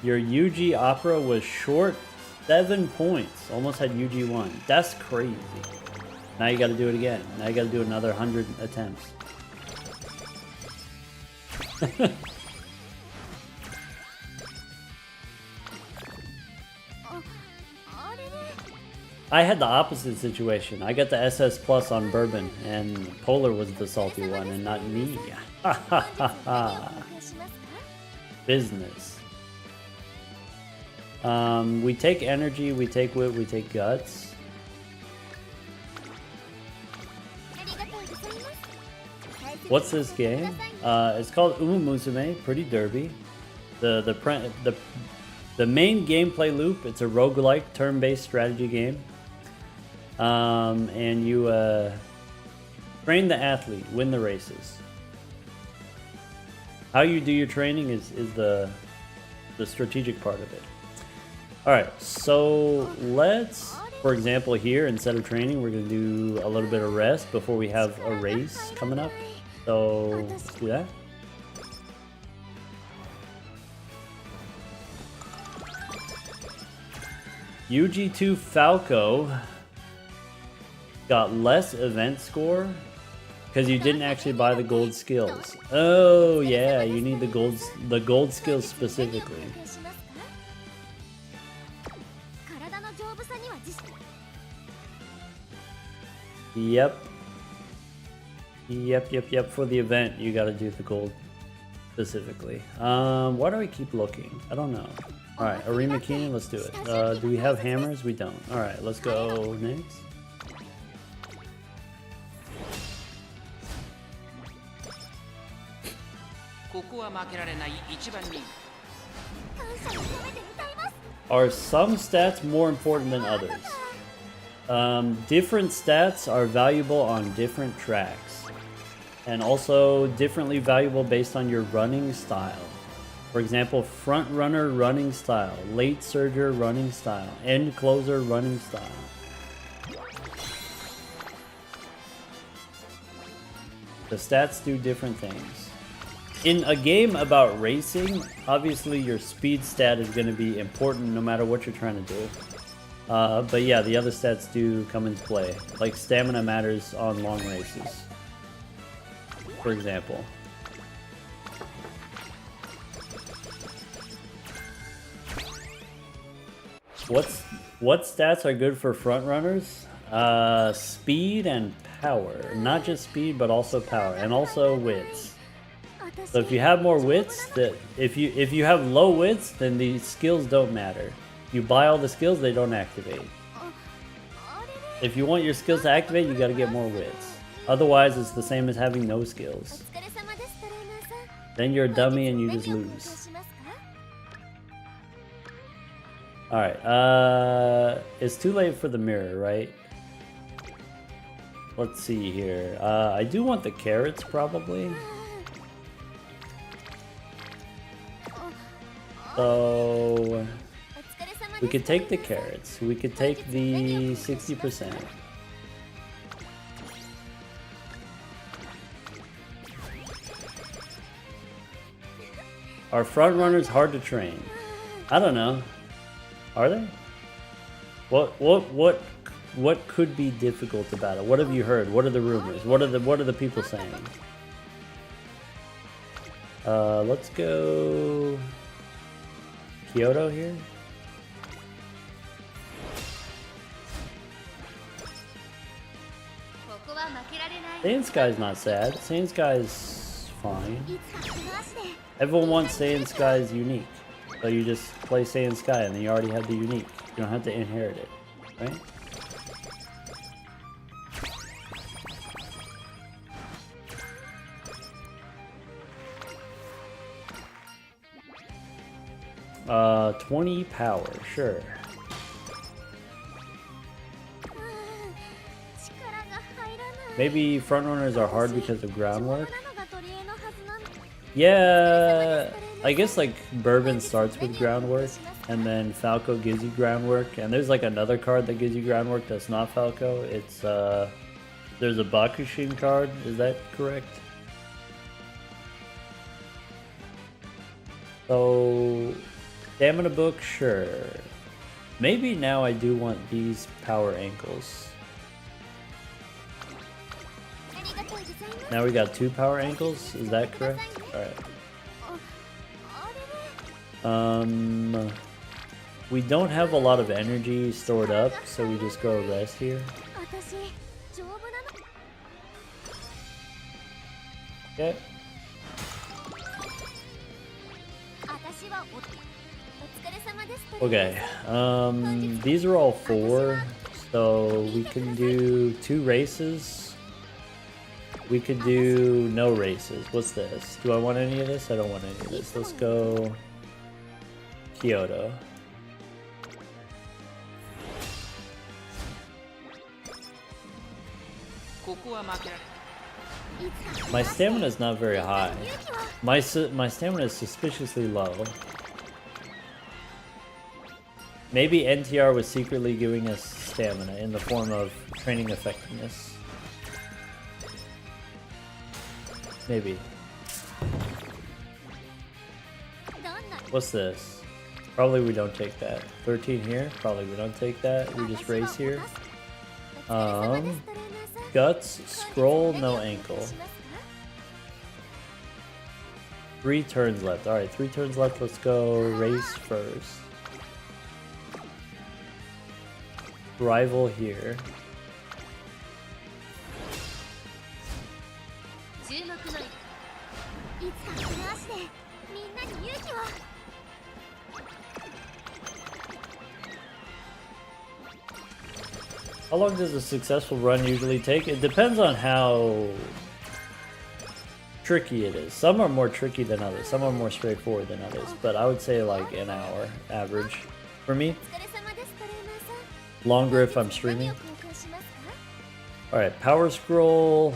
Your UG Opera was short 7 points. Almost had UG 1. That's crazy. Now you gotta do it again. Now you gotta do another 100 attempts. I had the opposite situation. I got the SS Plus on Bourbon, and Polar was the salty one, and not me. Ha ha ha ha. Business. We take energy, we take wit, we take guts. What's this game? It's called Umumusume, pretty derby. The main gameplay loop, it's a roguelike turn-based strategy game. And you train the athlete, win the races. How you do your training is the strategic part of it. Alright, so let's, for example here, instead of training, we're going to do a little bit of rest before we have a race coming up. So let's do that. UG2 Falco got less event score because you didn't actually buy the gold skills. Oh yeah, you need the gold skills specifically. Yep. For the event, you gotta do the gold specifically. Why do I keep looking? I don't know. Alright, Arima Keenan, let's do it. Do we have hammers? We don't. Alright, let's go next. Are some stats more important than others? Different stats are valuable on different tracks, and also differently valuable based on your running style. For example, front runner running style, late surger running style, end closer running style. The stats do different things. In a game about racing, obviously your speed stat is going to be important no matter what you're trying to do. But yeah, the other stats do come into play. Like stamina matters on long races, for example. What stats are good for front runners? Speed and power. Not just speed, but also power, and also wits. So if you have more wits, if you have low wits, then the skills don't matter. You buy all the skills, they don't activate. If you want your skills to activate, you gotta get more wits. Otherwise, it's the same as having no skills. Then you're a dummy and you just lose. Alright, it's too late for the mirror, right? Let's see here. I do want the carrots, probably. So we could take the carrots. We could take the 60%. Are front runners hard to train? I don't know. Are they? What could be difficult about it? What have you heard? What are the rumors? What are the people saying? Let's go Kyoto here. Saiyan Sky's not sad. Saiyan Sky's fine. Everyone wants Saiyan Sky's unique. So you just play Saiyan Sky and then you already have the unique. You don't have to inherit it, right? Uh, 20 power, sure. Maybe front runners are hard because of groundwork. Yeah, I guess like Bourbon starts with groundwork, and then Falco gives you groundwork, and there's like another card that gives you groundwork that's not Falco. It's there's a Bakushin card. Is that correct? So stamina book, sure. Maybe now I do want these power ankles. Now we got 2 power ankles, is that correct? Alright. We don't have a lot of energy stored up, so we just go rest here. Okay. Okay, these are all 4, so we can do 2 races. We could do no races. What's this? Do I want any of this? I don't want any of this. Let's go Kyoto. My stamina is not very high. My stamina is suspiciously low. Maybe NTR was secretly giving us stamina in the form of training effectiveness. Maybe. What's this? Probably we don't take that. 13 here. Probably we don't take that. We just race here. Guts, scroll, no ankle. 3 turns left. Alright, 3 turns left. Let's go race first. Rival here. 注目のいつかこの足でみんなに勇気を。 How long does a successful run usually take? It depends on how tricky it is. Some are more tricky than others. Some are more straightforward than others. But I would say like an hour average for me. お疲れ様ですトレーナーさん。 Longer if I'm streaming. 何を交換しますか？ Alright, power scroll.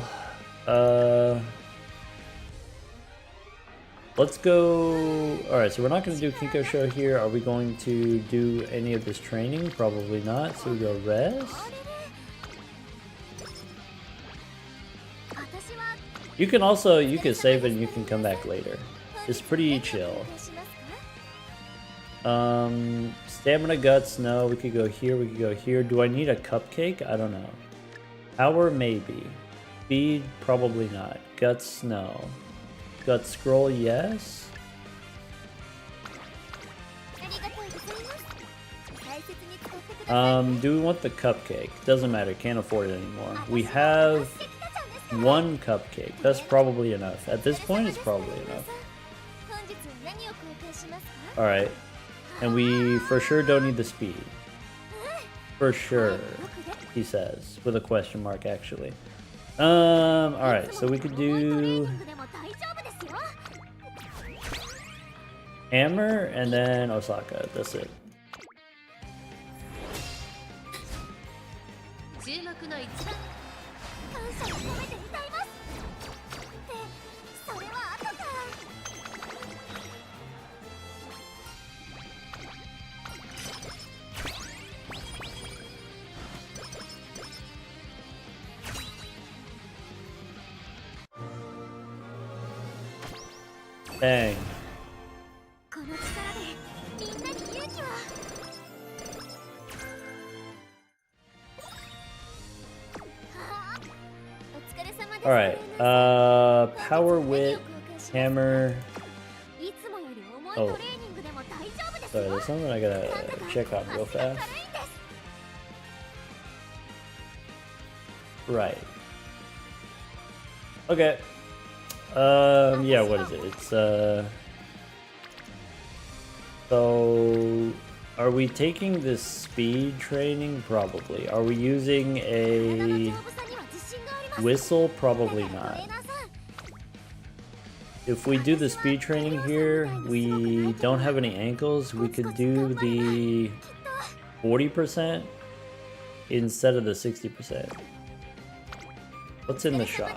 Let's go. Alright, so we're not going to do Kinko Show here. Are we going to do any of this training? Probably not. So we go rest. 私は You can save it and you can come back later. It's pretty chill. 交換しますか？ Stamina guts, no. We could go here, we could go here. Do I need a cupcake? I don't know. Power, maybe. Speed, probably not. Guts, no. Guts scroll, yes. ありがとうございます。大切に使ってください。 Do we want the cupcake? Doesn't matter, can't afford it anymore. We have one cupcake. That's probably enough. At this point, it's probably enough. 本日は何を交換しますか？ Alright. And we for sure don't need the speed. For sure, he says, with a question mark actually. Alright, so we could do でも大丈夫ですよ。 Hammer and then Osaka. That's it. 注目の一番感謝を込めて歌います。ってそれは後か。 Dang. この力でみんなに勇気を。 お疲れ様です。 Alright. Power Wit, Hammer. いつもより重い Oh. トレーニングでも大丈夫です Sorry, よ。 there's something I gotta check out real fast. Right. Okay. Yeah, what is it? It's, so, are we taking this speed training? Probably. Are we using a whistle? Probably not. If we do the speed training here, we don't have any ankles. We could do the 40% instead of the 60%. What's in the shop?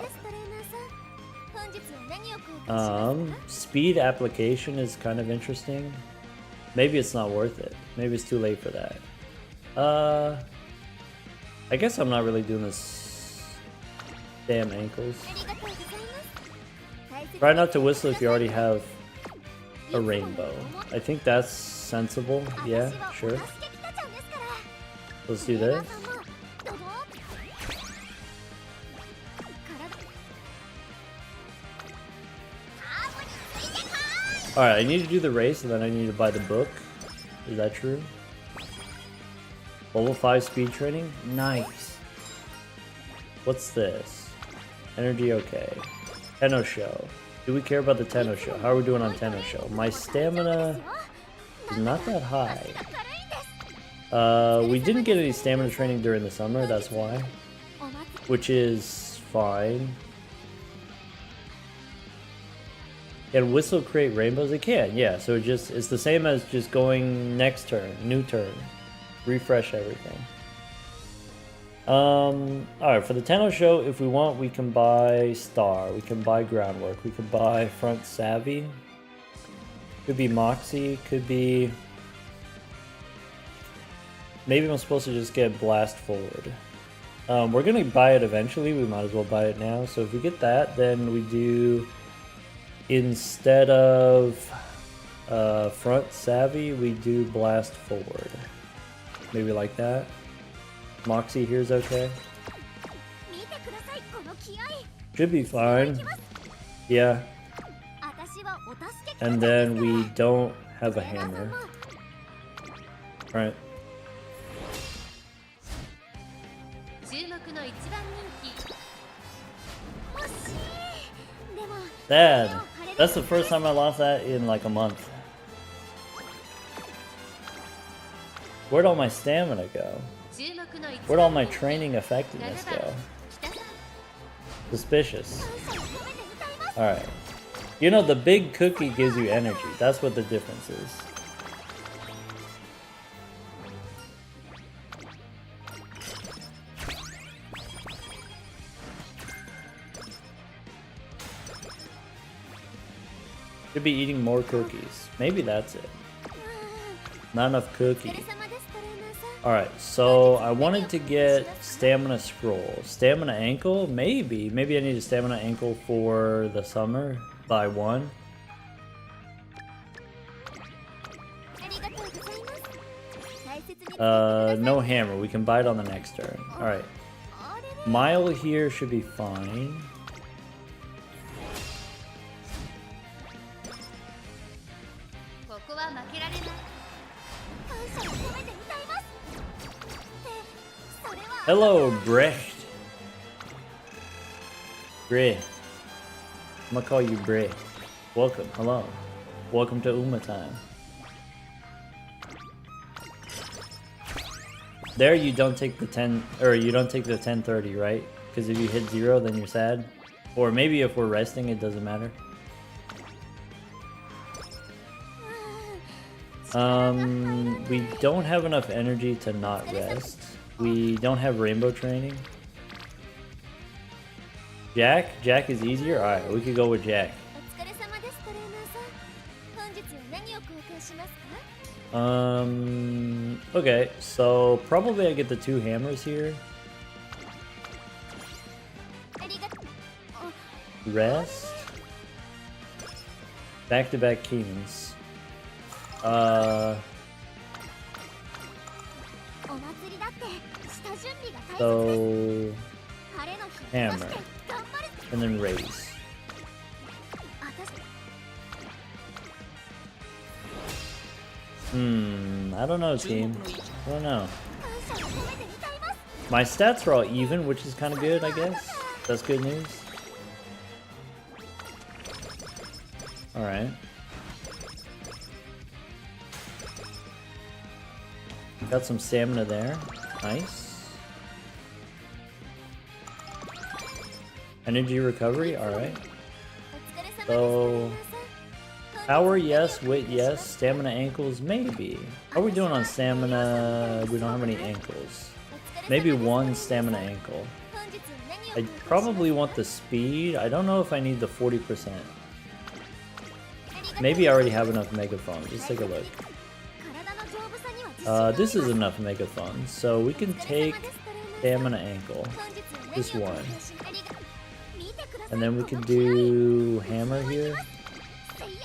Speed application is kind of interesting. Maybe it's not worth it. Maybe it's too late for that. I guess I'm not really doing this. Damn ankles. Try not to whistle if you already have a rainbow. I think that's sensible. Yeah, sure. Let's do this. Alright, I need to do the race and then I need to buy the book. Is that true? Level 5 speed training? Nice. What's this? Energy, okay. Tenno Show. Do we care about the Tenno Show? How are we doing on Tenno Show? My stamina is not that high. We didn't get any stamina training during the summer, that's why. Which is fine. Can whistle create rainbows? It can, yeah. So it's the same as just going next turn, new turn. Refresh everything. Alright, for the Tenno Show, if we want, we can buy Star, we can buy Groundwork, we can buy Front Savvy. Could be Moxie, could be... Maybe I'm supposed to just get Blast Forward. We're gonna buy it eventually, we might as well buy it now. So if we get that, then we do... Instead of Front savvy, we do blast forward. Maybe like that. Moxie here's okay. 見てくださいこの気合 Should be fine. Yeah. 私はお助け And then we don't have a hammer. Right. 注目の一番人気 惜しいでも Dad, that's the first time I lost that in like a month. Where'd all my stamina go? 注目の一 Where'd all 番 my 人気 training effectiveness 7 go? 番北さん Suspicious. 感謝を込めて歌います Alright. You know, the big cookie gives you energy. That's what the difference is. Should be eating more cookies. Maybe that's it. Not enough お疲れ cookie. 様ですトレーナーさん Alright, so I wanted to get stamina scroll. Stamina ankle? Maybe. Maybe I need a stamina ankle for the summer. Buy one. ありがとうございます大切に使ってください No hammer. We can buy it on the next turn. Alright. あれれ Mile here should be fine. ここは負けられない感謝を込めて歌いますってそれは Hello, Brecht. Bre. I'm gonna call you Bre. Welcome. Hello. Welcome to Uma time. There you don't take the 10 or you don't take the 1030, right? Because if you hit 0 then you're sad. Or maybe if we're resting it doesn't matter. We don't have enough energy to not rest. We don't have rainbow training. Jack? Jack is easier? Alright, we could go with Jack. お疲れ様ですトレーナーさん本日は何を交換しますか Okay, so probably I get the 2 hammers here. ありがとう Rest. Back-to-back kings. お祭りだって下準備が大切です So 晴れの日を目指して頑張る and then raise. 私 I don't know, team. I don't know. 感謝を込めて歌います My stats are all even, which is kind of good, I guess. That's good news. Alright. Got some stamina there. Nice. Energy recovery, alright. お疲れ様ですトレ So ーナーさん power, yes. Wit, yes. Stamina ankles, maybe. How are we doing on stamina? We don't have any ankles. Maybe one stamina ankle. 本日は何を I 交換します probably want the speed. I don't know if I need the 40%. ありがとう Maybe I already have enough megaphone. Let's take a look. 体の丈夫さには自信があります This is enough megaphone. So we can take stamina ankle. 本日 Just は何を one. 交換しありが見てください And then we こ can の気合 do hammer here. せいや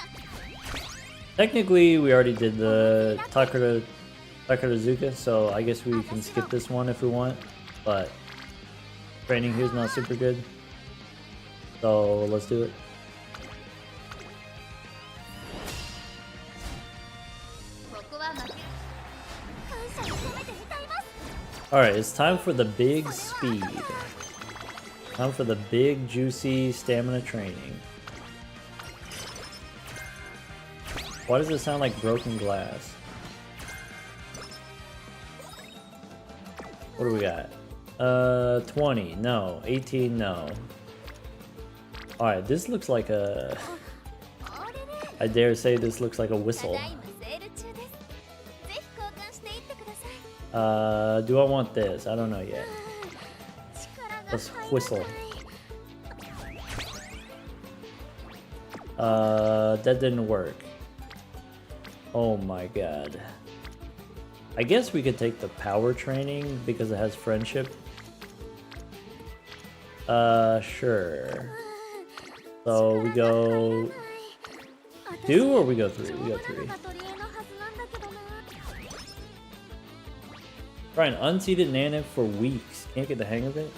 Technically, we already did the Takarazuka, so I guess we can skip this one if we want. But training here is not super good. So let's do it. ここは負けら感謝を込めて歌います Alright, it's time for the big speed. Time for the big, juicy stamina training. Why does it sound like broken glass? What do we got? 20, no. 18, no. Alright, this looks like a... あれれ I dare say this looks like a た whistle. だいまセール中ですぜひ交換していってください Do I want this? I don't know yet. 力が Let's 入らない whistle. That didn't work. Oh my god. I guess we could take the power training because it has friendship. Sure. So we go 2 or we go 3? We go 3. Trying unseated Nanif for weeks. Can't get the hang of it?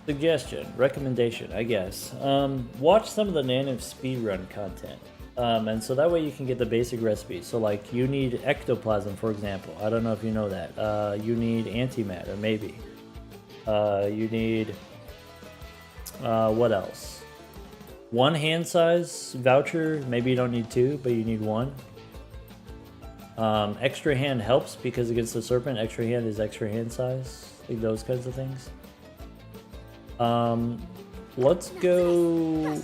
Suggestion, recommendation, I guess. Watch some of the Nanif speedrun content. And so that way you can get the basic recipe. So like you need ectoplasm, for example. I don't know if you know that. You need antimatter, maybe. You need, what else? 1 hand size voucher. Maybe you don't need 2, but you need 1. Extra hand helps because against the serpent, extra hand is extra hand size. Like those kinds of things. Let's go.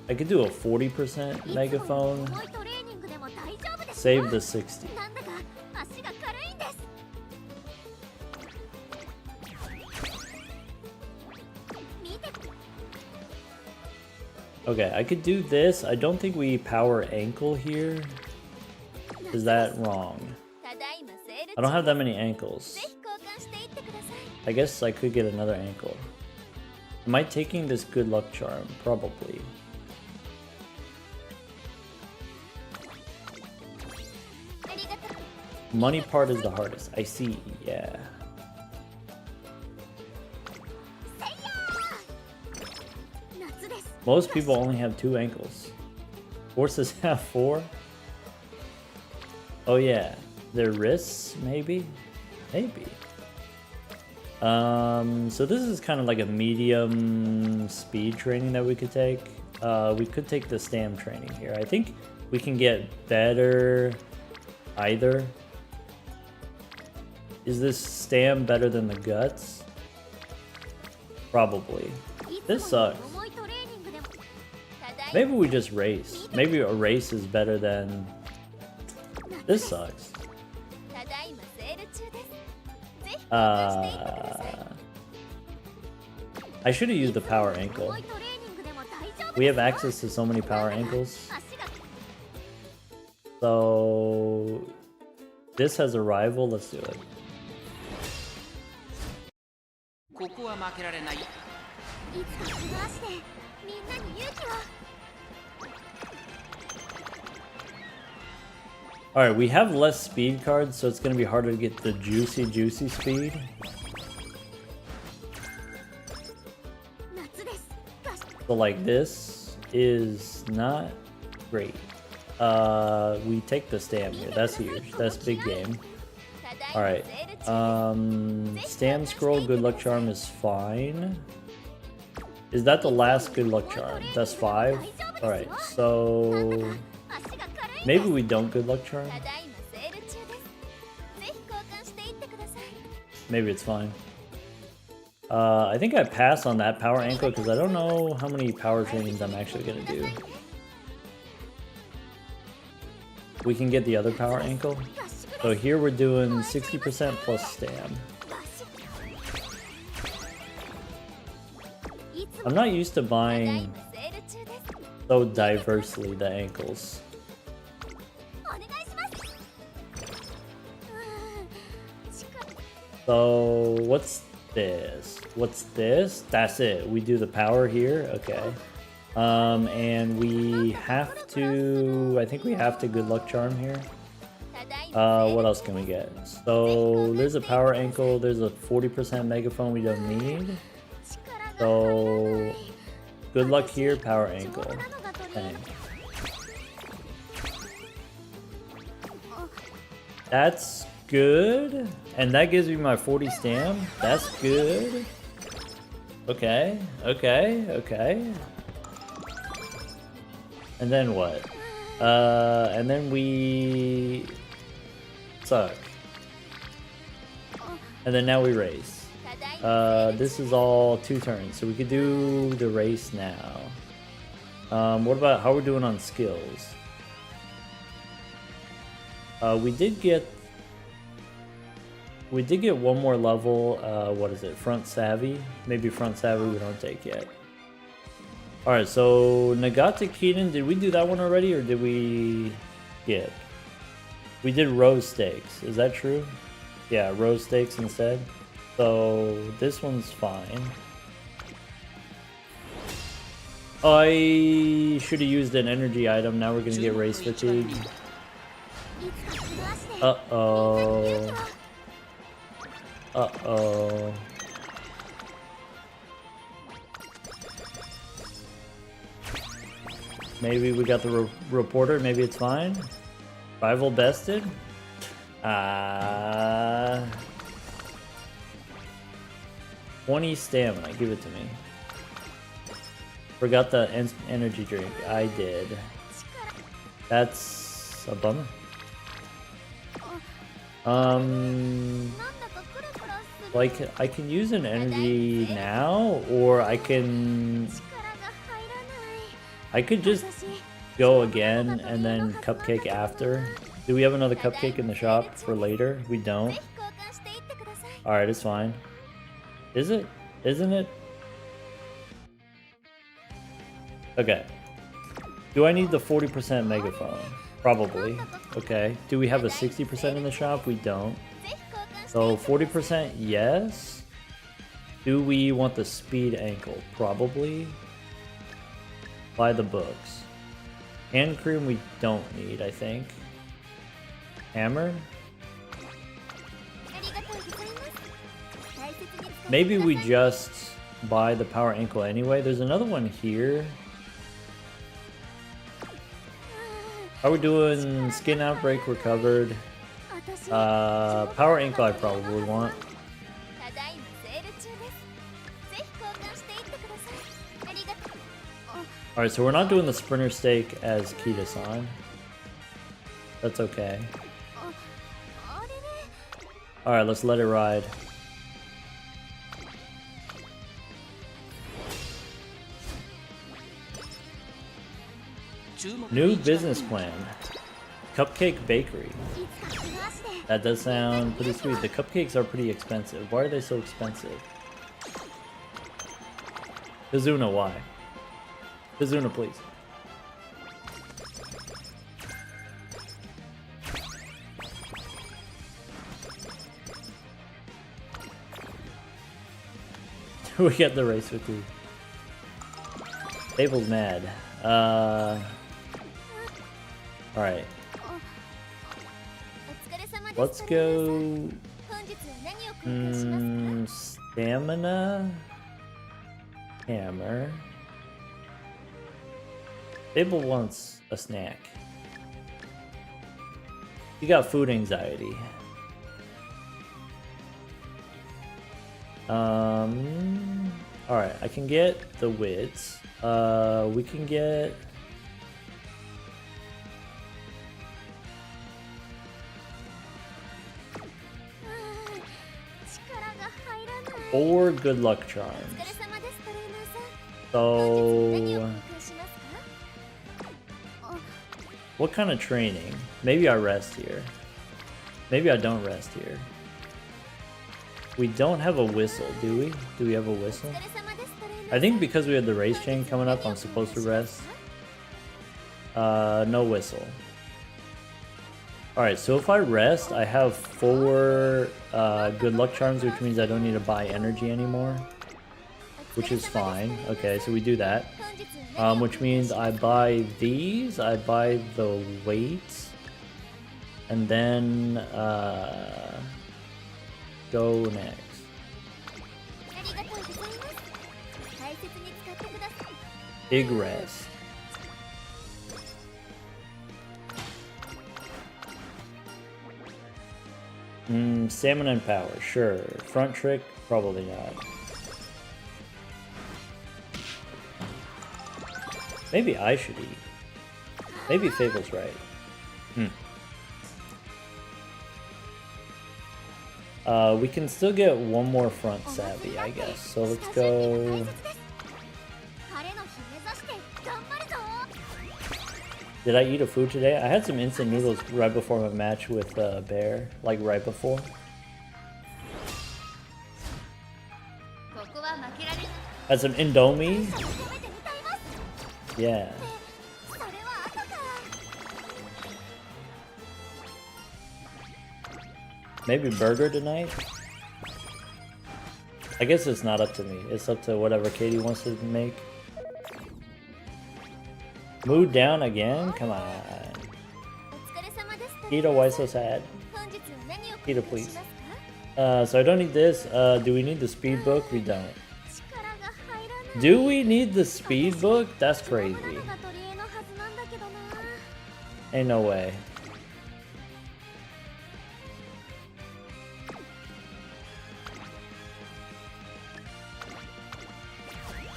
I could do a 40% megaphone. Save the 60. Okay, I could do this. I don't think we power ankle here. Is that wrong? I don't have that many ankles. I guess I could get another ankle. Am I taking this good luck charm? Probably. Money part is the hardest. I see, yeah. Most people only have 2 ankles. Horses have 4. Oh yeah, their wrists, maybe? Maybe. So this is kind of like a medium speed training that we could take. We could take the stam training here. I think we can get better either. Is this stam better than the guts? Probably. This sucks. Maybe we just race. Maybe a race is better than... This sucks. I should have used the power ankle. We have access to so many power ankles. So... This has a rival, let's do it. Alright, we have less speed cards, so it's going to be harder to get the juicy speed. So like this is not great. We take the stam here. That's huge. That's big game. Alright. Stam scroll, good luck charm is fine. Is that the last good luck charm? That's 5? Alright, so... Maybe we don't good luck charm. Maybe it's fine. I think I pass on that power ankle because I don't know how many power trainings I'm actually going to do. We can get the other power ankle. So here we're doing 60% plus stam. I'm not used to buying so diversely the ankles. So what's this? What's this? That's it. We do the power here. Okay. And we have to... I think we have to good luck charm here. What else can we get? So there's a power ankle. There's a 40% megaphone we don't need. So good luck here, power ankle. Dang. That's good. And that gives me my 40 stam. That's good. Okay, okay, okay. And then what? And then we suck. And then now we race. This is all 2 turns, so we could do the race now. What about how we're doing on skills? We did get one more level. What is it? Front savvy? Maybe front savvy we don't take yet. Alright, so Nagata Keaton, did we do that one already or did we skip? We did rose stakes, is that true? Yeah, rose stakes instead. So this one's fine. I should have used an energy item. Now we're gonna get race fatigue. Uh-oh. Uh-oh. Maybe we got the reporter. Maybe it's fine. Rival bested. 20 stamina. Give it to me. Forgot the energy drink. I did. That's a bummer. Like, I can use an energy now, or I could just go again and then cupcake after. Do we have another cupcake in the shop for later? We don't. Alright, it's fine. Is it? Isn't it? Okay. Do I need the 40% megaphone? Probably. Okay. Do we have a 60% in the shop? We don't. So 40% yes. Do we want the speed ankle? Probably. Buy the books. Hand cream we don't need, I think. Hammer? Maybe we just buy the power ankle anyway. There's another one here. How are we doing? Skin outbreak recovered. Power ankle I probably want. Alright, so we're not doing the sprinter stake as Kita-san. That's okay. Alright, let's let it ride. New business plan. Cupcake bakery. That does sound pretty sweet. The cupcakes are pretty expensive. Why are they so expensive? Kazuna, why? Kazuna, please. We get the race with you. Abel's mad. Alright. Let's go... stamina? Hammer. Abel wants a snack. You got food anxiety. Alright, I can get the wits. We can get... Or good luck charms. So... What kind of training? Maybe I rest here. Maybe I don't rest here. We don't have a whistle, do we? Do we have a whistle? I think because we had the race chain coming up, I'm supposed to rest. No whistle. Alright, so if I rest, I have 4 good luck charms, which means I don't need to buy energy anymore. Which is fine. Okay, so we do that. Which means I buy these, I buy the weights, and then go next. Big rest. Stamina and power, sure. Front trick, probably not. Maybe I should eat. Maybe Fable's right. We can still get one more front savvy, I guess. So let's go... Did I eat a food today? I had some instant noodles right before my match with Bear. Like right before. Had some Indomie. Yeah. Maybe burger tonight? I guess it's not up to me. It's up to whatever Katie wants to make. Mood down again? Come on. お疲れ様です。 Kita, why so sad? 本日は何を Kita, 購入 please. しますか？ So I don't need this. Do we need the speed book? We don't. 力が入らない。 Do we need the speed book? That's crazy. 丈夫なのが取り柄のはずなんだけどな。 Ain't no way.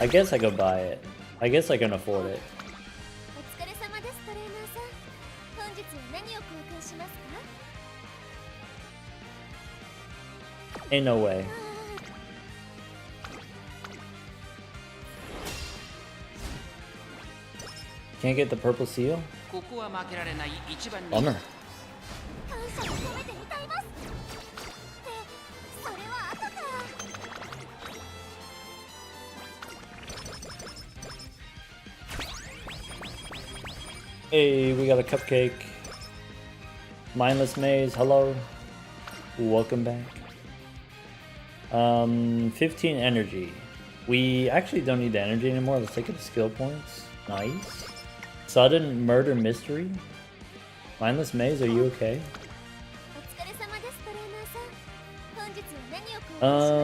I guess I could buy it. I guess I can afford it. お疲れ様です、トレーナーさん。本日は何を交換しますか？ Ain't no way. Can't get the purple seal? ここは負けられない一番に Bummer. 感謝を込めて歌います。ってそれは後か。 Hey, we got a cupcake. Mindless Maze, hello. Welcome back. 15 energy. We actually don't need the energy anymore. Let's take it to skill points. Nice. Sudden murder mystery. Mindless Maze, are you okay? お疲れ様です、トレーナーさん。本日は何を交換し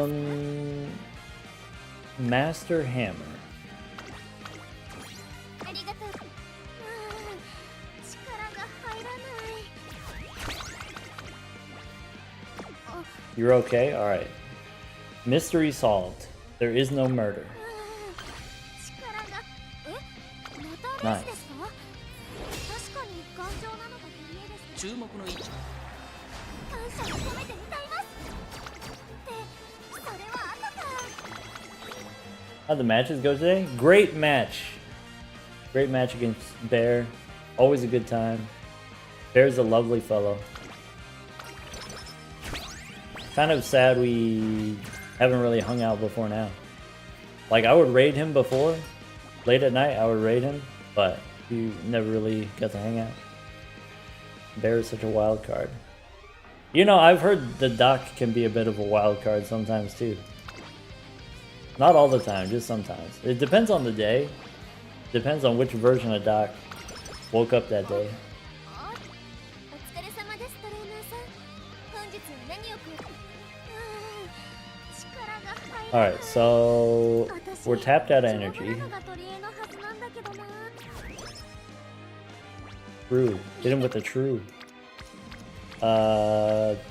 ますか？ Master Hammer. ありがとう。力が入らない。 You're okay? Alright. Mystery solved. There is no murder. 力がまたレースですか？ 確かに頑丈なのが取り柄です。注目の位置感謝を込めて歌います。ってそれは後か。 How'd the matches go today? Great match. Great match against Bear. Always a good time. Bear's a lovely fellow. Kind of sad we haven't really hung out before now. Like, I would raid him before. Late at night, I would raid him. But we never really got to hang out. Bear is such a wild card. You know, I've heard the Doc can be a bit of a wild card sometimes too. Not all the time, just sometimes. It depends on the day. Depends on which version of Doc woke up that day. お疲れ様です、トレーナーさん。本日は何を交換？力が入らない。 Alright, so we're tapped out of energy. 丈夫なのが取り柄のはずなんだけどな。 True. Hit him with the true.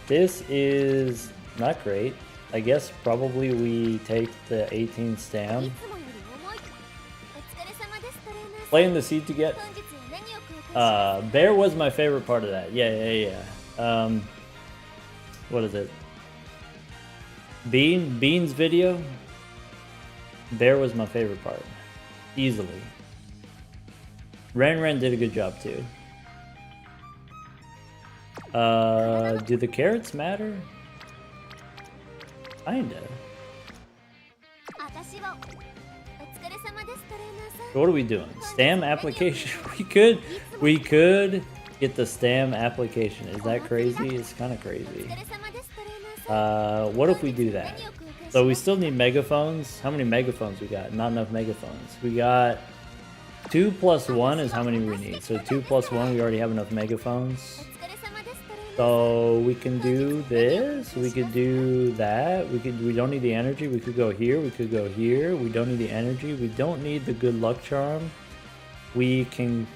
This is not great. I guess probably we take the 18 stam. いつもより重い。お疲れ様です、トレーナーさん。 Playing the seed to get. 本日は何を交換しますか？ Bear was my favorite part of that. Yeah. What is it? Bean's video. Bear was my favorite part. Easily. Ren did a good job too. Do the carrots matter? Kinda. 私を。お疲れ様です、トレーナーさん。 So what are we doing? Stam application? We could get the stam application. Is that crazy? It's kind of お crazy. 疲れ様です、トレーナーさん。 What if we do that? So we still need megaphones. How many megaphones we got? Not enough megaphones. We got 2 plus 1 is how many we need. So 2 plus 1, we already have enough megaphones. お疲れ様です、トレーナーさん。 So we can do this. We could do that. We don't need the energy. We could go here. We could go here. We don't need the energy. We don't need the good luck charm. We can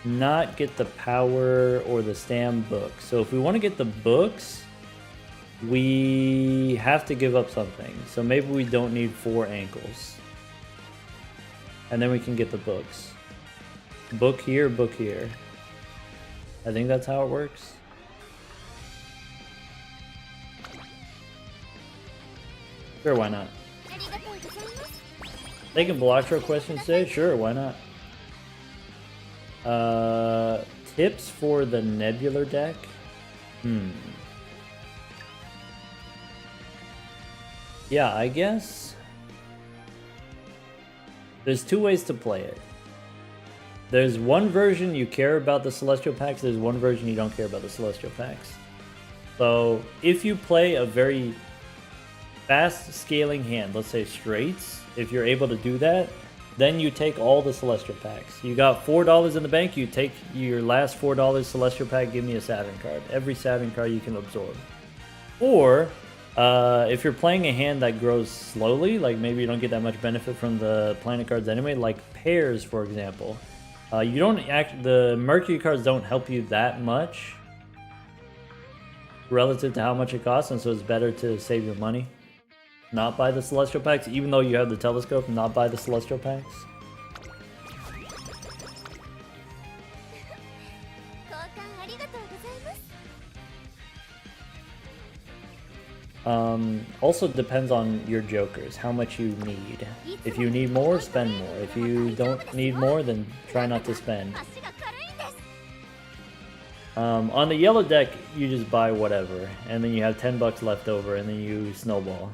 not get the power or the stam book. So if we want to get the books, we have to give up something. So maybe we don't need 4 ankles. And then we can get the books. Book here, book here. I think that's how it works. Sure, why not? ありがとうございます。 Taking Balatro questions today? Sure, why not? Tips for the Nebular deck? Yeah, I guess there's 2 ways to play it. There's one version you care about the Celestial Packs, there's one version you don't care about the Celestial Packs. So if you play a very fast scaling hand, let's say straights, if you're able to do that, then you take all the Celestial packs. You got $4 in the bank, you take your last $4 Celestial pack, give me a Saturn card. Every Saturn card you can absorb. Or, if you're playing a hand that grows slowly, like maybe you don't get that much benefit from the planet cards anyway, like pairs, for example. The Mercury cards don't help you that much relative to how much it costs, and so it's better to save your money. Not buy the Celestial packs, even though you have the telescope, not buy the Celestial packs. Also depends on your jokers, how much you need. If you need more, spend more. If you don't need more, then try not to spend. On the yellow deck, you just buy whatever, and then you have 10 bucks left over, and then you snowball.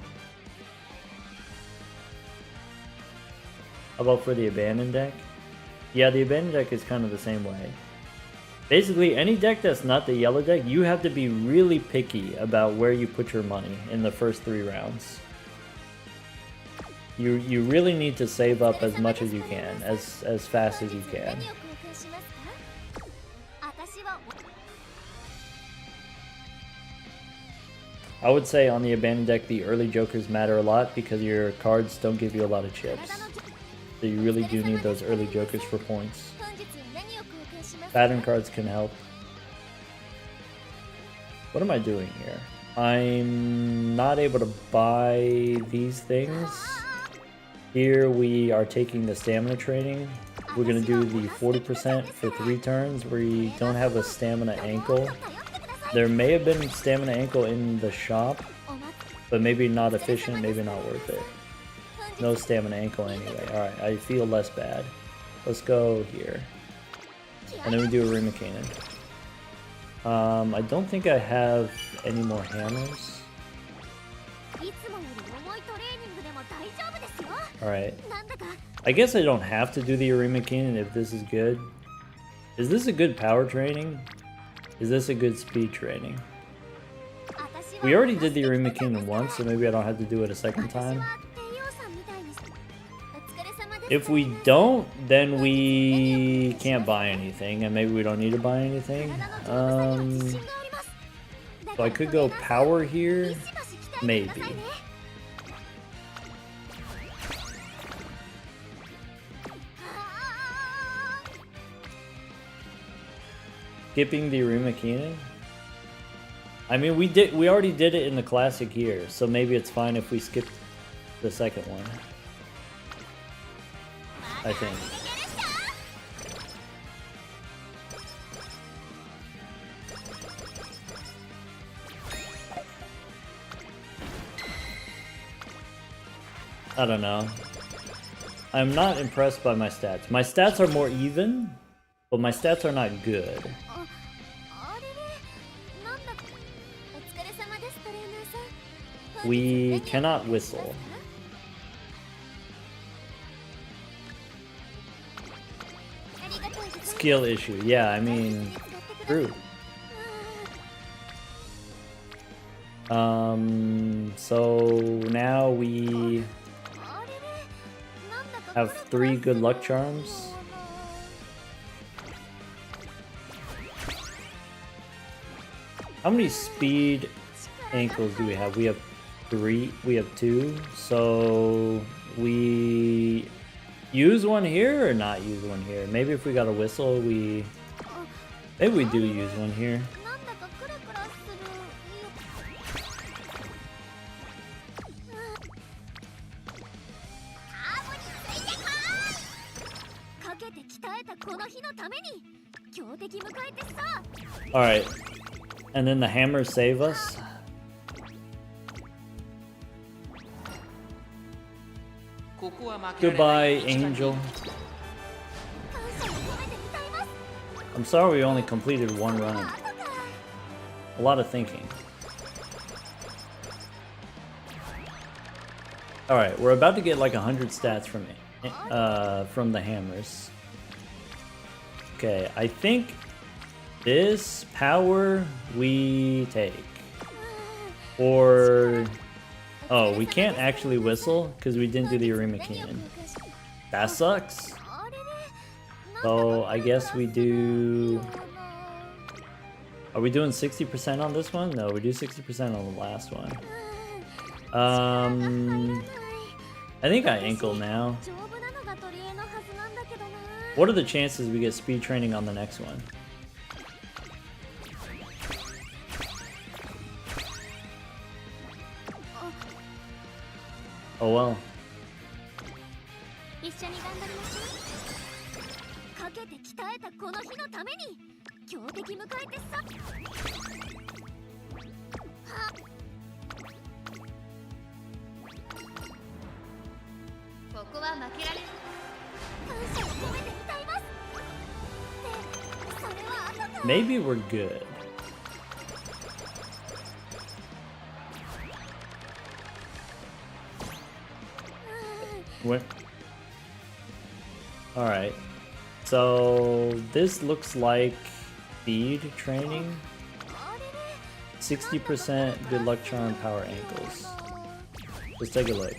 How about for the abandoned deck? Yeah, the abandoned deck is kind of the same way. Basically, any deck that's not the yellow deck, you have to be really picky about where you put your money in the first 3 rounds. You really need to save up as much as you can, as fast as you can. I would say on the abandoned deck, the early jokers matter a lot because your cards don't give you a lot of chips. So you really do need those early jokers for points. Pattern cards can help. What am I doing here? I'm not able to buy these things. Here we are taking the stamina training. We're going to do the 40% for 3 turns. We don't have a stamina ankle. There may have been stamina ankle in the shop, but maybe not efficient, maybe not worth it. No stamina ankle anyway. Alright, I feel less bad. Let's go here. And then we do a Rima Cannon. I don't think I have any more hammers. Alright. I guess I don't have to do the Arima Cannon if this is good. Is this a good power training? Is this a good speed training? We already did the Arima Cannon once, so maybe I don't have to do it a second time. If we don't, then we can't buy anything, and maybe we don't need to buy anything. So I could go power here, maybe. Skipping the Arima Cannon? I mean, we already did it in the classic here, so maybe it's fine if we skip the second one. I think. I don't know. I'm not impressed by my stats. My stats are more even, but my stats are not good. We cannot whistle. Skill issue. Yeah, I mean, true. So now we have 3 good luck charms. How many speed ankles do we have? We have 3. We have 2. So we use one here or not use one here? Maybe if we got a whistle, maybe we do use one here. Alright. And then the hammers save us. Goodbye, Angel. I'm sorry we only completed 1 run. A lot of thinking. Alright, we're about to get like 100 stats from the hammers. Okay, I think this power we take. Or Oh, we can't actually whistle because we didn't do the Arima Cannon. That sucks. So I guess we do... Are we doing 60% on this one? No, we do 60% on the last one. I think I ankle now. What are the chances we get speed training on the next one? Oh well. 一緒に頑張りましょう。かけて鍛えたこの日のために強敵迎えてさ。ここは負けられる。感謝を込めて歌います。で、それは後か。 Maybe we're good. What? Alright. So this looks like speed training. 60% good luck charm power ankles. Let's take a look.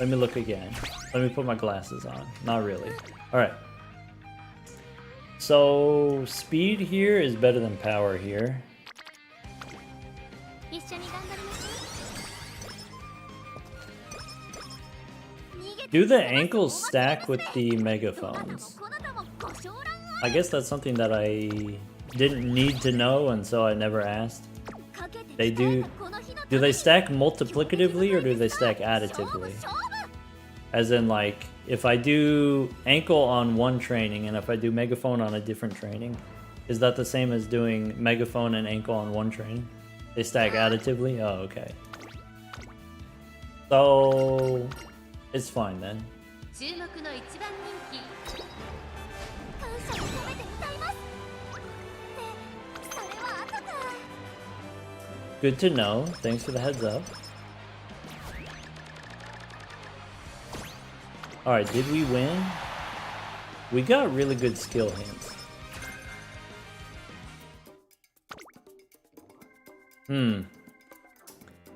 Let me look again. Let me put my glasses on. Not really. Alright. So speed here is better than power here. 一緒に頑張りましょう。 Do the ankles stack with the megaphones? I guess that's something that I didn't need to know, and so I never asked. They do. Do they stack multiplicatively or do they stack additively? As in, like, if I do ankle on one training and if I do megaphone on a different training, is that the same as doing megaphone and ankle on one training? They stack additively? Oh, okay. So it's fine then. 注目の一番人気。感謝を込めて歌います。で、それは後か。 Good to know. Thanks for the heads up. Alright, did we win? We got really good skill hints.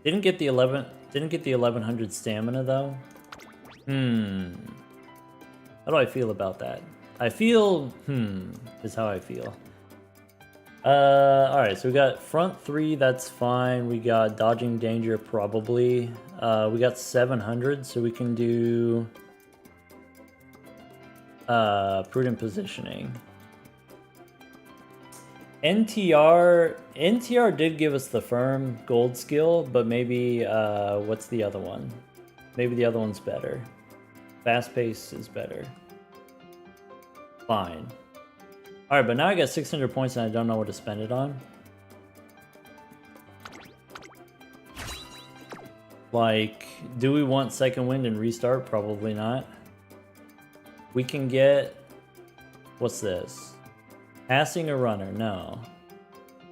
Didn't get the 1100 stamina though. How do I feel about that? I feel is how I feel. Alright, so we got front 3, that's fine. We got dodging danger probably. We got 700, so we can do prudent positioning. NTR did give us the firm gold skill, but maybe what's the other one? Maybe the other one's better. Fast pace is better. Fine. Alright, but now I got 600 points and I don't know what to spend it on. Like, do we want second wind and restart? Probably not. We can get... What's this? Passing a runner, no.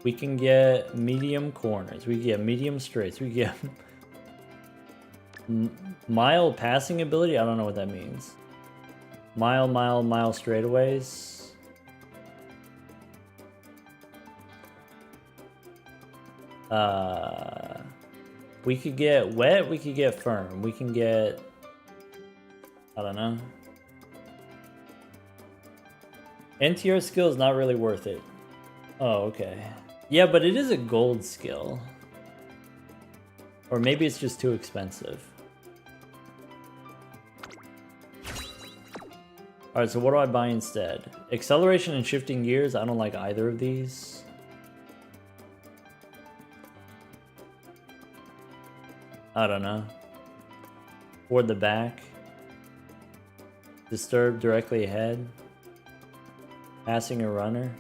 We can get medium corners. We can get medium straights. We can get... Mile passing ability? I don't know what that means. Mile straightaways. We could get wet, we could get firm. We can get... I don't know. NTR skill is not really worth it. Oh, okay. Yeah, but it is a gold skill. Or maybe it's just too expensive. Alright, so what do I buy instead? Acceleration and shifting gears, I don't like either of these. I don't know. Toward the back. Disturb directly ahead. Passing a runner.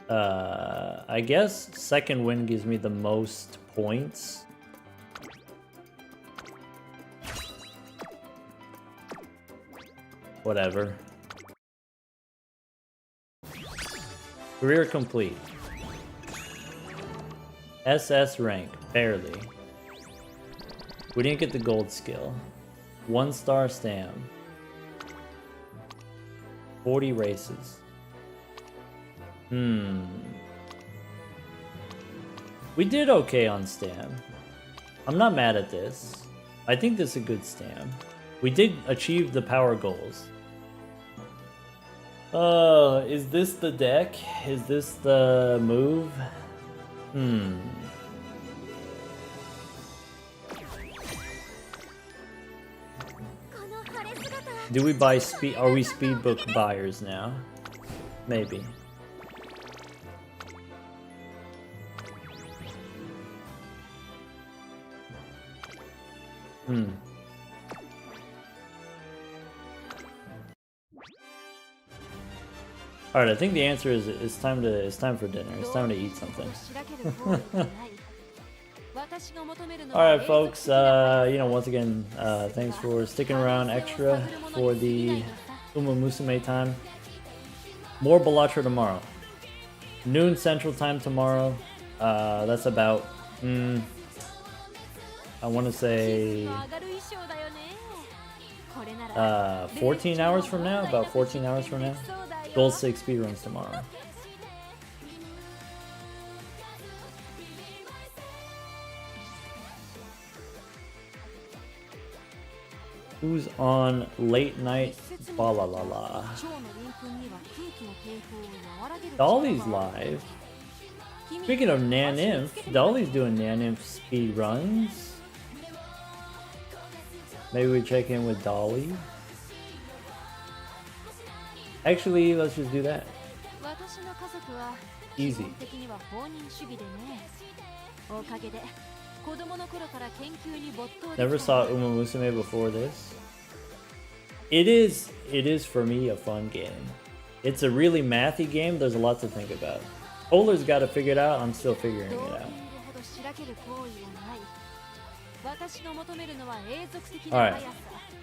I guess second wind gives me the most points. Whatever. Career complete. SS rank, barely. We didn't get the gold skill. 1-star stam. 40 races. We did okay on Stam. I'm not mad at this. I think this is a good Stam. We did achieve the power goals. Is this the deck? Is this the move? Do we buy speed? Are we speedbook buyers now? Maybe. All right, I think the answer is it's time for dinner. It's time to eat something. All right, folks. Once again, thanks for sticking around extra for the Uma Musume time. More Balatro tomorrow. Noon Central Time tomorrow. That's about, I want to say, 14 hours from now. About 14 hours from now. Gold 6 speedruns tomorrow. Who's on late night Balalala? Dolly's live. Speaking of Naninf, Dolly's doing Naninf speed runs. Maybe we check in with Dolly. Actually, let's just do that. Easy. Never saw Uma Musume before this. It is for me a fun game. It's a really mathy game. There's a lot to think about. Polar's got to figure it out. I'm still figuring it out. Alright.